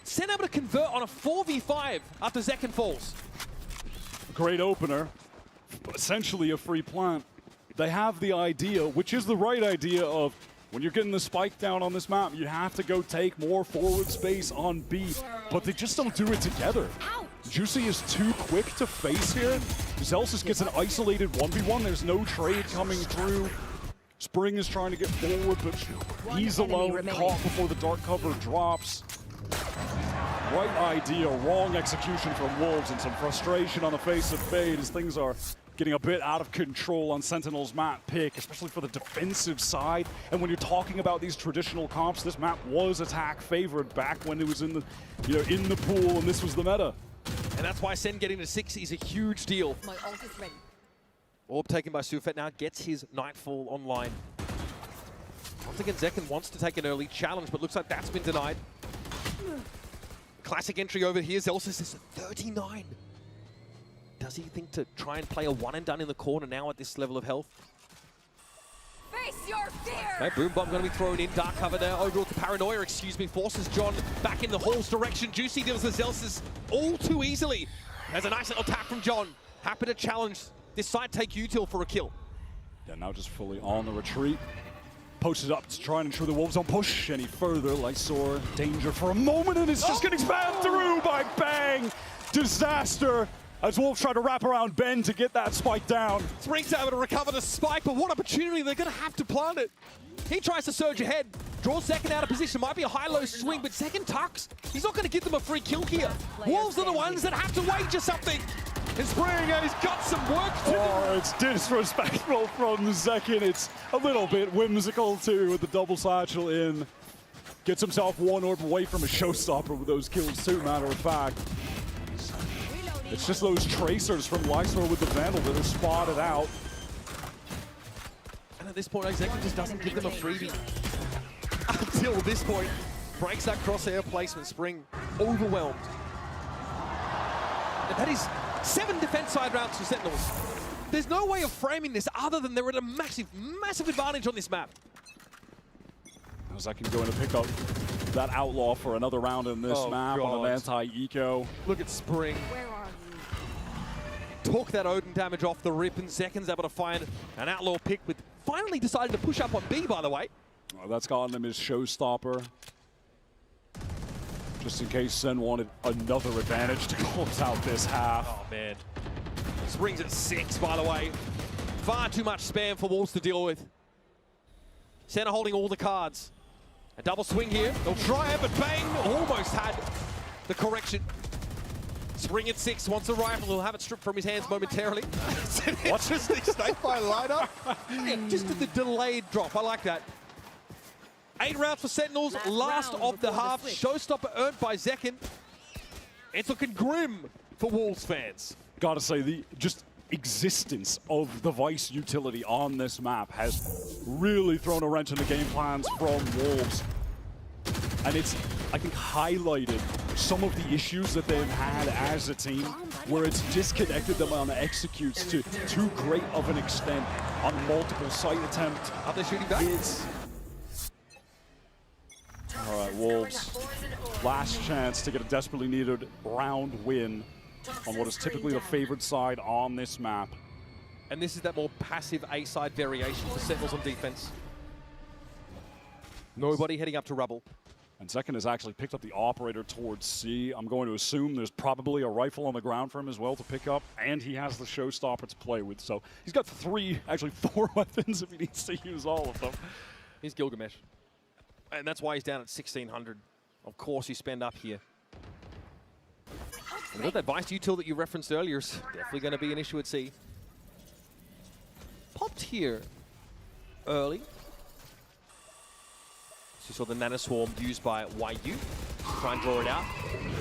SEN able to convert on a 4v5 after Zekin falls. Great opener, essentially a free plant. They have the idea, which is the right idea, of when you're getting the spike down on this map, you have to go take more forward space on B, but they just don't do it together. Juicy is too quick to face here. Zelsis gets an isolated 1v1. There's no trade coming through. Spring is trying to get forward, but he's alone, caught before the dark cover drops. Right idea, wrong execution from Wolves, and some frustration on the face of Fade as things are getting a bit out of control on Sentinel's map pick, especially for the defensive side. And when you're talking about these traditional comps, this map was attack favored back when it was in the, in the pool, and this was the meta. And that's why SEN getting to 6 is a huge deal. My ult is ready. Orb taken by Sufet now gets his Nightfall online. Once again, Zekin wants to take an early challenge, but looks like that's been denied. Classic entry over here. Zelsis is 39. Does he think to try and play a one and done in the corner now at this level of health? Face your fear! Okay, Boom Bomb going to be thrown in. Dark cover there. Overall to Paranoia, excuse me. Forces John back in the Hall's direction. Juicy deals with Zelsis all too easily. There's a nice little tap from John. Happy to challenge this side take util for a kill. Yeah, now just fully on the retreat. Posted up to try and ensure the Wolves don't push any further. Lysor, danger for a moment, and it's just getting spammed through by Bang. Disaster as Wolves try to wrap around Ben to get that spike down. Spring's able to recover the spike, but what opportunity. They're going to have to plant it. He tries to surge ahead, draws Zekin out of position. Might be a high-low swing, but Zekin tucks. He's not going to give them a free kill here. Wolves are the ones that have to wager something. And Spring, he's got some work to do. Oh, it's disrespectful from Zekin. It's a little bit whimsical, too, with the double satchel in. Gets himself one orb away from a showstopper with those kills, too, matter of fact. It's just those tracers from Lysor with the Vandal that are spotted out. And at this point, Zekin just doesn't give them a freebie. Until this point, breaks that crosshair placement. Spring overwhelmed. And that is 7 defense side rounds for Sentinels. There's no way of framing this other than they're at a massive, massive advantage on this map. As I can go in and pick up that Outlaw for another round in this map on an anti-eco. Look at Spring. Where are you? Talk that Odin damage off the rip, and Zekin's able to find an Outlaw pick with finally decided to push up on B, by the way. Oh, that's gotten him his showstopper. Just in case SEN wanted another advantage to close out this half. Oh, man. Spring's at 6, by the way. Far too much spam for Wolves to deal with. SEN are holding all the cards. A double swing here. They'll try it, but bang! Almost had the correction. Spring at 6, wants a rifle. He'll have it stripped from his hands momentarily. It's an interesting snake fire lineup. Just the delayed drop. I like that. 8 rounds for Sentinels, last of the half. Showstopper earned by Zekin. It's looking grim for Wolves fans. Gotta say, the just existence of the Vice utility on this map has really thrown a wrench in the game plans from Wolves. And it's, I think, highlighted some of the issues that they've had as a team, where it's disconnected them on executes to too great of an extent on multiple site attempts. Are they shooting back? All right, Wolves, last chance to get a desperately needed round win on what is typically the favored side on this map. And this is that more passive A-side variation for Sentinels on defense. Nobody heading up to rubble. And Zekin has actually picked up the operator towards C. I'm going to assume there's probably a rifle on the ground for him as well to pick up, and he has the showstopper to play with. So he's got 4 weapons if he needs to use all of them. He's Gilgamesh. And that's why he's down at 1,600. Of course you spend up here. And that Vice util that you referenced earlier is definitely going to be an issue at C. Popped here early. So you saw the Nanoswarm used by YU. Try and draw it out.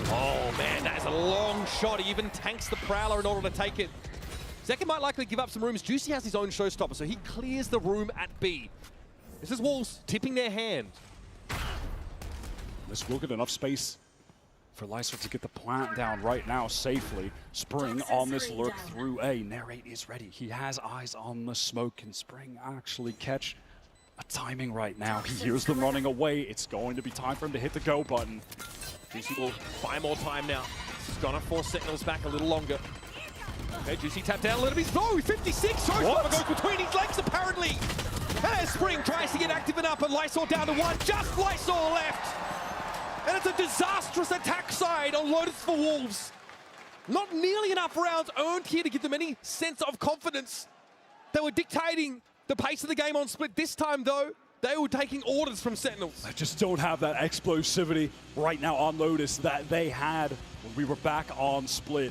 Oh man, that is a long shot. He even tanks the Prowler in order to take it. Zekin might likely give up some rooms. Juicy has his own showstopper, so he clears the room at B. This is Wolves tipping their hand. This will get enough space for Lyser to get the plant down right now safely. Spring on this lurk through A. Narrate is ready. He has eyes on the smoke. Can Spring actually catch a timing right now? He hears them running away. It's going to be time for him to hit the go button. Juicy will buy more time now. He's gonna force Sentinels back a little longer. Okay, Juicy tapped down a little bit. Oh, 56! Showstopper goes between his legs apparently! And as Spring tries to get active enough, but Lysol down to 1. Just Lysol left! And it's a disastrous attack side on Lotus for Wolves. Not nearly enough rounds earned here to give them any sense of confidence. They were dictating the pace of the game on Split. This time, though, they were taking orders from Sentinels. I just don't have that explosivity right now on Lotus that they had when we were back on Split.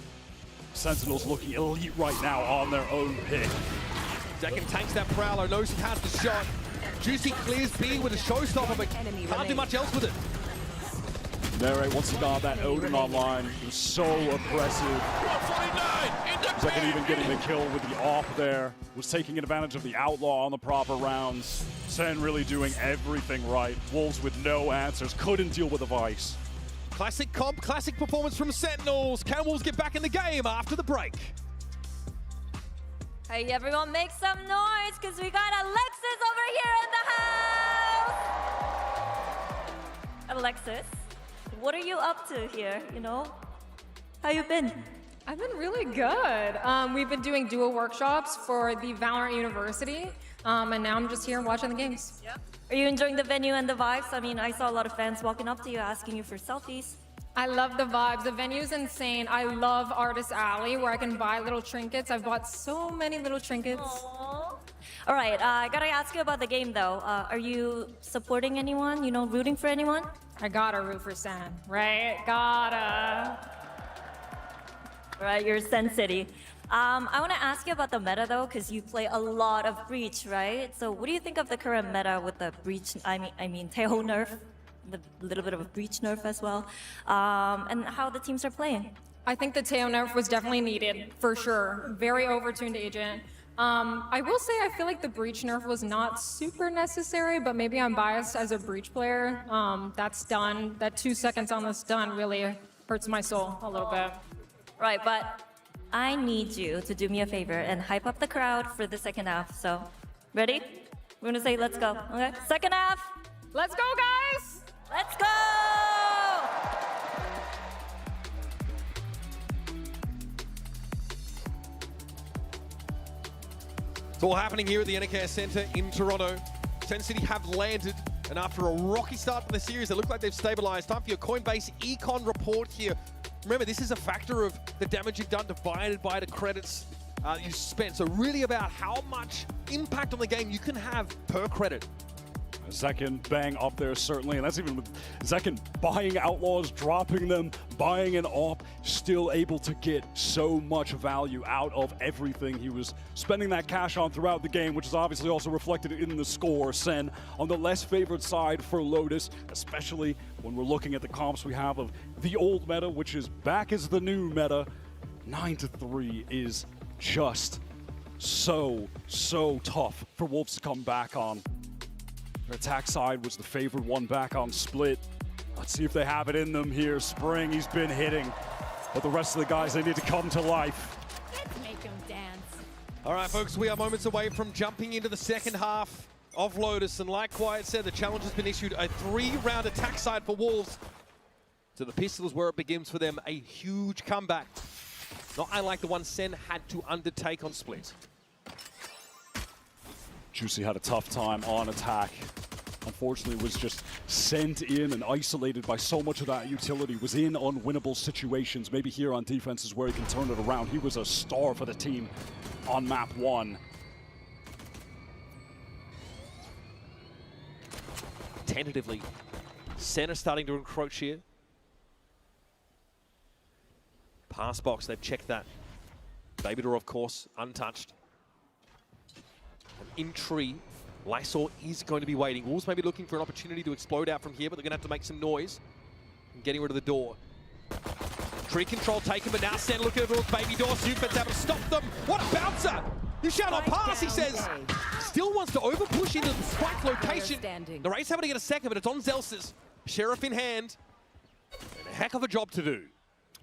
Sentinels looking elite right now on their own pick. Zekin tanks that Prowler, knows he has the shot. Juicy clears B with a showstopper, but can't do much else with it. Narrate, once he got that Odin online, he was so aggressive. Zekin even getting the kill with the AWP there. Was taking advantage of the Outlaw on the proper rounds. Sen really doing everything right. Wolves with no answers, couldn't deal with the Vice. Classic comp, classic performance from Sentinels. Can Wolves get back in the game after the break? Hey, everyone, make some noise, because we got Alexis over here in the house! Alexis, what are you up to here, you know? How you been? I've been really good. We've been doing duo workshops for the Valorant University, and now I'm just here watching the games. Yep. Are you enjoying the venue and the vibes? I mean, I saw a lot of fans walking up to you asking you for selfies. I love the vibes. The venue's insane. I love Artist Alley, where I can buy little trinkets. I've bought so many little trinkets. Aww. All right, I gotta ask you about the game, though. Are you supporting anyone? You know, rooting for anyone? I gotta root for Sen, right? Gotta. All right, you're Sen City. I want to ask you about the meta, though, because you play a lot of Breach, right? So what do you think of the current meta with the Breach, I mean Taeho nerf, the little bit of a Breach nerf as well, and how the teams are playing? I think the Taeho nerf was definitely needed, for sure. Very overtuned agent. I will say I feel like the Breach nerf was not super necessary, but maybe I'm biased as a Breach player. That stun, that 2 seconds on the stun really hurts my soul a little bit. Right, but I need you to do me a favor and hype up the crowd for the second half. So, ready? We're gonna say let's go, okay? Second half! Let's go, guys! Let's go! It's all happening here at the NKS Center in Toronto. Sen City have landed, and after a rocky start to the series, they look like they've stabilized. Time for your Coinbase Econ report here. Remember, this is a factor of the damage you've done divided by the credits you spent. So really about how much impact on the game you can have per credit. Zekken bang up there certainly, and that's even with Zekken buying Outlaws, dropping them, buying an AWP, still able to get so much value out of everything he was spending that cash on throughout the game, which is obviously also reflected in the score. Sen on the less favored side for Lotus, especially when we're looking at the comps we have of the old meta, which is back as the new meta. 9-3 is just so tough for Wolves to come back on. Their attack side was the favored one back on Split. Let's see if they have it in them here. Spring, he's been hitting, but the rest of the guys, they need to come to life. Let's make them dance. All right, folks, we are moments away from jumping into the second half of Lotus, and like Quiet said, the challenge has been issued, a 3-round attack side for Wolves. So the pistol is where it begins for them, a huge comeback. Not unlike the one Sen had to undertake on Split. Juicy had a tough time on attack. Unfortunately, was just sent in and isolated by so much of that utility, was in unwinnable situations. Maybe here on defense is where he can turn it around. He was a star for the team on map 1. Tentatively, Sen are starting to encroach here. Pass box, they've checked that. Baby Door, of course, untouched. And in tree, Lysor is going to be waiting. Wolves may be looking for an opportunity to explode out from here, but they're going to have to make some noise and getting rid of the door. Tree control taken, but now Sen looking at Baby Door. Supet's able to stop them. What a bouncer! You shout on pass, he says. Still wants to over push into the spike location. The race having to get a second, but it's on Zelsis. Sheriff in hand. And a heck of a job to do.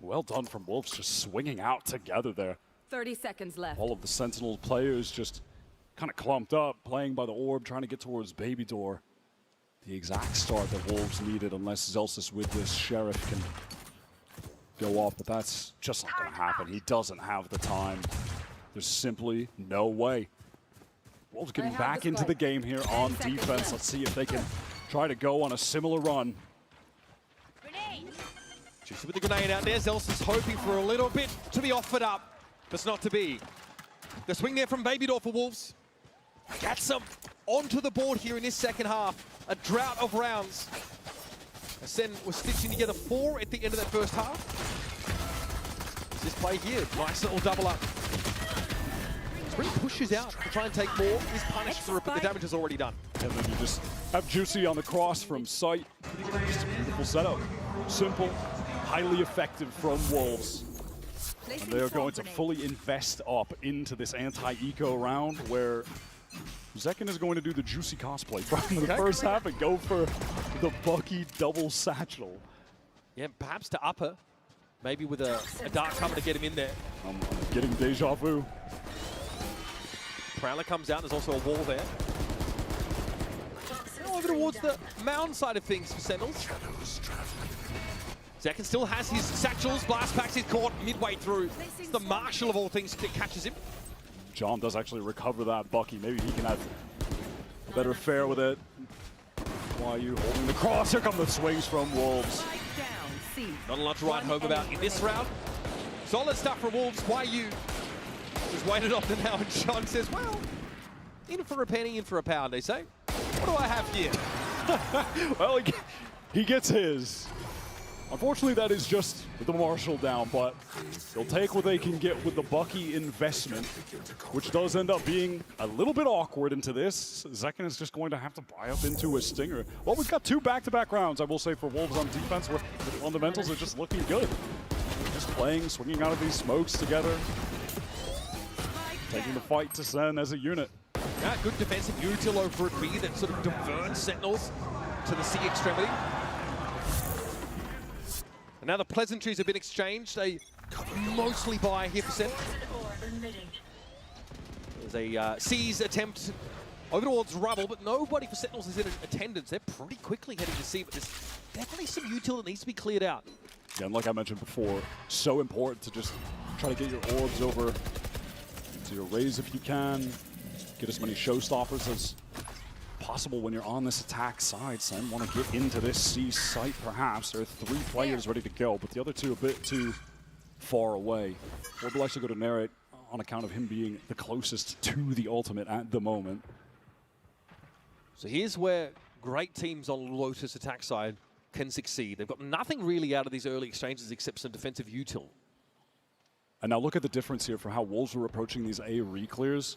Well done from Wolves, just swinging out together there. 30 seconds left. All of the Sentinel players just kind of clumped up, playing by the orb, trying to get towards Baby Door. The exact start that Wolves needed, unless Zelsis with this Sheriff can go off, but that's just not going to happen. He doesn't have the time. There's simply no way. Wolves getting back into the game here on defense. Let's see if they can try to go on a similar run. Juicy with the grenade out there. Zelsis hoping for a little bit to be offered up. That's not to be. The swing there from Baby Door for Wolves. Gets them onto the board here in this second half. A drought of rounds. Sen was stitching together 4 at the end of that first half. This play here, nice little double up. Spring pushes out to try and take more. Is punished for it, but the damage is already done. And then you just have Juicy on the cross from sight. Just a beautiful setup. Simple, highly effective from Wolves. And they're going to fully invest up into this anti-eco round where Zekken is going to do the Juicy cosplay from the first half and go for the Bucky double satchel. Yeah, perhaps to upper. Maybe with a dark cover to get him in there. I'm getting deja vu. Prowler comes out, there's also a wall there. Now over towards the mound side of things for Sentinels. Zekken still has his satchels, blast packs, he's caught midway through. It's the Marshal of all things that catches him. John does actually recover that Bucky. Maybe he can have a better fare with it. YU holding the cross. Here come the swings from Wolves. Not a lot to write home about in this round. Solid stuff from Wolves. YU just waited on them now, and John says, well, in for a penny, in for a pound, they say. What do I have here? Well, he gets his. Unfortunately, that is just the Marshal down, but they'll take what they can get with the Bucky investment, which does end up being a little bit awkward into this. Zekken is just going to have to buy up into a Stinger. Well, we've got 2 back-to-back rounds, I will say, for Wolves on defense, where the fundamentals are just looking good. Just playing, swinging out of these smokes together, taking the fight to Sen as a unit. Yeah, good defensive util over at B that sort of diverts Sentinels to the C extremity. And now the pleasantries have been exchanged. They mostly buy here for Sen. There's a C's attempt over towards Rubble, but nobody for Sentinels is in attendance. They're pretty quickly heading to C, but there's definitely some util that needs to be cleared out. Yeah, and like I mentioned before, so important to just try to get your orbs over to your raise if you can. Get as many showstoppers as possible when you're on this attack side. Sen want to get into this C site perhaps. There are 3 players ready to go, but the other 2 a bit too far away. Or will actually go to narrate on account of him being the closest to the ultimate at the moment. So here's where great teams on Lotus attack side can succeed. They've got nothing really out of these early exchanges except some defensive util. And now look at the difference here for how Wolves are approaching these A re-clears.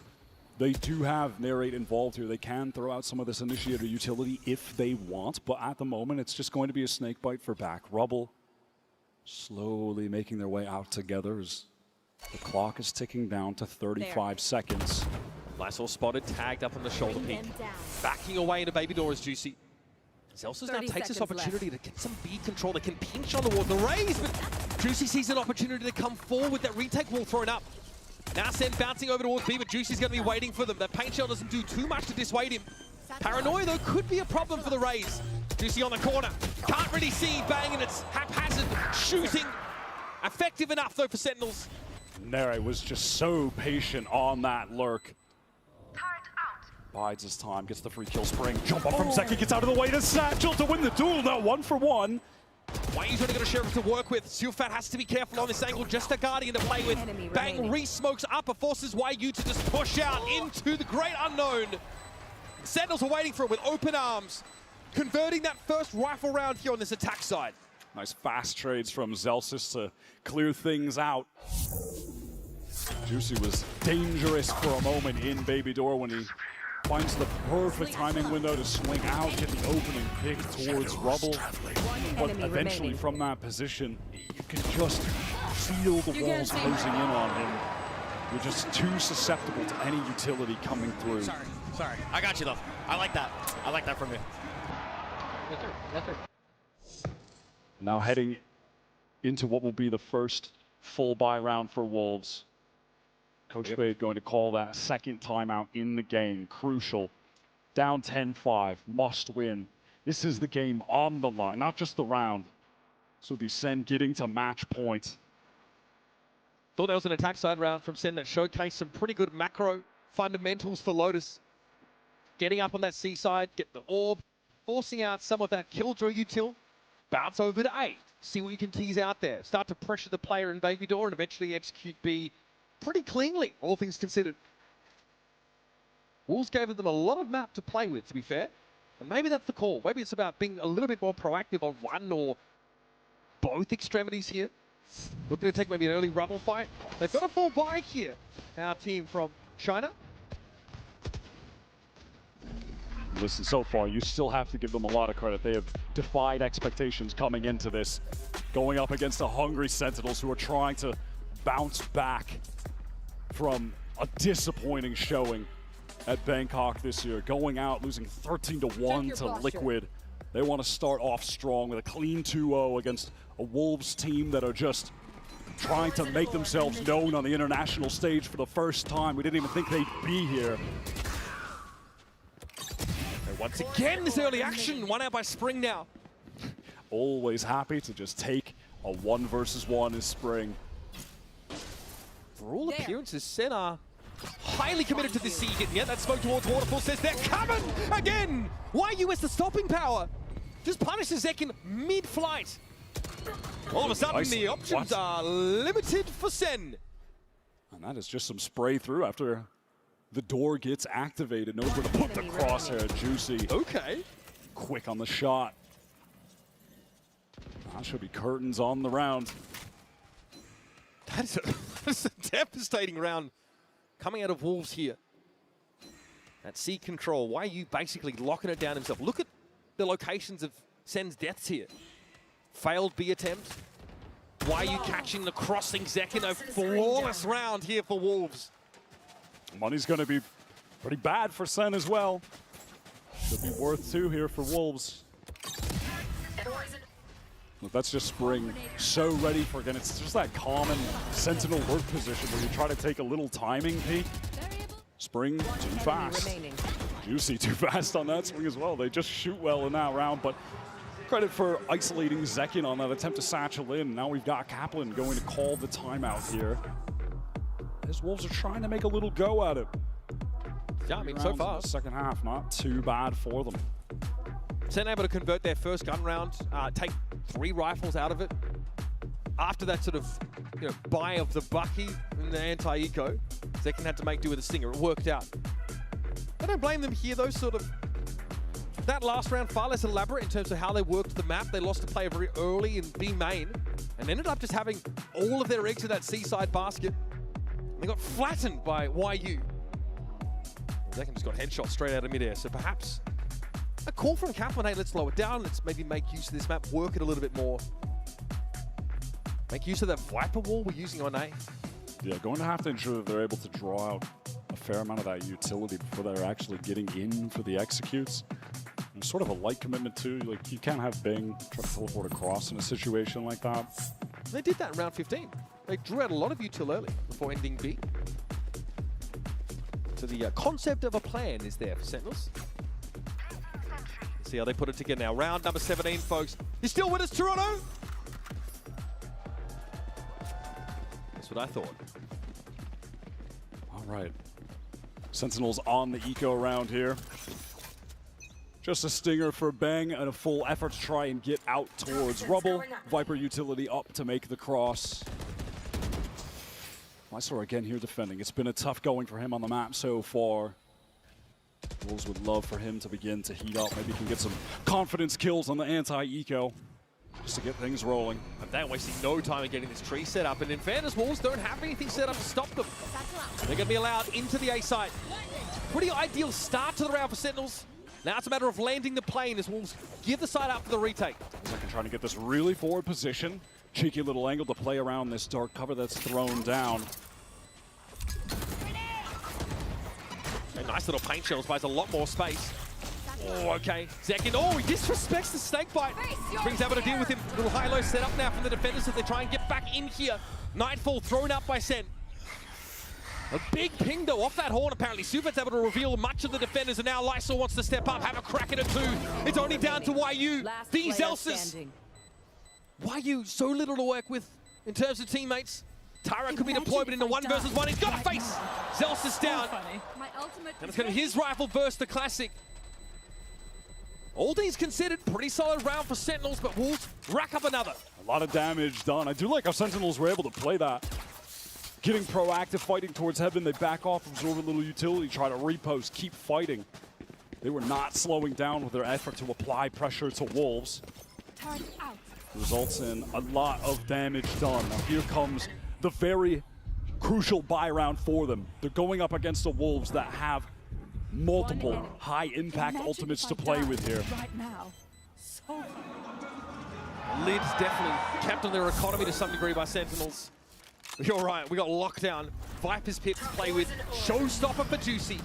They do have Narrate involved here. They can throw out some of this initiator utility if they want, but at the moment it's just going to be a snake bite for back. Rubble slowly making their way out together as the clock is ticking down to 35 seconds. Lysol spotted, tagged up on the shoulder peak. Backing away into Baby Door is Juicy. Zelsus now takes this opportunity to get some bead control. They can pinch on towards the Rays, but Juicy sees an opportunity to come forward. That retake wall thrown up. Now SEN bouncing over towards B, but Juicy's going to be waiting for them. That paint shell doesn't do too much to dissuade him. Paranoia, though, could be a problem for the Rays. Juicy on the corner. Can't really see. Bang, and it's haphazard shooting. Effective enough, though, for Sentinels. Nere was just so patient on that lurk. Bides his time, gets the free kill. Spring, jump up from Zeki, gets out of the way to Satchel to win the duel. Now 1-for-1. Why he's only got a sheriff to work with. Silfat has to be careful on this angle. Just a Guardian to play with. Bang, re-smokes up, it forces YU to just push out into the great unknown. Sentinels are waiting for it with open arms, converting that first rifle round here on this attack side. Nice fast trades from Zelsus to clear things out. Juicy was dangerous for a moment in Baby Door when he finds the perfect timing window to swing out, get the opening pick towards Rubble. But eventually from that position, you can just feel the walls closing in on him. You're just too susceptible to any utility coming through. Sorry. I got you though. I like that. I like that from you. Yes, sir. Yes, sir. Now heading into what will be the first full buy round for Wolves. Coach Fade going to call that second timeout in the game. Crucial. Down 10-5. Must win. This is the game on the line, not just the round. So the SEN getting to match point. Thought that was an attack side round from SEN that showcased some pretty good macro fundamentals for Lotus. Getting up on that C side, get the orb, forcing out some of that killjoy util. Bounce over to A. See what you can tease out there. Start to pressure the player in Baby Door and eventually execute B pretty cleanly, all things considered. Wolves gave them a lot of map to play with, to be fair. And maybe that's the call. Maybe it's about being a little bit more proactive on one or both extremities here. Looking to take maybe an early Rubble fight. They've got a full buy here. Our team from China. Listen, so far, you still have to give them a lot of credit. They have defied expectations coming into this. Going up against a hungry Sentinels who are trying to bounce back from a disappointing showing at Bangkok this year. Going out, losing 13-1 to Liquid. They want to start off strong with a clean 2-0 against a Wolves team that are just trying to make themselves known on the international stage for the first time. We didn't even think they'd be here. And once again, this early action, one out by Spring now. Always happy to just take a 1-versus-1 is Spring. For all appearances, SEN are highly committed to this siege. Yeah, that smoke towards Waterfall says they're coming again. YU has the stopping power. Just punishes Zekin mid-flight. All of a sudden, the options are limited for SEN. And that is just some spray through after the door gets activated. Knows where to put the crosshair. Juicy. Okay. Quick on the shot. That should be curtains on the round. That's a devastating round coming out of Wolves here. At C control, YU basically locking it down himself. Look at the locations of SEN's deaths here. Failed B attempt. YU catching the crossing Zekin. A flawless round here for Wolves. Money's going to be pretty bad for SEN as well. Should be worth 2 here for Wolves. Look, that's just Spring so ready for, again, it's just that common Sentinel work position where you try to take a little timing peek. Spring too fast. Juicy too fast on that swing as well. They just shoot well in that round, but credit for isolating Zekin on that attempt to satchel in. Now we've got Kaplan going to call the timeout here. As Wolves are trying to make a little go at it. Yeah, I mean, so far. The second half, not too bad for them. SEN able to convert their first gun round, take 3 rifles out of it. After that sort of buy of the Bucky and the anti-eco, Zekin had to make do with a Stinger. It worked out. I don't blame them here, though, sort of that last round far less elaborate in terms of how they worked the map. They lost a player very early in B main and ended up just having all of their eggs in that seaside basket. They got flattened by YU. Zekin just got headshot straight out of midair, so perhaps a call from Kaplan, hey, let's lower it down, let's maybe make use of this map, work it a little bit more. Make use of that Viper wall we're using on A. Yeah, going to have to ensure that they're able to draw out a fair amount of that utility before they're actually getting in for the executes. There's sort of a light commitment too. Like, you can't have Bing try to teleport across in a situation like that. They did that in round 15. They drew out a lot of util early before ending B. So the concept of a plan is there for Sentinels. Let's see how they put it together now. Round number 17, folks. You're still with us, Toronto? That's what I thought. All right. Sentinels on the eco round here. Just a stinger for Bang and a full effort to try and get out towards Rubble. Viper utility up to make the cross. Lysor again here defending. It's been a tough going for him on the map so far. Wolves would love for him to begin to heat up. Maybe he can get some confidence kills on the anti-eco just to get things rolling. And they're wasting no time in getting this tree set up. And in fairness, Wolves don't have anything set up to stop them. They're going to be allowed into the A site. Pretty ideal start to the round for Sentinels. Now it's a matter of landing the plane as Wolves give the side up for the retake. Second trying to get this really forward position. Cheeky little angle to play around this dark cover that's thrown down. A nice little paint shells buys a lot more space. Oh, okay. Zekin, oh, he disrespects the snake bite. Brings Abba to deal with him. Little high-low set up now from the defenders as they try and get back in here. Nightfall thrown up by Sen. A big ping though off that horn apparently. Suvet's able to reveal much of the defenders and now Lysor wants to step up, have a crack at it too. It's only down to YU. These Elses. YU so little to work with in terms of teammates. Tara could be deployed but into 1 versus 1. He's got a face. Zelsis down. And it's going to be his rifle burst the classic. All things considered, pretty solid round for Sentinels, but Wolves rack up another. A lot of damage done. I do like how Sentinels were able to play that. Getting proactive, fighting towards heaven. They back off, absorb a little utility, try to repost, keep fighting. They were not slowing down with their effort to apply pressure to Wolves. Results in a lot of damage done. Now here comes the very crucial buy round for them. They're going up against the Wolves that have multiple high-impact ultimates to play with here. Lid's definitely kept on their economy to some degree by Sentinels. You're right, we got lockdown. Viper's Pit to play with. Showstopper for Juicy.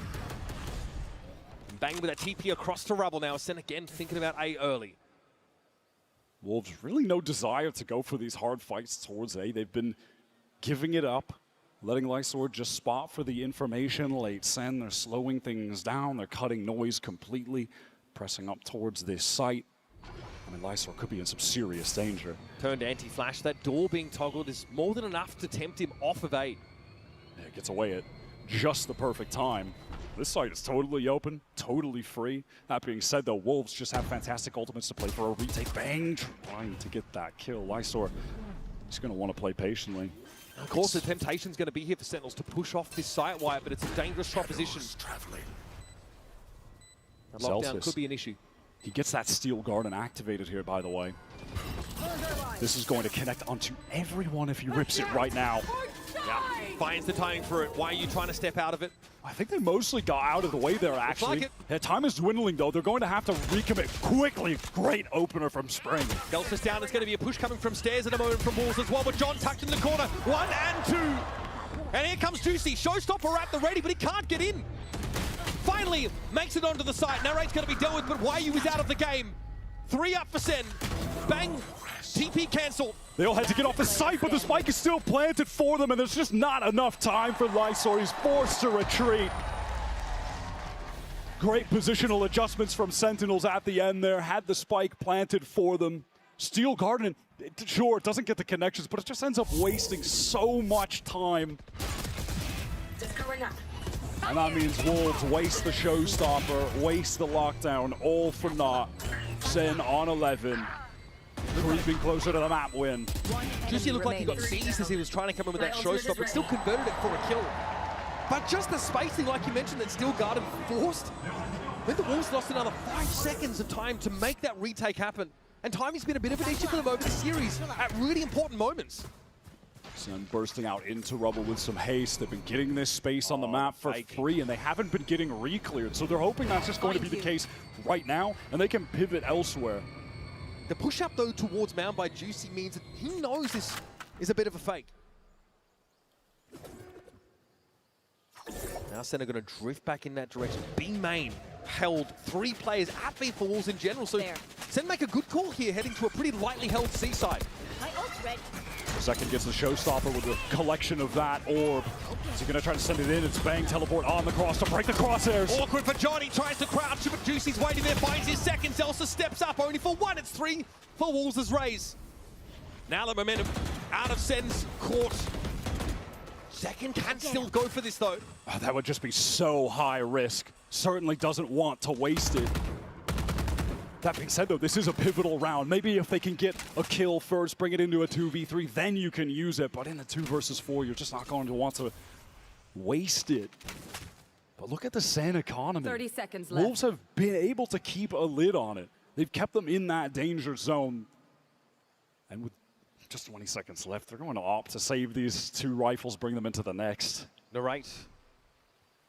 Bang with a TP across to Rubble now. Sen again thinking about A early. Wolves really no desire to go for these hard fights towards A. They've been giving it up, letting Lysor just spot for the information late. Sen, they're slowing things down. They're cutting noise completely, pressing up towards this site. I mean, Lysor could be in some serious danger. Turned anti-flash. That door being toggled is more than enough to tempt him off of A. Yeah, it gets away at just the perfect time. This site is totally open, totally free. That being said, though, Wolves just have fantastic ultimates to play for a retake. Bang! Trying to get that kill. Lysor is going to want to play patiently. Of course, the temptation's going to be here for Sentinels to push off this site wire, but it's a dangerous proposition. And lockdown could be an issue. He gets that Steel Garden activated here, by the way. This is going to connect onto everyone if he rips it right now. Yeah, finds the timing for it. Why are you trying to step out of it? I think they mostly got out of the way there, actually. Their time is dwindling, though. They're going to have to recommit quickly. Great opener from Spring. Delta's down. It's going to be a push coming from stairs at the moment from Wolves as well, but John tucked in the corner. 1 and 2. And here comes Juicy. Showstopper at the ready, but he can't get in. Finally makes it onto the site. Narrate's going to be dealt with, but YU is out of the game. 3 up for Sen. Bang. TP cancelled. They all had to get off the site, but the spike is still planted for them, and there's just not enough time for Lysor. He's forced to retreat. Great positional adjustments from Sentinels at the end there. Had the spike planted for them. Steel Garden, sure, it doesn't get the connections, but it just ends up wasting so much time. And that means Wolves waste the showstopper, waste the lockdown, all for naught. Sen on 11. Creeping closer to the map win. Juicy looked like he got seized as he was trying to come in with that showstopper, but still converted it for a kill. But just the spacing, like you mentioned, that Steel Garden forced. Then the Wolves lost another 5 seconds of time to make that retake happen. And timing's been a bit of an issue for them over the series at really important moments. SEN bursting out into rubble with some haste. They've been getting this space on the map for free, and they haven't been getting re-cleared. So they're hoping that's just going to be the case right now, and they can pivot elsewhere. The push-up, though, towards Mound by Juicy means that he knows this is a bit of a fake. Now SEN are going to drift back in that direction. B main held 3 players at B for Wolves in general, so SEN make a good call here, heading to a pretty lightly held C-side. My ult's ready. Second gets the showstopper with a collection of that orb. Is he going to try to send it in? It's Bang teleport on the cross to break the crosshairs. Awkward for Johnny, tries to crouch, but Juicy's waiting there, finds his second. Zelsa steps up, only for 1, it's 3 for Wolves' Raze. Now the momentum out of SEN's court. Second can still go for this, though. Oh, that would just be so high risk. Certainly doesn't want to waste it. That being said, though, this is a pivotal round. Maybe if they can get a kill first, bring it into a 2v3, then you can use it. But in the 2 versus 4, you're just not going to want to waste it. But look at the SEN economy. 30 seconds left. Wolves have been able to keep a lid on it. They've kept them in that danger zone. And with just 20 seconds left, they're going to opt to save these 2 rifles, bring them into the next. Narrate,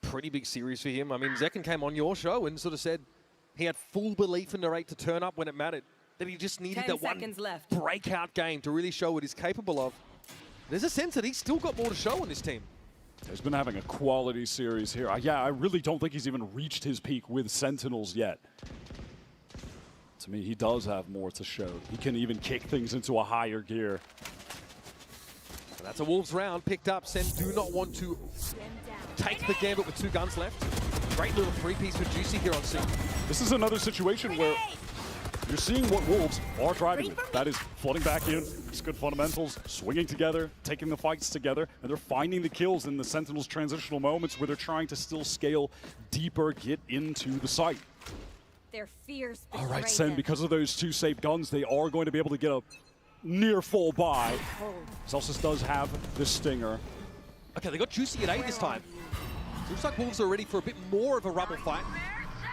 pretty big series for him. I mean, Zekken came on your show and sort of said he had full belief in Narrate to turn up when it mattered. That he just needed that one breakout game to really show what he's capable of. There's a sense that he's still got more to show on this team. He's been having a quality series here. Yeah, I really don't think he's even reached his peak with Sentinels yet. To me, he does have more to show. He can even kick things into a higher gear. And that's a Wolves round picked up. SEN do not want to take the gambit with 2 guns left. Great little 3-piece for Juicy here on C. This is another situation where you're seeing what Wolves are driving with. That is flooding back in, it's good fundamentals, swinging together, taking the fights together, and they're finding the kills in the Sentinels' transitional moments where they're trying to still scale deeper, get into the site. Their fears. All right, SEN, because of those 2 safe guns, they are going to be able to get a near full buy. Celsius does have the Stinger. Okay, they got Juicy at 8 this time. Looks like Wolves are ready for a bit more of a rubble fight.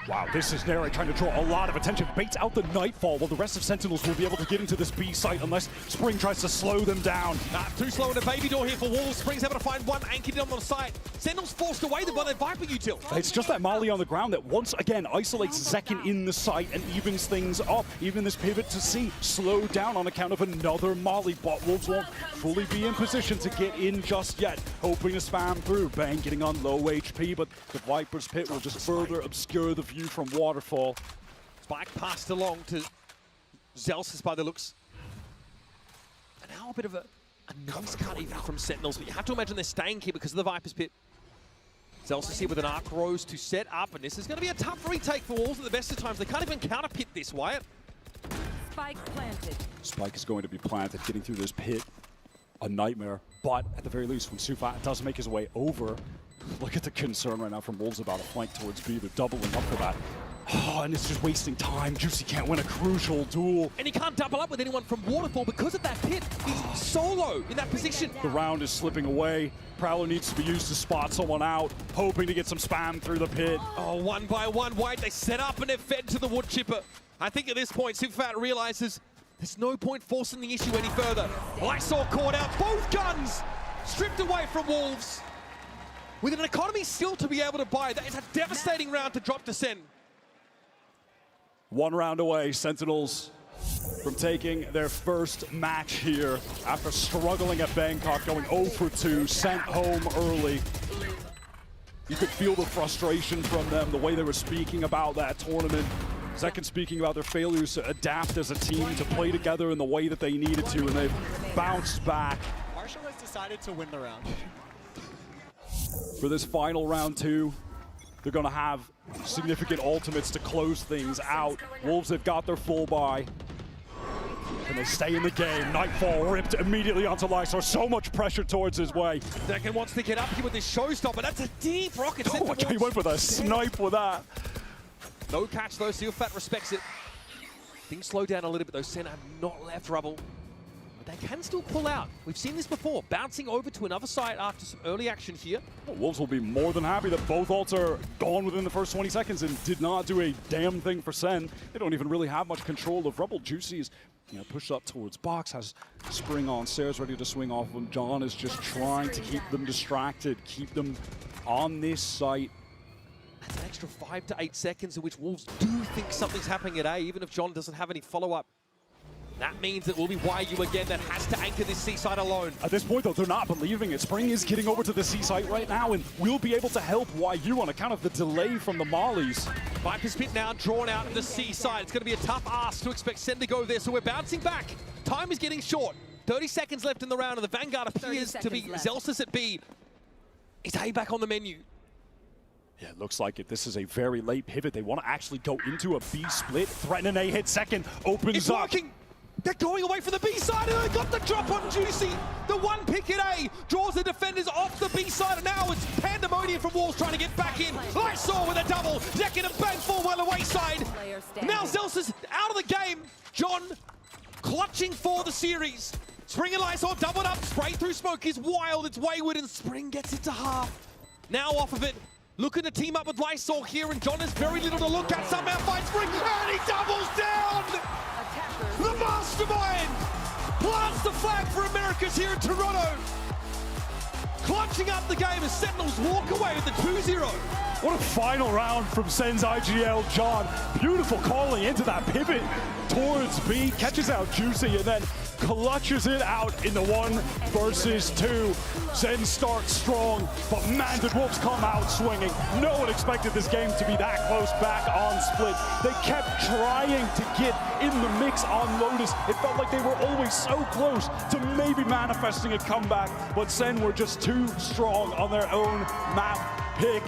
Wow, this is Nere trying to draw a lot of attention. Baits out the Nightfall while the rest of Sentinels will be able to get into this B site unless Spring tries to slow them down. Too slow in a baby door here for Wolves. Spring's able to find one anchored on the site. Sentinels forced away by their Viper util. It's just that Molly on the ground that once again isolates Zekken in the site and evens things up. Even this pivot to C slowed down on account of another Molly, but Wolves won't fully be in position to get in just yet. Hoping to spam through. Bang getting on low HP, but the Viper's Pit will just further obscure the view from Waterfall. Spike passed along to Zelsis by the looks. And now a bit of a nice cut even from Sentinels, but you have to imagine they're staying here because of the Viper's Pit. Zelsis here with an Arc Rose to set up, and this is going to be a tough retake for Wolves at the best of times. They can't even counter pit this, Wyatt. Spike planted. Spike is going to be planted, getting through this pit. A nightmare, but at the very least, when Sufat does make his way over, look at the concern right now from Wolves about a flank towards B. They're doubling up for that. Oh, and it's just wasting time. Juicy can't win a crucial duel. And he can't double up with anyone from Waterfall because of that pit. He's solo in that position. The round is slipping away. Prowler needs to be used to spot someone out, hoping to get some spam through the pit. Oh, 1 by 1, White. They set up and they're fed to the wood chipper. I think at this point, Sufat realizes there's no point forcing the issue any further. Lysol caught out. Both guns stripped away from Wolves. With an economy still to be able to buy, that is a devastating round to drop to SEN. 1 round away, Sentinels from taking their first match here after struggling at Bangkok, going 0 for 2, sent home early. You could feel the frustration from them, the way they were speaking about that tournament. Zekken speaking about their failures to adapt as a team, to play together in the way that they needed to, and they've bounced back. Marshall has decided to win the round. For this final round 2, they're going to have significant ultimates to close things out. Wolves have got their full buy. Can they stay in the game? Nightfall ripped immediately onto Lysor. So much pressure towards his way. Zekken wants to get up here with this showstopper. That's a deep rocket. Oh, he went for the snipe with that. No catch though, Sufat respects it. Things slow down a little bit though. SEN have not left rubble. but they can still pull out. We've seen this before, bouncing over to another side after some early action here. Well, Wolves will be more than happy that both ults are gone within the first 20 seconds and did not do a damn thing for Sen. They don't even really have much control of Rebel. Juicy is pushed up towards box, has Spring on stairs ready to swing off of him. John is just trying to keep them distracted, keep them on this site. That's an extra 5 to 8 seconds in which Wolves do think something's happening at A, even if John doesn't have any follow-up. That means it will be YU again that has to anchor this C site alone. At this point, though, they're not believing it. Spring is getting over to the C site right now and will be able to help YU on account of the delay from the mollies. Viper's Pit now drawn out in the C side. It's going to be a tough ask to expect Sen to go there, so we're bouncing back. Time is getting short. 30 seconds left in the round, and the Vanguard appears to be Zelsis at B. Is A back on the menu? Yeah, it looks like it. This is a very late pivot. They want to actually go into a B split. Threaten an A hit second. Opens it's up. Working. They're going away from the B side, and they got the drop on Juicy. The one pick at A draws the defenders off the B side, and now it's pandemonium from Wolves trying to get back in. Lysol with a double. Zekin and bang full well away side. Now Zelsis out of the game. John clutching for the series. Spring and Lysol doubled up. Spray through smoke is wild. It's wayward, and Spring gets it to half. Now off of it. Looking to team up with Lysol here, and John has very little to look at. Somehow finds Spring, and he doubles down! The mastermind plants the flag for Americas here in Toronto. Clutching up the game as Sentinels walk away with the 2-0. What a final round from Sen's IGL, John. Beautiful calling into that pivot towards B, catches out Juicy, and then clutches it out in the 1 versus 2. Sen starts strong, but man, did Wolves come out swinging. No one expected this game to be that close back on split. They kept trying to get in the mix on Lotus. It felt like they were always so close to maybe manifesting a comeback, but Sen were just too strong on their own map pick.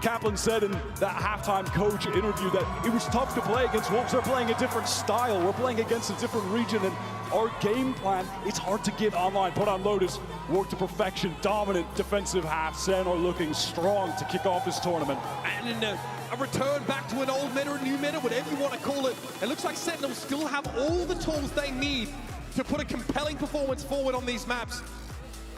Kaplan said in that halftime coach interview that it was tough to play against Wolves. They're playing a different style. We're playing against a different region, and our game plan, it's hard to get online. Put on Lotus, work to perfection, dominant defensive half. Sen are looking strong to kick off this tournament. And in a return back to an old meta, a new meta, whatever you want to call it, it looks like Sentinels still have all the tools they need to put a compelling performance forward on these maps.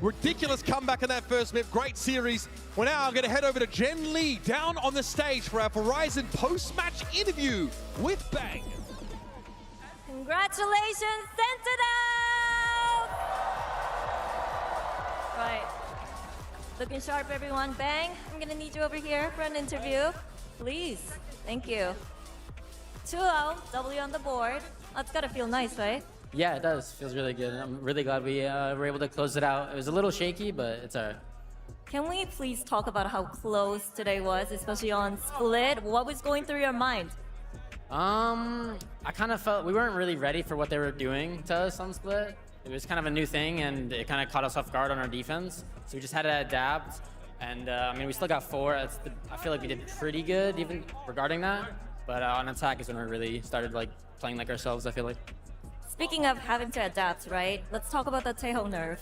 Ridiculous comeback in that first map, great series. We're now going to head over to Jen Lee down on the stage for our Verizon post-match interview with Bang. Congratulations, Sentinel! Right. Looking sharp, everyone. Bang, I'm gonna need you over here for an interview. Please. Thank you. 2-0, W on the board. That's gotta feel nice, right? Yeah, it does. Feels really good. I'm really glad we were able to close it out. It was a little shaky, but it's all right. Can we please talk about how close today was, especially on split? What was going through your mind? I kind of felt we weren't really ready for what they were doing to us on split. It was kind of a new thing, and it kind of caught us off guard on our defense. So we just had to adapt. And I mean, we still got 4. I feel like we did pretty good even regarding that. But on attack is when we really started like playing like ourselves, I feel like. Speaking of having to adapt, right? Let's talk about the Taeho nerf.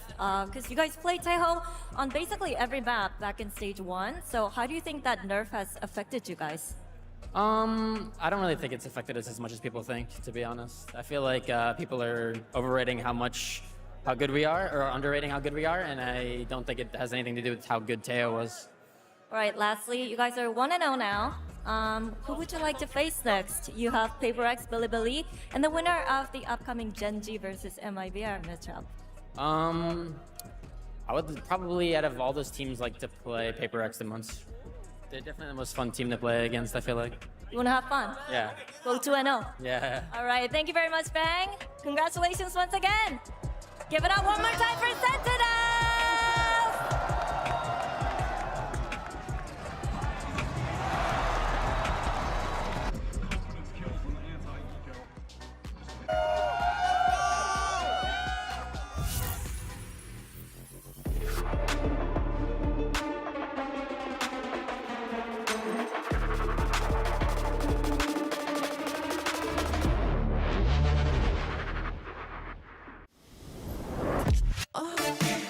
Because you guys played Taeho on basically every map back in stage 1. So how do you think that nerf has affected you guys? I don't really think it's affected us as much as people think, to be honest. I feel like people are overrating how good we are, or underrating how good we are, and I don't think it has anything to do with how good Taeho was. All right, lastly, you guys are 1-0 now. Who would you like to face next? You have PaperX, Bilibili, and the winner of the upcoming Gen G versus MIBR matchup. I would probably, out of all those teams, like to play PaperX the most. They're definitely the most fun team to play against, I feel like. You want to have fun? Yeah. Go 2-0. Yeah. All right, thank you very much, Bang. Congratulations once again. Give it up one more time for Sentinel! Oh.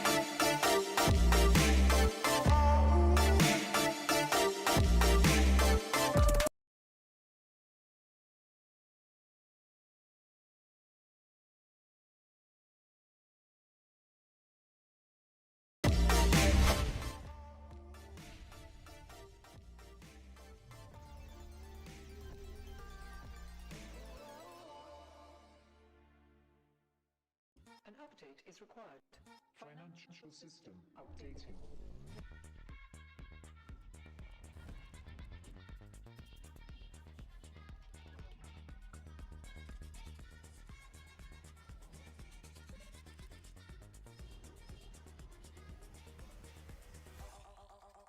An update is required. Financial system updating.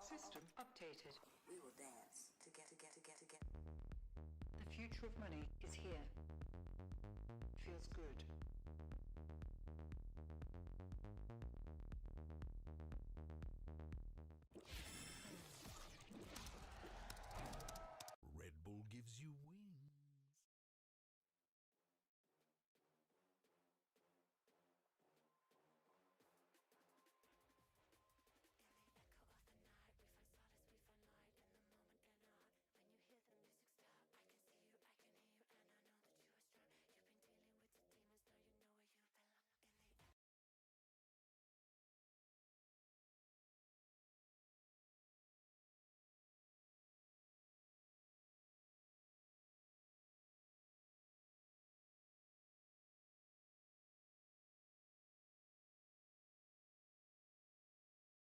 System updated. We will dance to get. The future of money is here. Feels good.